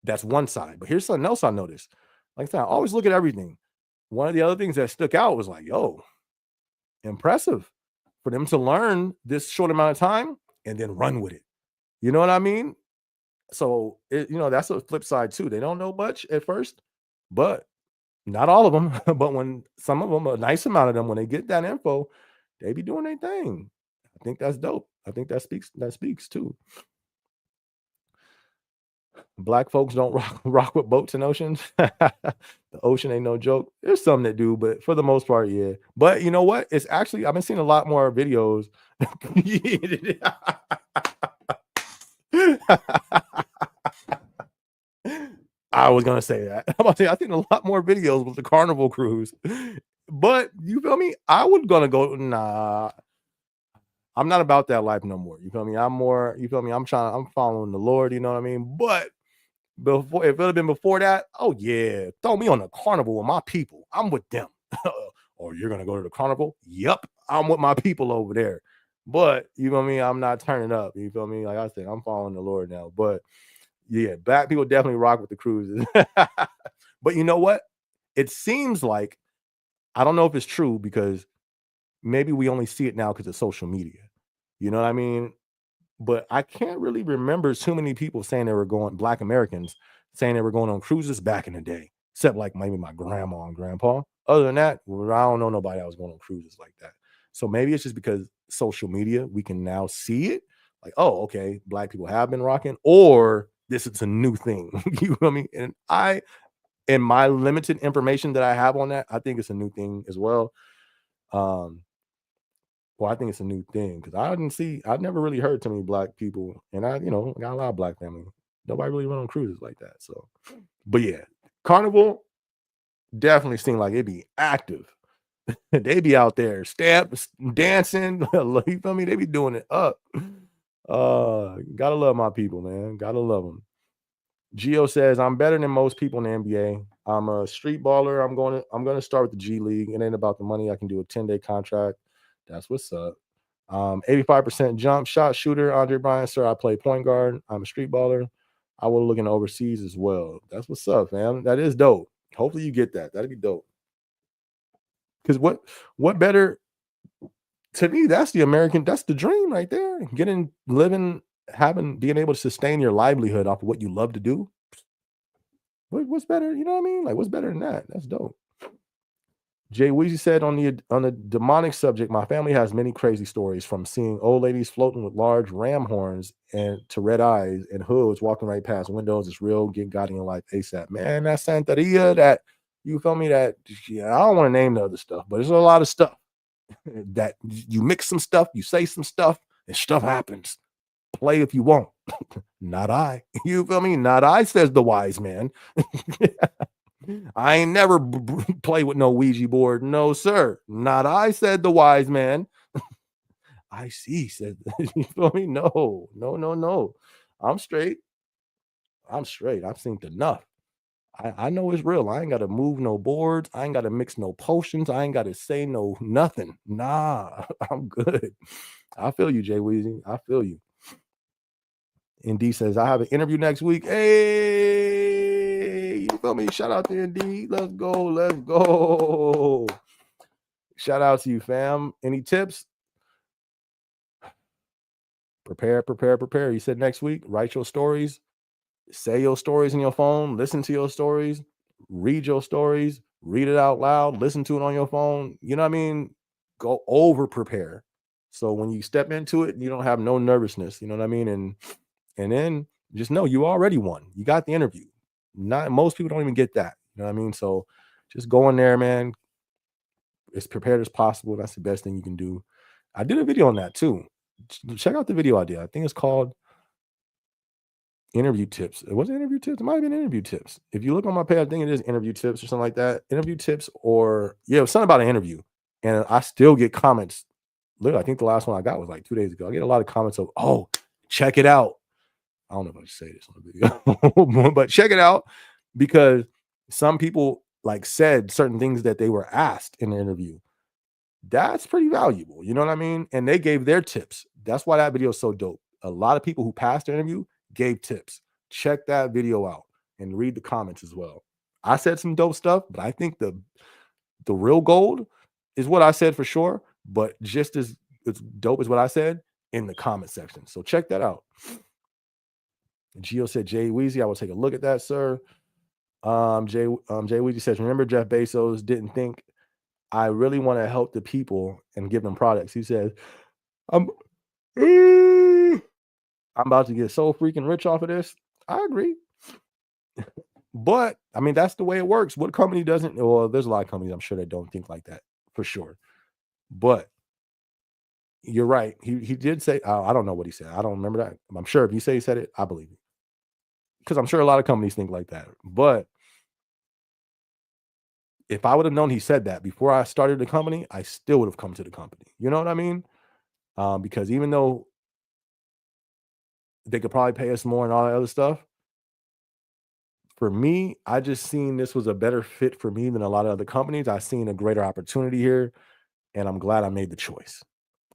That's one side. But here's something else I noticed. Like I said, I always look at everything. One of the other things that stuck out was like, yo, impressive for them to learn this short amount of time and then run with it. You know what I mean? So that's a flip side too. They don't know much at first, but not all of them. But when some of them, a nice amount of them, when they get that info, they be doing their thing. I think that's dope. I think that speaks too. Black folks don't rock with boats and oceans. The ocean ain't no joke. There's some that do, but for the most part, yeah. But you know what? It's actually I've been seeing a lot more videos. I was gonna say that. I'm about to say I think a lot more videos with the Carnival cruise. But you feel me? I was gonna go. Nah, I'm not about that life no more. You feel me? I'm more. You feel me? I'm following the Lord. You know what I mean? But before, if it had been before that, oh yeah, throw me on the Carnival with my people. I'm with them. Or you're gonna go to the Carnival? Yep, I'm with my people over there. But you feel me? I'm not turning up. You feel me? Like I said, I'm following the Lord now. But yeah, black people definitely rock with the cruises. But you know what? It seems like I don't know if it's true because maybe we only see it now because of social media. You know what I mean? But I can't really remember too many people saying they were going Black Americans saying they were going on cruises back in the day, except like maybe my grandma and grandpa. Other than that, well, I don't know nobody that was going on cruises like that. So maybe it's just because social media, we can now see it. Like, oh, okay, black people have been rocking, or this is a new thing. You know what I mean? And in my limited information that I have on that, I think it's a new thing as well. Um, well, I think it's a new thing because I've never really heard too many black people, and got a lot of black family. Nobody really went on cruises like that. So, but yeah, Carnival definitely seemed like it'd be active. They be out there dancing. You feel me? They be doing it up. Gotta love my people, man. Gotta love them. Gio says, I'm better than most people in the NBA. I'm a street baller. I'm gonna start with the G League. It ain't about the money. I can do a 10-day contract. That's what's up. 85% jump shot shooter, Andre Bryant, sir. I play point guard. I'm a street baller. I will look in overseas as well. That's what's up, man. That is dope. Hopefully you get that. That'd be dope. Because what better to me, that's the dream right there. Being able to sustain your livelihood off of what you love to do. What's better? You know what I mean? Like, what's better than that? That's dope. Jay Weezy said on the demonic subject, my family has many crazy stories from seeing old ladies floating with large ram horns and to red eyes and hoods walking right past windows. It's real. Get God in your life ASAP. Man, that Santeria, that you feel me? That I don't want to name the other stuff, but there's a lot of stuff that you mix some stuff, you say some stuff, and stuff happens. Play if you want. Not I. You feel me? Not I, says the wise man. I ain't never play with no Ouija board. No, sir. Not I, said the wise man. I see, said, you feel me? No, no, no, no. I'm straight. I'm straight. I've seen enough. I know it's real. I ain't got to move no boards. I ain't got to mix no potions. I ain't got to say no nothing. Nah, I'm good. I feel you, Jay Weezy. I feel you. ND says, I have an interview next week. Hey, you feel me? Shout out to ND. Let's go. Let's go. Shout out to you, fam. Any tips? Prepare. You said next week, write your stories, say your stories in your phone, listen to your stories, read your stories, read it out loud, listen to it on your phone. You know what I mean? Go over prepare. So when you step into it, you don't have no nervousness. You know what I mean? And then just know you already won. You got the interview. Not most people don't even get that. You know what I mean? So just go in there, man. As prepared as possible. That's the best thing you can do. I did a video on that too. Check out the video I did. I think it's called Interview Tips. It wasn't Interview Tips. It might have been Interview Tips. If you look on my page, I think it is Interview Tips or something like that. Interview Tips, or it was something about an interview. And I still get comments. Literally, I think the last one I got was like 2 days ago. I get a lot of comments of, oh, check it out. I don't know if I should say this on the video, but check it out, because some people like said certain things that they were asked in the interview. That's pretty valuable. You know what I mean? And they gave their tips. That's why that video is so dope. A lot of people who passed the interview gave tips. Check that video out and read the comments as well. I said some dope stuff, but I think the real gold is what I said for sure. but just as it's dope as what I said in the comment section. So check that out. Gio said, Jay Weezy, I will take a look at that, sir. Jay Weezy says, remember Jeff Bezos didn't think I really want to help the people and give them products. He says, I'm about to get so freaking rich off of this. I agree. But I mean, that's the way it works. What company doesn't? Well, there's a lot of companies I'm sure that don't think like that for sure. But you're right. He did say, I don't know what he said. I don't remember that. I'm sure if you say he said it, I believe it. Because I'm sure a lot of companies think like that. But if I would have known he said that before I started the company, I still would have come to the company. You know what I mean? Because even though they could probably pay us more and all that other stuff, for me, I just seen this was a better fit for me than a lot of other companies. I seen a greater opportunity here, and I'm glad I made the choice.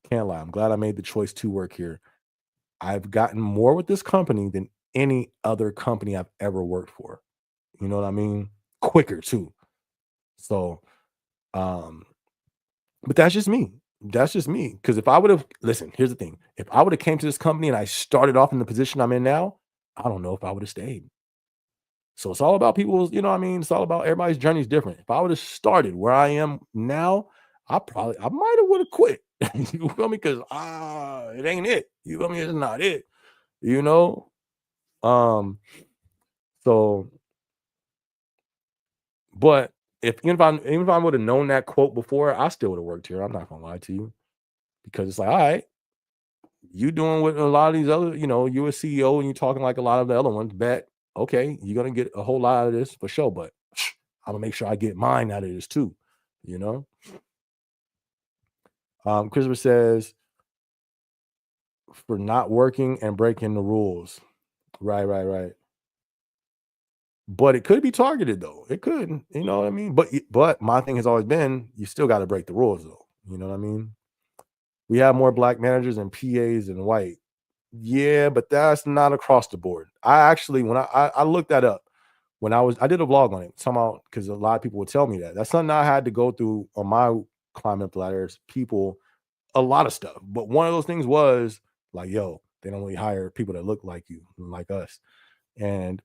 Can't lie. I'm glad I made the choice to work here. I've gotten more with this company than any other company I've ever worked for. You know what I mean? Quicker too. So, um, but that's just me. That's just me. Because if I would have listen, here's the thing. If I would have came to this company and I started off in the position I'm in now, I don't know if I would have stayed. So it's all about people's, you know what I mean? It's all about everybody's journey is different. If I would have started where I am now, I might have would have quit. You feel me? Because it ain't it. You feel me? It's not it. You know? Um, so but if even if I would have known that quote before, I still would have worked here. I'm not gonna lie to you. Because it's like, all right, you doing what a lot of these other, you're a CEO and you're talking like a lot of the other ones, bet okay, you're gonna get a whole lot of this for sure, but I'm gonna make sure I get mine out of this too, you know. Christopher says for not working and breaking the rules. Right, right, right. But it could be targeted though. It could, you know what I mean? But my thing has always been you still got to break the rules though. You know what I mean? We have more black managers and PAs than white. Yeah, but that's not across the board. I actually, when I looked that up, when I did a vlog on it, somehow, because a lot of people would tell me that. That's something I had to go through on my climb up the ladders. People, a lot of stuff. But one of those things was like, yo, they don't really hire people that look like you, like us. And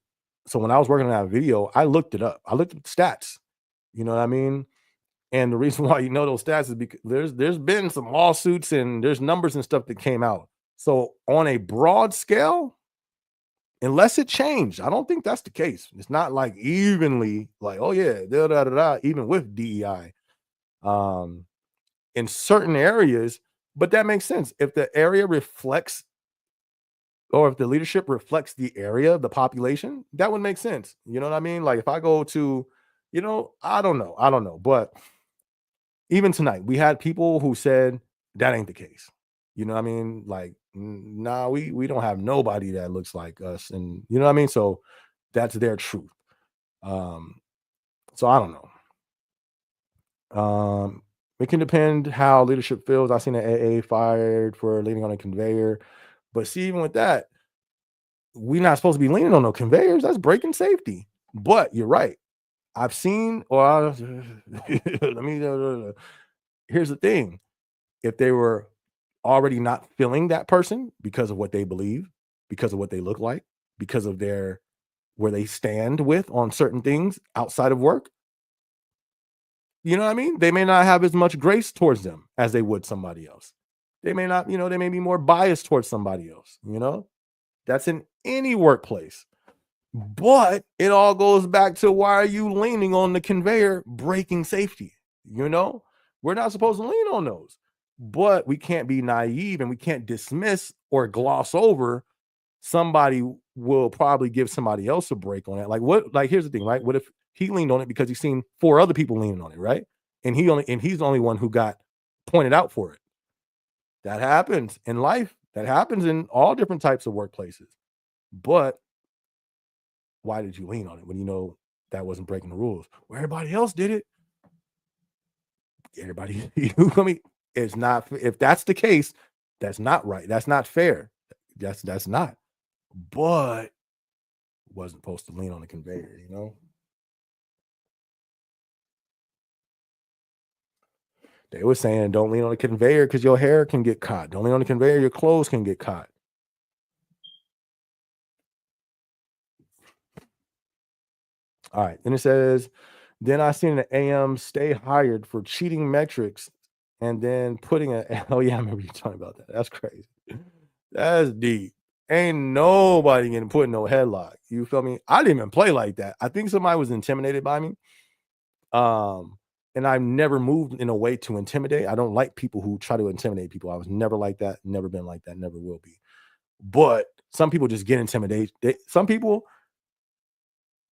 so when I was working on that video, I looked it up. I looked at the stats. You know what I mean? And the reason why you know those stats is because there's been some lawsuits and there's numbers and stuff that came out. So on a broad scale, unless it changed, I don't think that's the case. It's not like evenly like, oh yeah, da, da, da, da, even with DEI. Um, in certain areas, but that makes sense. If the area reflects or if the leadership reflects the area, the population, that would make sense. You know what I mean? Like if I go to, I don't know. I don't know. But even tonight, we had people who said that ain't the case. You know what I mean? Like, nah, we don't have nobody that looks like us, and you know what I mean. So that's their truth. Um, so I don't know. It can depend how leadership feels. I seen an AA fired for leaning on a conveyor, but see, even with that, we're not supposed to be leaning on no conveyors. That's breaking safety. But you're right. I've seen, let me. Here's the thing: if they were already not feeling that person because of what they believe, because of what they look like, because of their where they stand with on certain things outside of work, you know what I mean? They may not have as much grace towards them as they would somebody else. They may not, they may be more biased towards somebody else. That's in any workplace. But it all goes back to why are you leaning on the conveyor breaking safety? We're not supposed to lean on those. But we can't be naive and we can't dismiss or gloss over somebody will probably give somebody else a break on it. Like here's the thing, right? What if he leaned on it because he's seen four other people leaning on it, right? And he's the only one who got pointed out for it. That happens in life. That happens in all different types of workplaces. But why did you lean on it when you know that wasn't breaking the rules? Well, everybody else did it. Everybody, it's not. If that's the case, that's not right. That's not fair. That's not. But wasn't supposed to lean on the conveyor. They were saying, "Don't lean on the conveyor because your hair can get caught. Don't lean on the conveyor, your clothes can get caught." All right. Then it says, then I seen an AM stay hired for cheating metrics and then putting a oh yeah, I remember you talking about that. That's crazy. That's deep. Ain't nobody getting put in no headlock. You feel me? I didn't even play like that. I think somebody was intimidated by me. Um, and I've never moved in a way to intimidate. I don't like people who try to intimidate people. I was never like that, never been like that, never will be. But some people just get intimidated. Some people,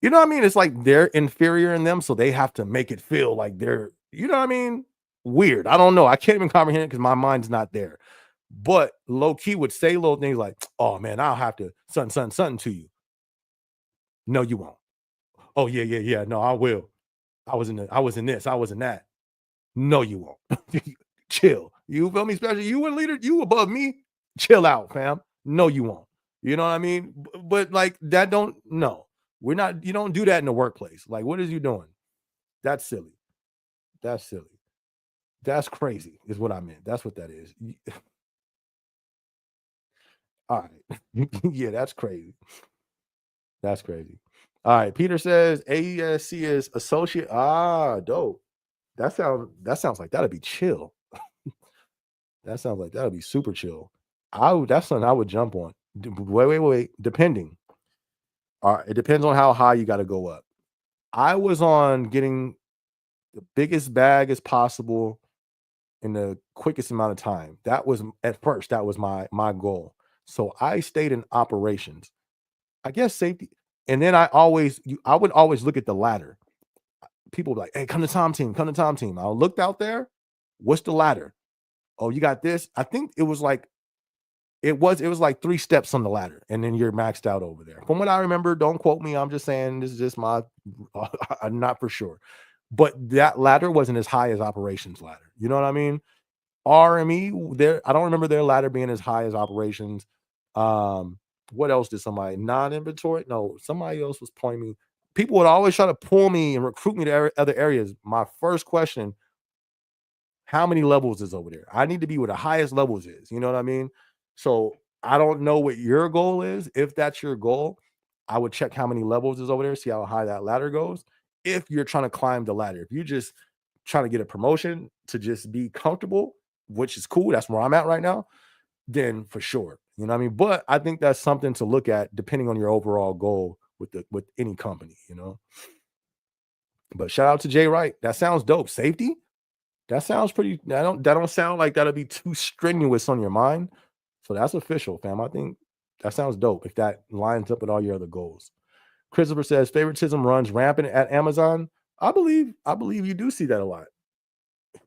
you know what I mean? It's like they're inferior in them, so they have to make it feel like they're, you know what I mean? Weird. I don't know. I can't even comprehend it because my mind's not there. But low key would say little things like, "Oh man, I'll have to something to you." No, you won't. Oh yeah, yeah, yeah. No, I will. I was in this, I was in that. No, you won't. Chill. You feel me? Especially you a leader, you above me. Chill out, fam. No, you won't. You know what I mean? But like that don't no. We're not, you don't do that in the workplace. Like, what is you doing? That's silly. That's silly. That's crazy, is what I meant. That's what that is. All right. Yeah, that's crazy. That's crazy. All right. Peter says AESC is associate. Ah, dope. That sounds like that'd be chill. That sounds like that'd be super chill. That's something I would jump on. Wait. Depending. All right. It depends on how high you got to go up. I was on getting the biggest bag as possible in the quickest amount of time. That was at first, that was my goal. So I stayed in operations. I guess safety. And then I would always look at the ladder. People would be like, "Hey, come to Tom team, come to Tom team." I looked out there. What's the ladder? Oh, you got this. I think it was like 3 steps on the ladder, and then you're maxed out over there. From what I remember, don't quote me. I'm just saying this is just my I'm not for sure. But that ladder wasn't as high as operations ladder. You know what I mean? RME, there, I don't remember their ladder being as high as operations. Um, what else did somebody non-inventory? No, somebody else was pointing me. People would always try to pull me and recruit me to other areas. My first question, how many levels is over there? I need to be where the highest levels is. You know what I mean? So I don't know what your goal is. If that's your goal, I would check how many levels is over there, see how high that ladder goes. If you're trying to climb the ladder, if you just trying to get a promotion to just be comfortable, which is cool, that's where I'm at right now, then for sure. You know what I mean? But I think that's something to look at depending on your overall goal with any company, you know. But shout out to Jay Wright. That sounds dope. Safety? That sounds pretty. That don't sound like that'll be too strenuous on your mind. So that's official, fam. I think that sounds dope if that lines up with all your other goals. Christopher says favoritism runs rampant at Amazon. I believe you do see that a lot.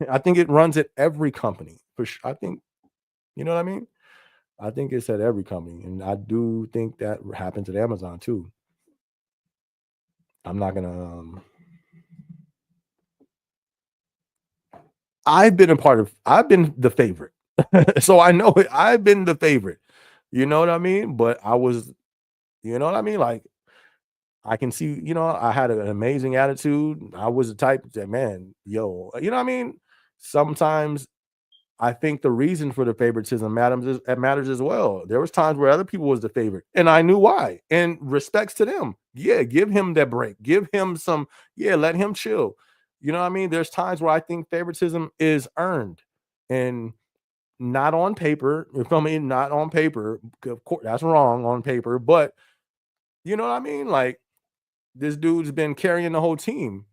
I think it runs at every company. For sure. I think, you know what I mean? I think it's at every company. And I do think that happens at Amazon too. I'm not gonna I've been the favorite. So I know it. I've been the favorite. You know what I mean? But I was, you know what I mean? Like I can see, I had an amazing attitude. I was the type that, man, yo, you know what I mean? Sometimes I think the reason for the favoritism matters as well. There was times where other people was the favorite, and I knew why. And respects to them. Yeah, give him that break. Give him some. Yeah, let him chill. You know what I mean? There's times where I think favoritism is earned, and not on paper. You feel me? Not on paper. Of course, that's wrong on paper. But you know what I mean? Like this dude's been carrying the whole team.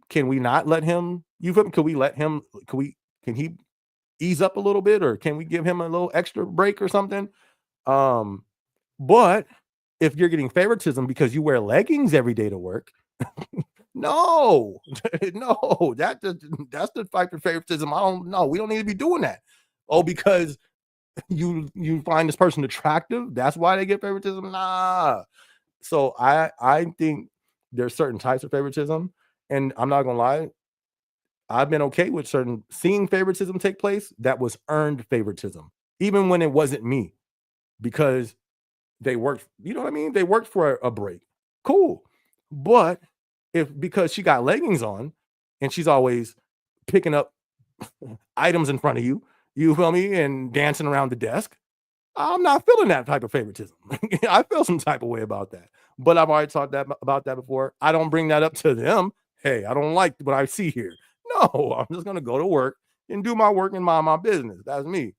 Can we not let him? You feel me? Can we let him? Can we? Can he ease up a little bit, or can we give him a little extra break or something? Um, but if you're getting favoritism because you wear leggings every day to work, no, no, that's the fight for favoritism. I don't know. We don't need to be doing that. Oh, because you find this person attractive, that's why they get favoritism. Nah. So I think there's certain types of favoritism, and I'm not gonna lie, I've been okay with certain seeing favoritism take place that was earned favoritism, even when it wasn't me, because they worked, you know what I mean? They worked for a break. Cool. But if because she got leggings on and she's always picking up items in front of you. You feel me? And dancing around the desk. I'm not feeling that type of favoritism. I feel some type of way about that. But I've already talked about that before. I don't bring that up to them. Hey, I don't like what I see here. No, I'm just gonna go to work and do my work and mind my business. That's me.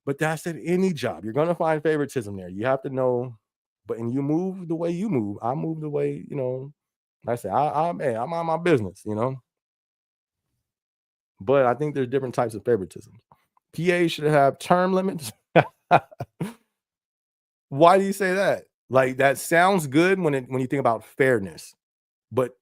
But that's at any job. You're gonna find favoritism there. You have to know. But and you move the way you move. I move the way, like I say, hey, I'm on my business. But I think there's different types of favoritism. PA should have term limits. Why do you say that? Like that sounds good when you think about fairness, but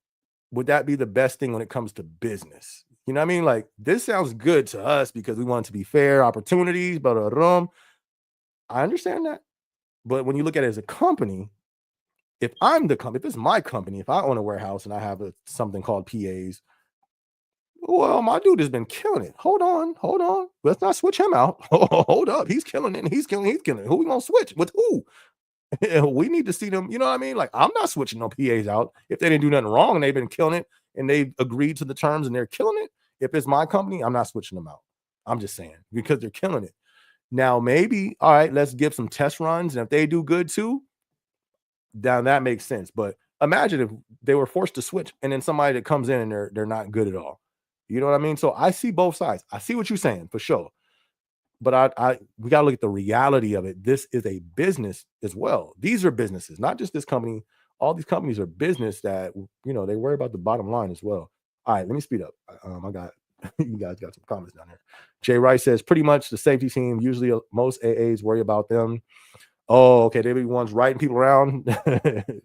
would that be the best thing when it comes to business? You know what I mean? Like this sounds good to us because we want it to be fair opportunities, but I understand that. But when you look at it as a company, if I'm the company, if it's my company, if I own a warehouse and I have something called PAs, well, my dude has been killing it. Hold on, hold on. Let's not switch him out. Hold up. He's killing it. He's killing it. Who we gonna switch? With who? We need to see them. You know what I mean? Like, I'm not switching no PAs out if they didn't do nothing wrong and they've been killing it and they've agreed to the terms and they're killing it. If it's my company, I'm not switching them out. I'm just saying because they're killing it. Now, maybe, all right, let's give some test runs. And if they do good too, now that makes sense. But imagine if they were forced to switch and then somebody that comes in and they're not good at all. You know what I mean? So I see both sides. I see what you're saying for sure. But we got to look at the reality of it. This is a business as well. These are businesses, not just this company. All these companies are business that they worry about the bottom line as well. All right, let me speed up. I got you guys got some comments down there. Jay Rice says pretty much the safety team. Usually, most AAs worry about them. Oh, okay. They be ones writing people around,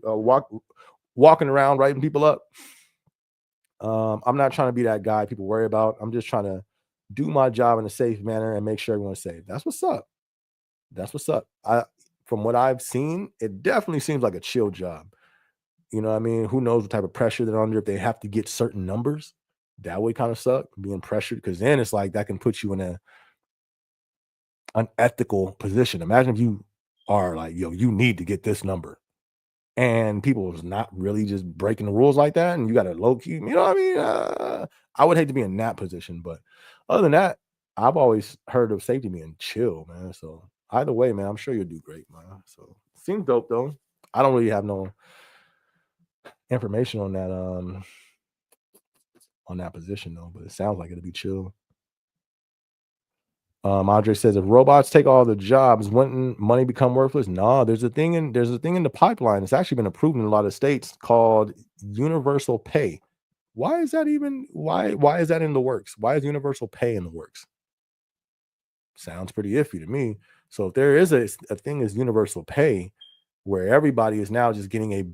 walking around, writing people up. I'm not trying to be that guy people worry about. I'm just trying to do my job in a safe manner and make sure everyone's safe. That's what's up. That's what's up. From what I've seen, it definitely seems like a chill job. You know what I mean? Who knows what type of pressure they're under if they have to get certain numbers. That would kind of suck, being pressured, because then it's like that can put you in a unethical position. Imagine if you are like, yo, you need to get this number. And people was not really just breaking the rules like that, and you got to low key, you know what I mean? I would hate to be in that position, but other than that, I've always heard of safety being chill, man. So either way, man, I'm sure you'll do great, man. So seems dope though. I don't really have no information on that position though, but it sounds like it'll be chill. Andre says if robots take all the jobs, wouldn't money become worthless? No, there's a thing in the pipeline. It's actually been approved in a lot of states called universal pay. Why is that even why is that in the works? Why is universal pay in the works? Sounds pretty iffy to me. So if there is a thing as universal pay where everybody is now just getting a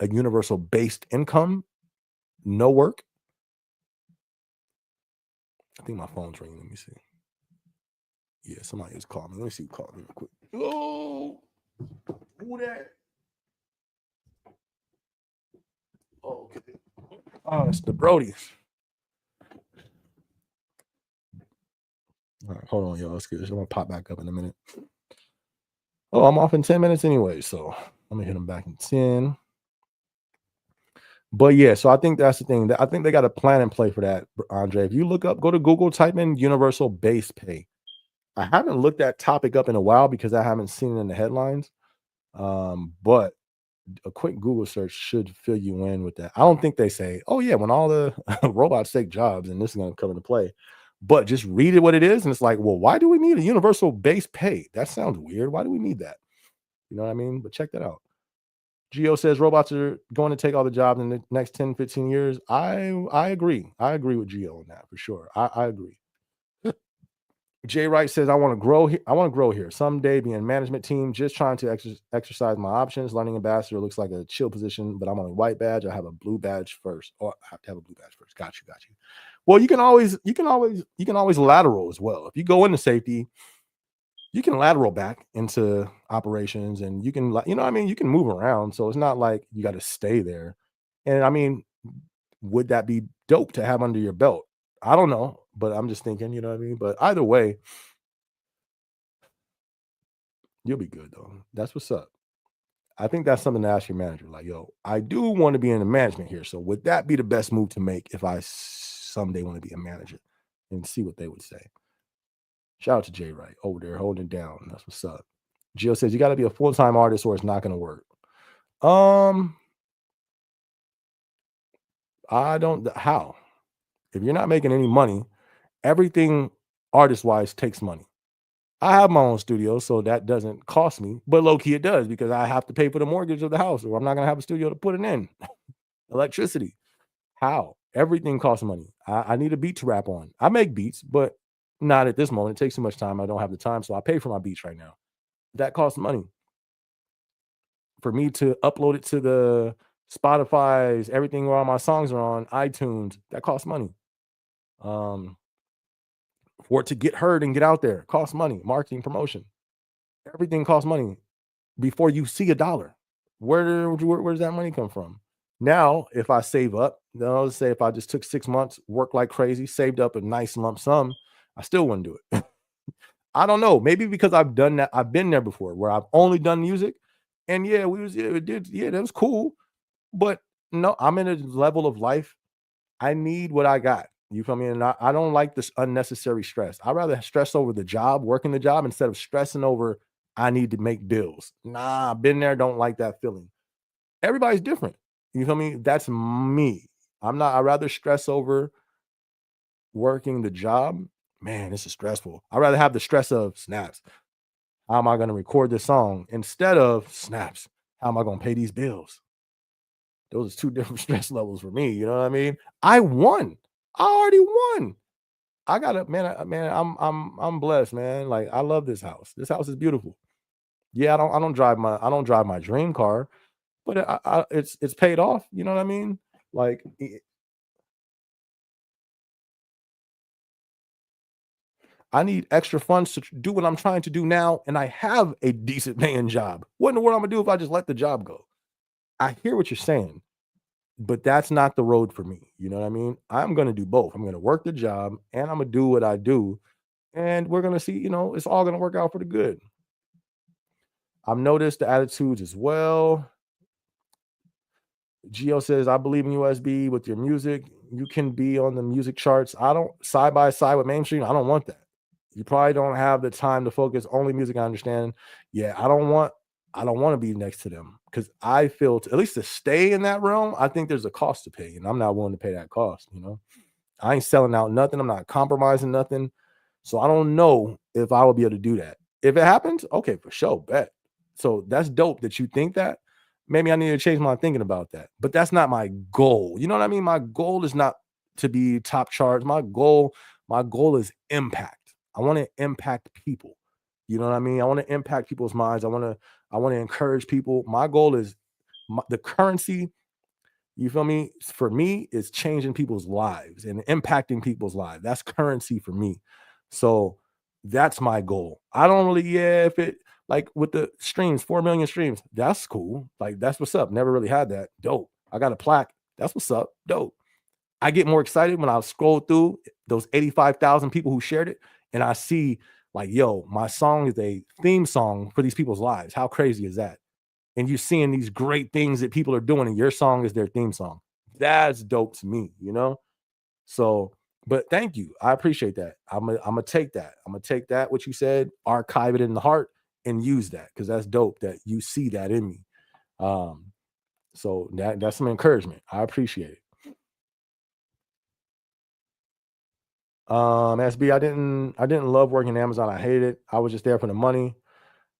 universal based income, no work. I think my phone's ringing. Let me see. Yeah, somebody is calling me. Let me see who called me real quick. Oh, who that? Oh, okay. Oh, it's the Brodies. All right, hold on, y'all. Let's get this. I'm gonna pop back up in a minute. Oh, I'm off in 10 minutes anyway, so I'm gonna hit them back in 10. But yeah, so I think that's the thing. I think they got a plan in play for that, Andre. If you go to Google, type in universal base pay. I haven't looked that topic up in a while because I haven't seen it in the headlines. But a quick Google search should fill you in with that. I don't think they say, oh yeah, when all the robots take jobs and this is going to come into play. But just read it what it is, and it's like, well, why do we need a universal base pay? That sounds weird. Why do we need that? You know what I mean? But check that out. Geo says robots are going to take all the jobs in the next 10, 15 years. I agree. I agree with Geo on that for sure. I agree. Jay Wright says, I want to grow here. I want to grow here. Someday be in management team, just trying to exercise my options. Learning ambassador looks like a chill position, but I'm on a white badge. I have a blue badge first. Or I have to have a blue badge first. Got you. Well, you can always lateral as well. If you go into safety, you can lateral back into operations and you can, you know what I mean? You can move around. So it's not like you got to stay there. And I mean, would that be dope to have under your belt? I don't know, but I'm just thinking, you know what I mean? But either way, you'll be good though. That's what's up. I think that's something to ask your manager. Like, yo, I do want to be in the management here. So would that be the best move to make if I someday want to be a manager? and see what they would say. Shout out to Jay Wright over there holding it down. That's what's up. Jill says you got to be a full-time artist or it's not going to work. Um, I don't how. If you're not making any money, everything artist-wise takes money. I have my own studio, so that doesn't cost me, but low key it does because I have to pay for the mortgage of the house, or I'm not gonna have a studio to put it in. Electricity. How? Everything costs money. I need a beat to rap on. I make beats, but not at this moment. It takes too much time. I don't have the time, so I pay for my beats right now. That costs money. For me to upload it to the Spotify's, everything where all my songs are on, iTunes, that costs money. Um, for it to get heard and get out there, costs money. Marketing, promotion, everything costs money before you see a dollar. Where does that money come from? Now, if I save up, let's say if I just took 6 months, worked like crazy, saved up a nice lump sum, I still wouldn't do it. I don't know. Maybe because I've done that. I've been there before where I've only done music. And yeah, that was cool. But no, I'm in a level of life. I need what I got. You feel me? And I don't like this unnecessary stress. I'd rather stress over the job, working the job, instead of stressing over I need to make bills. Nah, been there, don't like that feeling. Everybody's different. You feel me? That's me. I'd rather stress over working the job. Man, this is stressful. I'd rather have the stress of snaps. How am I going to record this song instead of snaps? How am I going to pay these bills? Those are two different stress levels for me. You know what I mean? I won. I already won. I got to man. I'm blessed, man. Like I love this house. This house is beautiful. Yeah, I don't drive my dream car, but it's paid off. You know what I mean? Like I need extra funds to do what I'm trying to do now, and I have a decent paying job. What in the world I'm gonna do if I just let the job go? I hear what you're saying, but that's not the road for me. You know what I mean? I'm gonna do both. I'm gonna work the job and I'm gonna do what I do, and we're gonna see. It's all gonna work out for the good. I've noticed the attitudes as well. Geo says, I believe in USB with your music. You can be on the music charts. I don't side by side with mainstream. I don't want that. You probably don't have the time to focus only music. I understand. Yeah, I don't want to be next to them because I feel at least to stay in that realm, I think there's a cost to pay, and I'm not willing to pay that cost. I ain't selling out nothing. I'm not compromising nothing. So I don't know if I will be able to do that. If it happens, okay, for sure, bet. So that's dope that you think that. Maybe I need to change my thinking about that. But that's not my goal. You know what I mean? My goal is not to be top charts. My goal is impact. I want to impact people. You know what I mean? I want to impact people's minds. I want to encourage people. My goal is the currency, you feel me? For me, it's changing people's lives and impacting people's lives. That's currency for me. So that's my goal. I don't really, yeah, if it like with the streams, 4 million streams, that's cool. Like that's what's up. Never really had that. Dope. I got a plaque. That's what's up. Dope. I get more excited when I scroll through those 85,000 people who shared it and I see like, yo, my song is a theme song for these people's lives. How crazy is that? And you're seeing these great things that people are doing, and your song is their theme song. That's dope to me. So, but thank you. I appreciate that. I'm gonna take that. I'm gonna take that, what you said, archive it in the heart, and use that because that's dope that you see that in me. Um, so that's some encouragement. I appreciate it. SB, I didn't love working at Amazon. I hated it. I was just there for the money.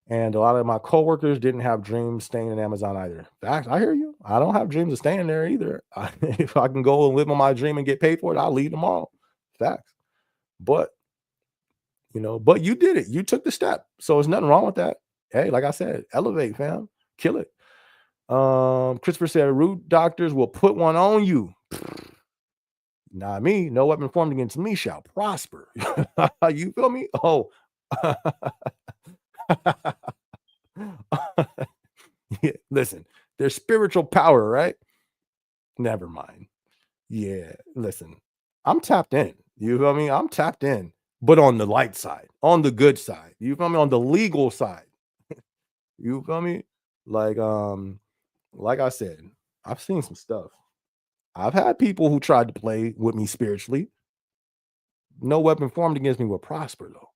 And a lot of my coworkers didn't have dreams staying in Amazon either. Facts, I hear you. I don't have dreams of staying there either. If I can go and live on my dream and get paid for it, I'll leave tomorrow. Facts. But but you did it. You took the step. So there's nothing wrong with that. Hey, like I said, elevate, fam. Kill it. Christopher said rude doctors will put one on you. Not me. No weapon formed against me shall prosper. You feel me? Oh. Yeah, listen, there's spiritual power, right? Never mind. Yeah, listen, I'm tapped in. You feel me? I'm tapped in, but on the light side, on the good side. You feel me? On the legal side. You feel me? Like, like I said, I've seen some stuff. I've had people who tried to play with me spiritually. No weapon formed against me will prosper, though.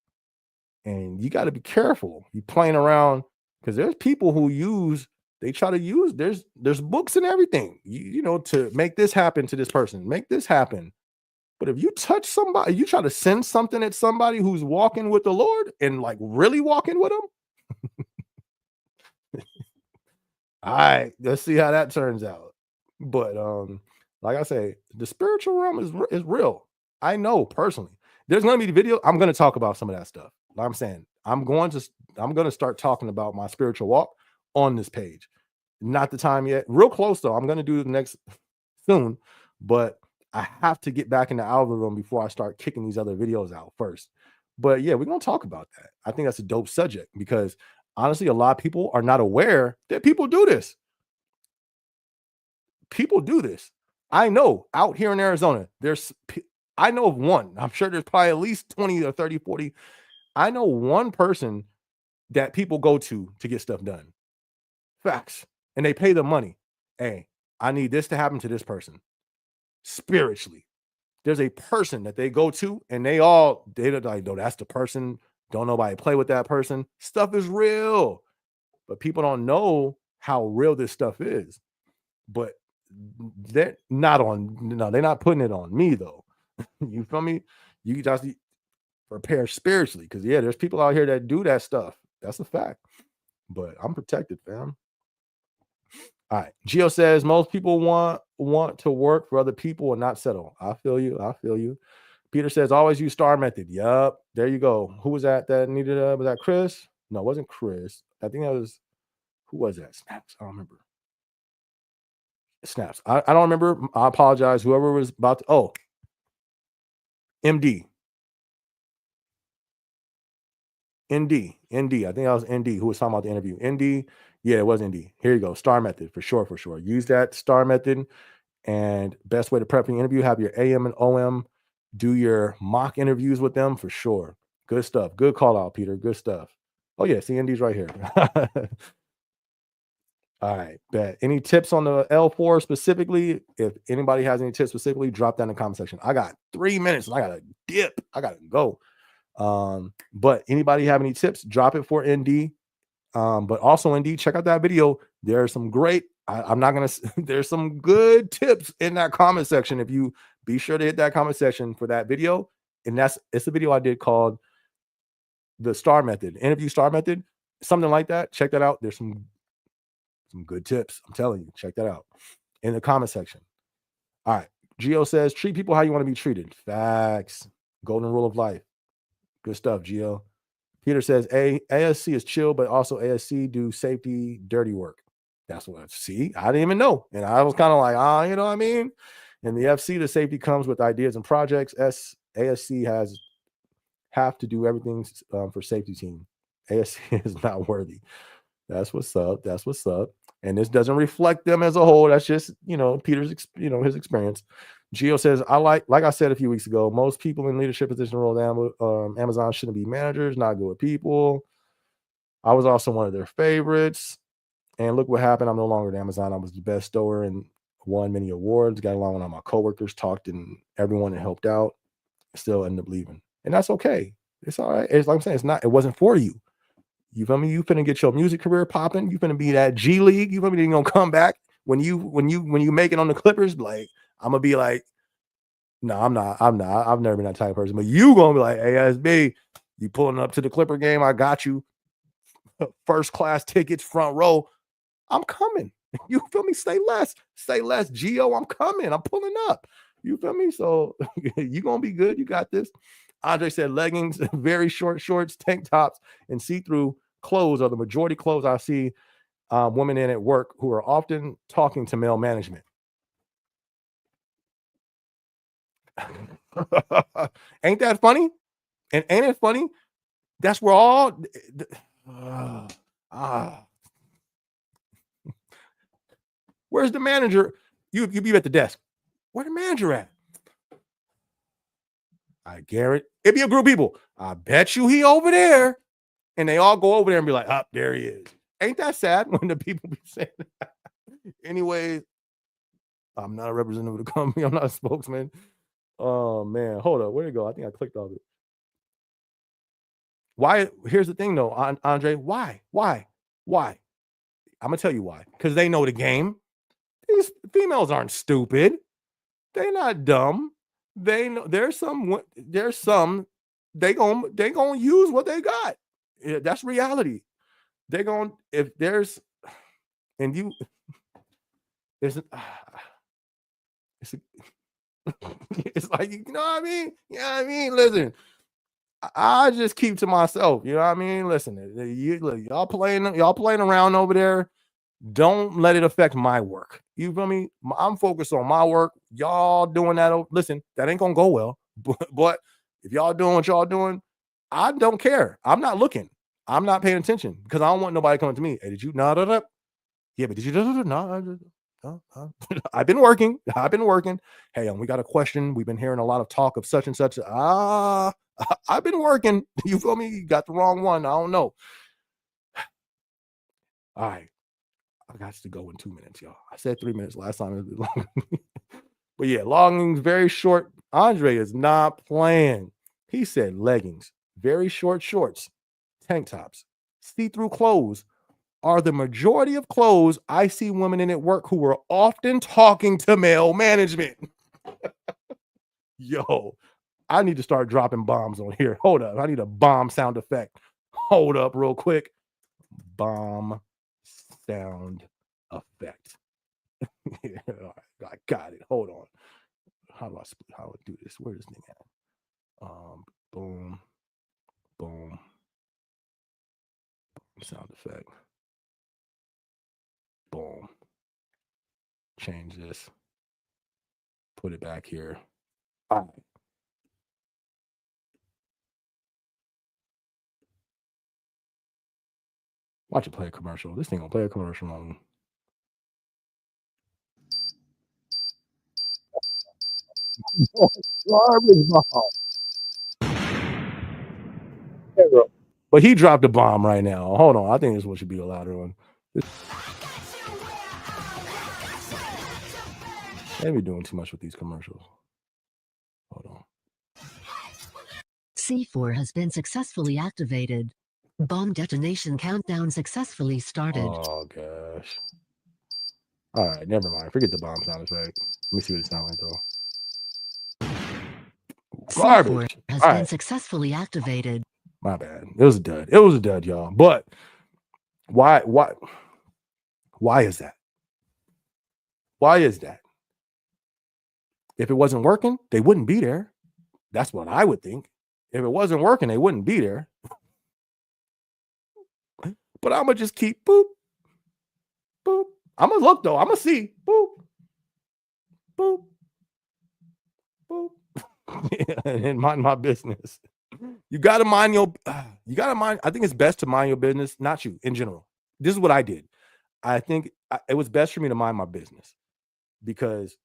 And you got to be careful. You playing around because there's people who they try to use, there's books and everything, to make this happen to this person, make this happen. But if you touch somebody, you try to send something at somebody who's walking with the Lord and like really walking with him. All right, let's see how that turns out. But like I say, the spiritual realm is real. I know personally. There's gonna be the video. I'm gonna talk about some of that stuff. Like I'm saying, I'm gonna start talking about my spiritual walk on this page. Not the time yet. Real close though. I'm gonna do the next soon, but I have to get back in the algorithm before I start kicking these other videos out first. But yeah, we're gonna talk about that. I think that's a dope subject because honestly, a lot of people are not aware that people do this. People do this. I know out here in Arizona, I know of one. I'm sure there's probably at least 20 or 30, 40. I know one person that people go to get stuff done. Facts. And they pay the money. Hey, I need this to happen to this person. Spiritually. There's a person that they go to and they're like, no, that's the person. Don't nobody play with that person. Stuff is real. But people don't know how real this stuff is. But they're not putting it on me though. You feel me? You just prepare spiritually because there's people out here that do that stuff. That's a fact. But I'm protected, fam. All right. Gio says most people want to work for other people and not settle. I feel you. Peter says always use STAR method. Yup. There you go. Who was that needed? Was that Chris? No, it wasn't Chris. I think that was, who was that? Snaps. I don't remember. Snaps. I don't remember. I apologize. Whoever was about to. MD. ND. I think that was ND who was talking about the interview. ND. Yeah, it was ND. Here you go. STAR method for sure. Use that STAR method. And best way to prep for the interview, have your AM and OM, do your mock interviews with them for sure. Good stuff. Good call out, Peter. Good stuff. Oh, yeah. See, ND's right here. All right, bet. Any tips on the L4 specifically? If anybody has any tips specifically, drop that in the comment section. I got 3 minutes and I gotta dip. I gotta go. But anybody have any tips? Drop it for ND. But also ND, check out that video. There's some great. There's some good tips in that comment section. If you be sure to hit that comment section for that video, and it's a video I did called the STAR method, interview STAR method, something like that. Check that out. There's some good tips. I'm telling you, check that out in the comment section. All right. Gio says, treat people how you want to be treated. Facts. Golden rule of life. Good stuff, Gio. Peter says, ASC is chill, but also ASC do safety, dirty work. That's what I see. I didn't even know. And I was kind of like, you know what I mean? In the FC, the safety comes with ideas and projects. ASC have to do everything for safety team. ASC is not worthy. That's what's up. And this doesn't reflect them as a whole. That's just, Peter's, his experience. Gio says, like I said a few weeks ago, most people in leadership position role Amazon shouldn't be managers, not good with people. I was also one of their favorites. And look what happened. I'm no longer at Amazon. I was the best stower and won many awards, got along with all my coworkers, talked and everyone that helped out, still ended up leaving. And that's okay. It's all right. It's like I'm saying, it wasn't for you. You feel me? You finna get your music career popping. You finna be that G League. You feel me? You're gonna come back when you make it on the Clippers. Like I'm gonna be like, no, I'm not. I've never been that type of person. But you gonna be like, hey, SB, you pulling up to the Clipper game? I got you. First class tickets, front row. I'm coming. You feel me? Say less, Gio. I'm coming. I'm pulling up. You feel me? So you gonna be good. You got this. Andre said leggings, very short shorts, tank tops, and see-through clothes are the majority clothes I see women in at work who are often talking to male management. Ain't that funny? And ain't it funny? That's where all where's the manager? You be at the desk. Where the manager at? I guarantee it'd be a group of people. I bet you he over there. And they all go over there and be like, there he is. Ain't that sad when the people be saying that? Anyways, I'm not a representative of the company. I'm not a spokesman. Oh man, hold up. Where'd it go? I think I clicked off it. Why? Here's the thing though, Andre. Why? Why? I'm gonna tell you why. Because they know the game. These females aren't stupid. They're not dumb. They know there's some they gonna use what they got. Yeah, that's reality. They're going if there's and you it's it's, it's like you know what I mean? You know what I mean? Listen, I just keep to myself. You know what I mean? Listen, y'all playing around over there. Don't let it affect my work. You feel me? I'm focused on my work. Y'all doing that. Listen, that ain't gonna go well. But if y'all doing what y'all doing, I don't care. I'm not looking. I'm not paying attention because I don't want nobody coming to me. Hey, did you nod it up? Yeah, but did you no? I've been working. Hey, we got a question. We've been hearing a lot of talk of such and such. I've been working. You feel me? You got the wrong one. I don't know. All right. I got to go in 2 minutes, y'all. I said 3 minutes last time. It was long. But yeah, logging's very short. Andre is not playing. He said leggings, very short shorts, tank tops, see-through clothes are the majority of clothes I see women in at work who are often talking to male management. Yo, I need to start dropping bombs on here. Hold up. I need a bomb sound effect. Hold up real quick. Bomb sound effect. I got it. Hold on. How do I do this? Where's this thing at? Boom. Boom. Sound effect. Boom. Change this. Put it back here. All right. Watch it play a commercial. This thing gonna play a commercial on. But he dropped a bomb right now. Hold on. I think this one should be a louder one. Maybe doing too much with these commercials. Hold on. C4 has been successfully activated. Bomb detonation countdown successfully started. Oh gosh. All right, never mind. Forget the bomb sound effect. Let me see what it sounds like though. Garbage. C4 has been successfully activated. My bad. It was a dud. It was a dud, y'all. But why is that? Why is that? If it wasn't working, they wouldn't be there. That's what I would think. If it wasn't working, they wouldn't be there. But I'm gonna just keep boop, boop. I'm gonna look though. I'm gonna see boop, boop, boop, and mind my business. You gotta mind your. I think it's best to mind your business, not you in general. This is what I did. I think it was best for me to mind my business because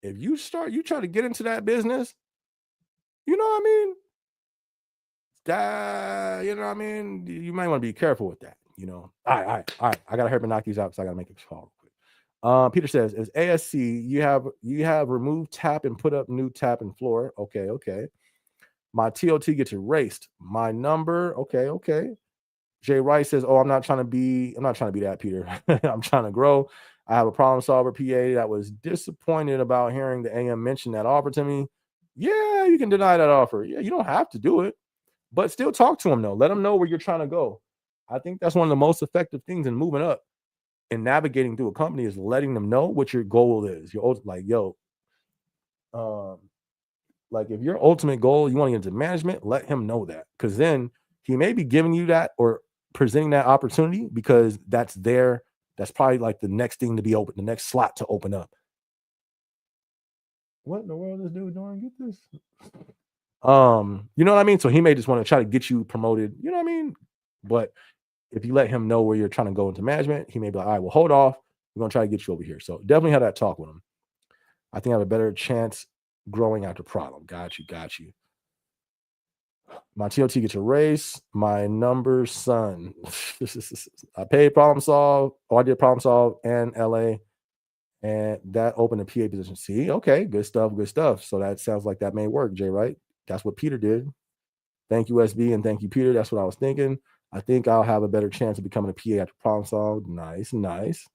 if you try to get into that business, you know what I mean. You know what I mean. You might want to be careful with that. You know. All right. I gotta hurry and knock these out because I gotta make a call real quick. Peter says, "As ASC, you have removed tap and put up new tap and floor. Okay. My TOT gets erased. My number. Okay. Jay Rice says, "Oh, I'm not trying to be that, Peter. I'm trying to grow. I have a problem solver PA that was disappointed about hearing the AM mention that offer to me. Yeah, you can deny that offer. Yeah, you don't have to do it, but still talk to him though. Let him know where you're trying to go. I think that's one of the most effective things in moving up and navigating through a company is letting them know what your goal is. Like if your ultimate goal, you want to get into management, let him know that because then he may be giving you that or presenting that opportunity because that's probably like the next thing to be open, the next slot to open up. What in the world is this dude doing? Get this. You know what I mean? So he may just want to try to get you promoted, you know what I mean? But if you let him know where you're trying to go into management, he may be like, all right, well, hold off. We're going to try to get you over here. So definitely have that talk with him. I think I have a better chance growing after problem. Got you. My TOT gets erased. My number, son. I paid problem solve. Oh, I did problem solve and LA And that opened a PA position. See, okay, good stuff, good stuff. So that sounds like that may work, Jay, right? That's what Peter did. Thank you, SB, and thank you, Peter. That's what I was thinking. I think I'll have a better chance of becoming a PA after problem solved. Nice, nice.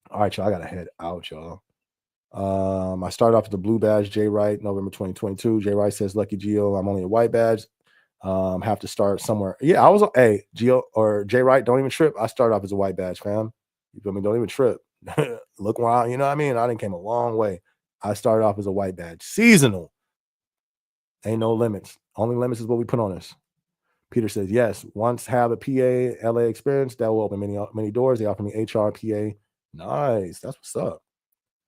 All right, y'all, I gotta head out, y'all. I started off with the blue badge, Jay Wright, November 2022. Jay Wright says, Lucky Geo, I'm only a white badge. Have to start somewhere. Yeah, I was, hey, Geo or Jay Wright, don't even trip. I started off as a white badge, fam. You feel me? Don't even trip. Look around, you know what I mean? I done came a long way. I started off as a white badge. Seasonal. Ain't no limits. Only limits is what we put on us. Peter says, yes, once have a PA LA experience, that will open many doors. They offer me HR, PA. Nice. That's what's up.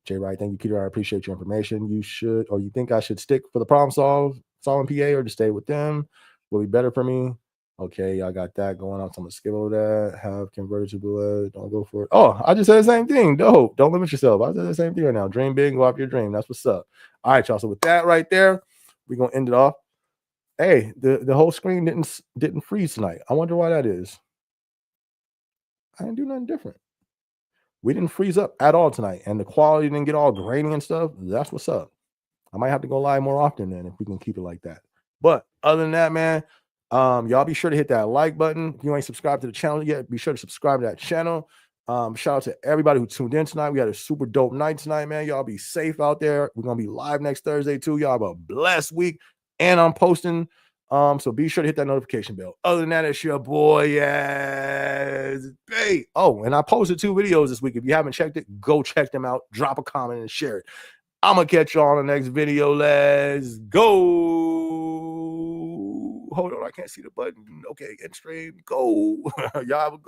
Jay Wright, thank you, Peter. I appreciate your information. You should, or you think I should stick for the problem solving PA or to stay with them? Will be better for me. Okay, y'all got that going on. So I'm gonna skip over that. Have converted to blue. Don't go for it. Oh, I just said the same thing. Dope. Don't limit yourself. I said the same thing right now. Dream big, go after your dream. That's what's up. All right, y'all. So with that right there, we're gonna end it off. Hey, the whole screen didn't freeze tonight. I wonder why that is. I didn't do nothing different. We didn't freeze up at all tonight, and the quality didn't get all grainy and stuff. That's what's up. I might have to go live more often then if we can keep it like that. But other than that, man, y'all be sure to hit that like button. If you ain't subscribed to the channel yet, be sure to subscribe to that channel. Shout out to everybody who tuned in tonight. We had a super dope night tonight, man. Y'all be safe out there. We're gonna be live next Thursday too. Y'all have a blessed week, and I'm posting. So be sure to hit that notification bell. Other than that, it's your boy. Yes. Hey. Oh, and I posted 2 videos this week. If you haven't checked it, go check them out. Drop a comment and share it. I'm gonna catch y'all on the next video. Let's go. Hold on, I can't see the button. Okay, get straight. Go. Y'all have a go.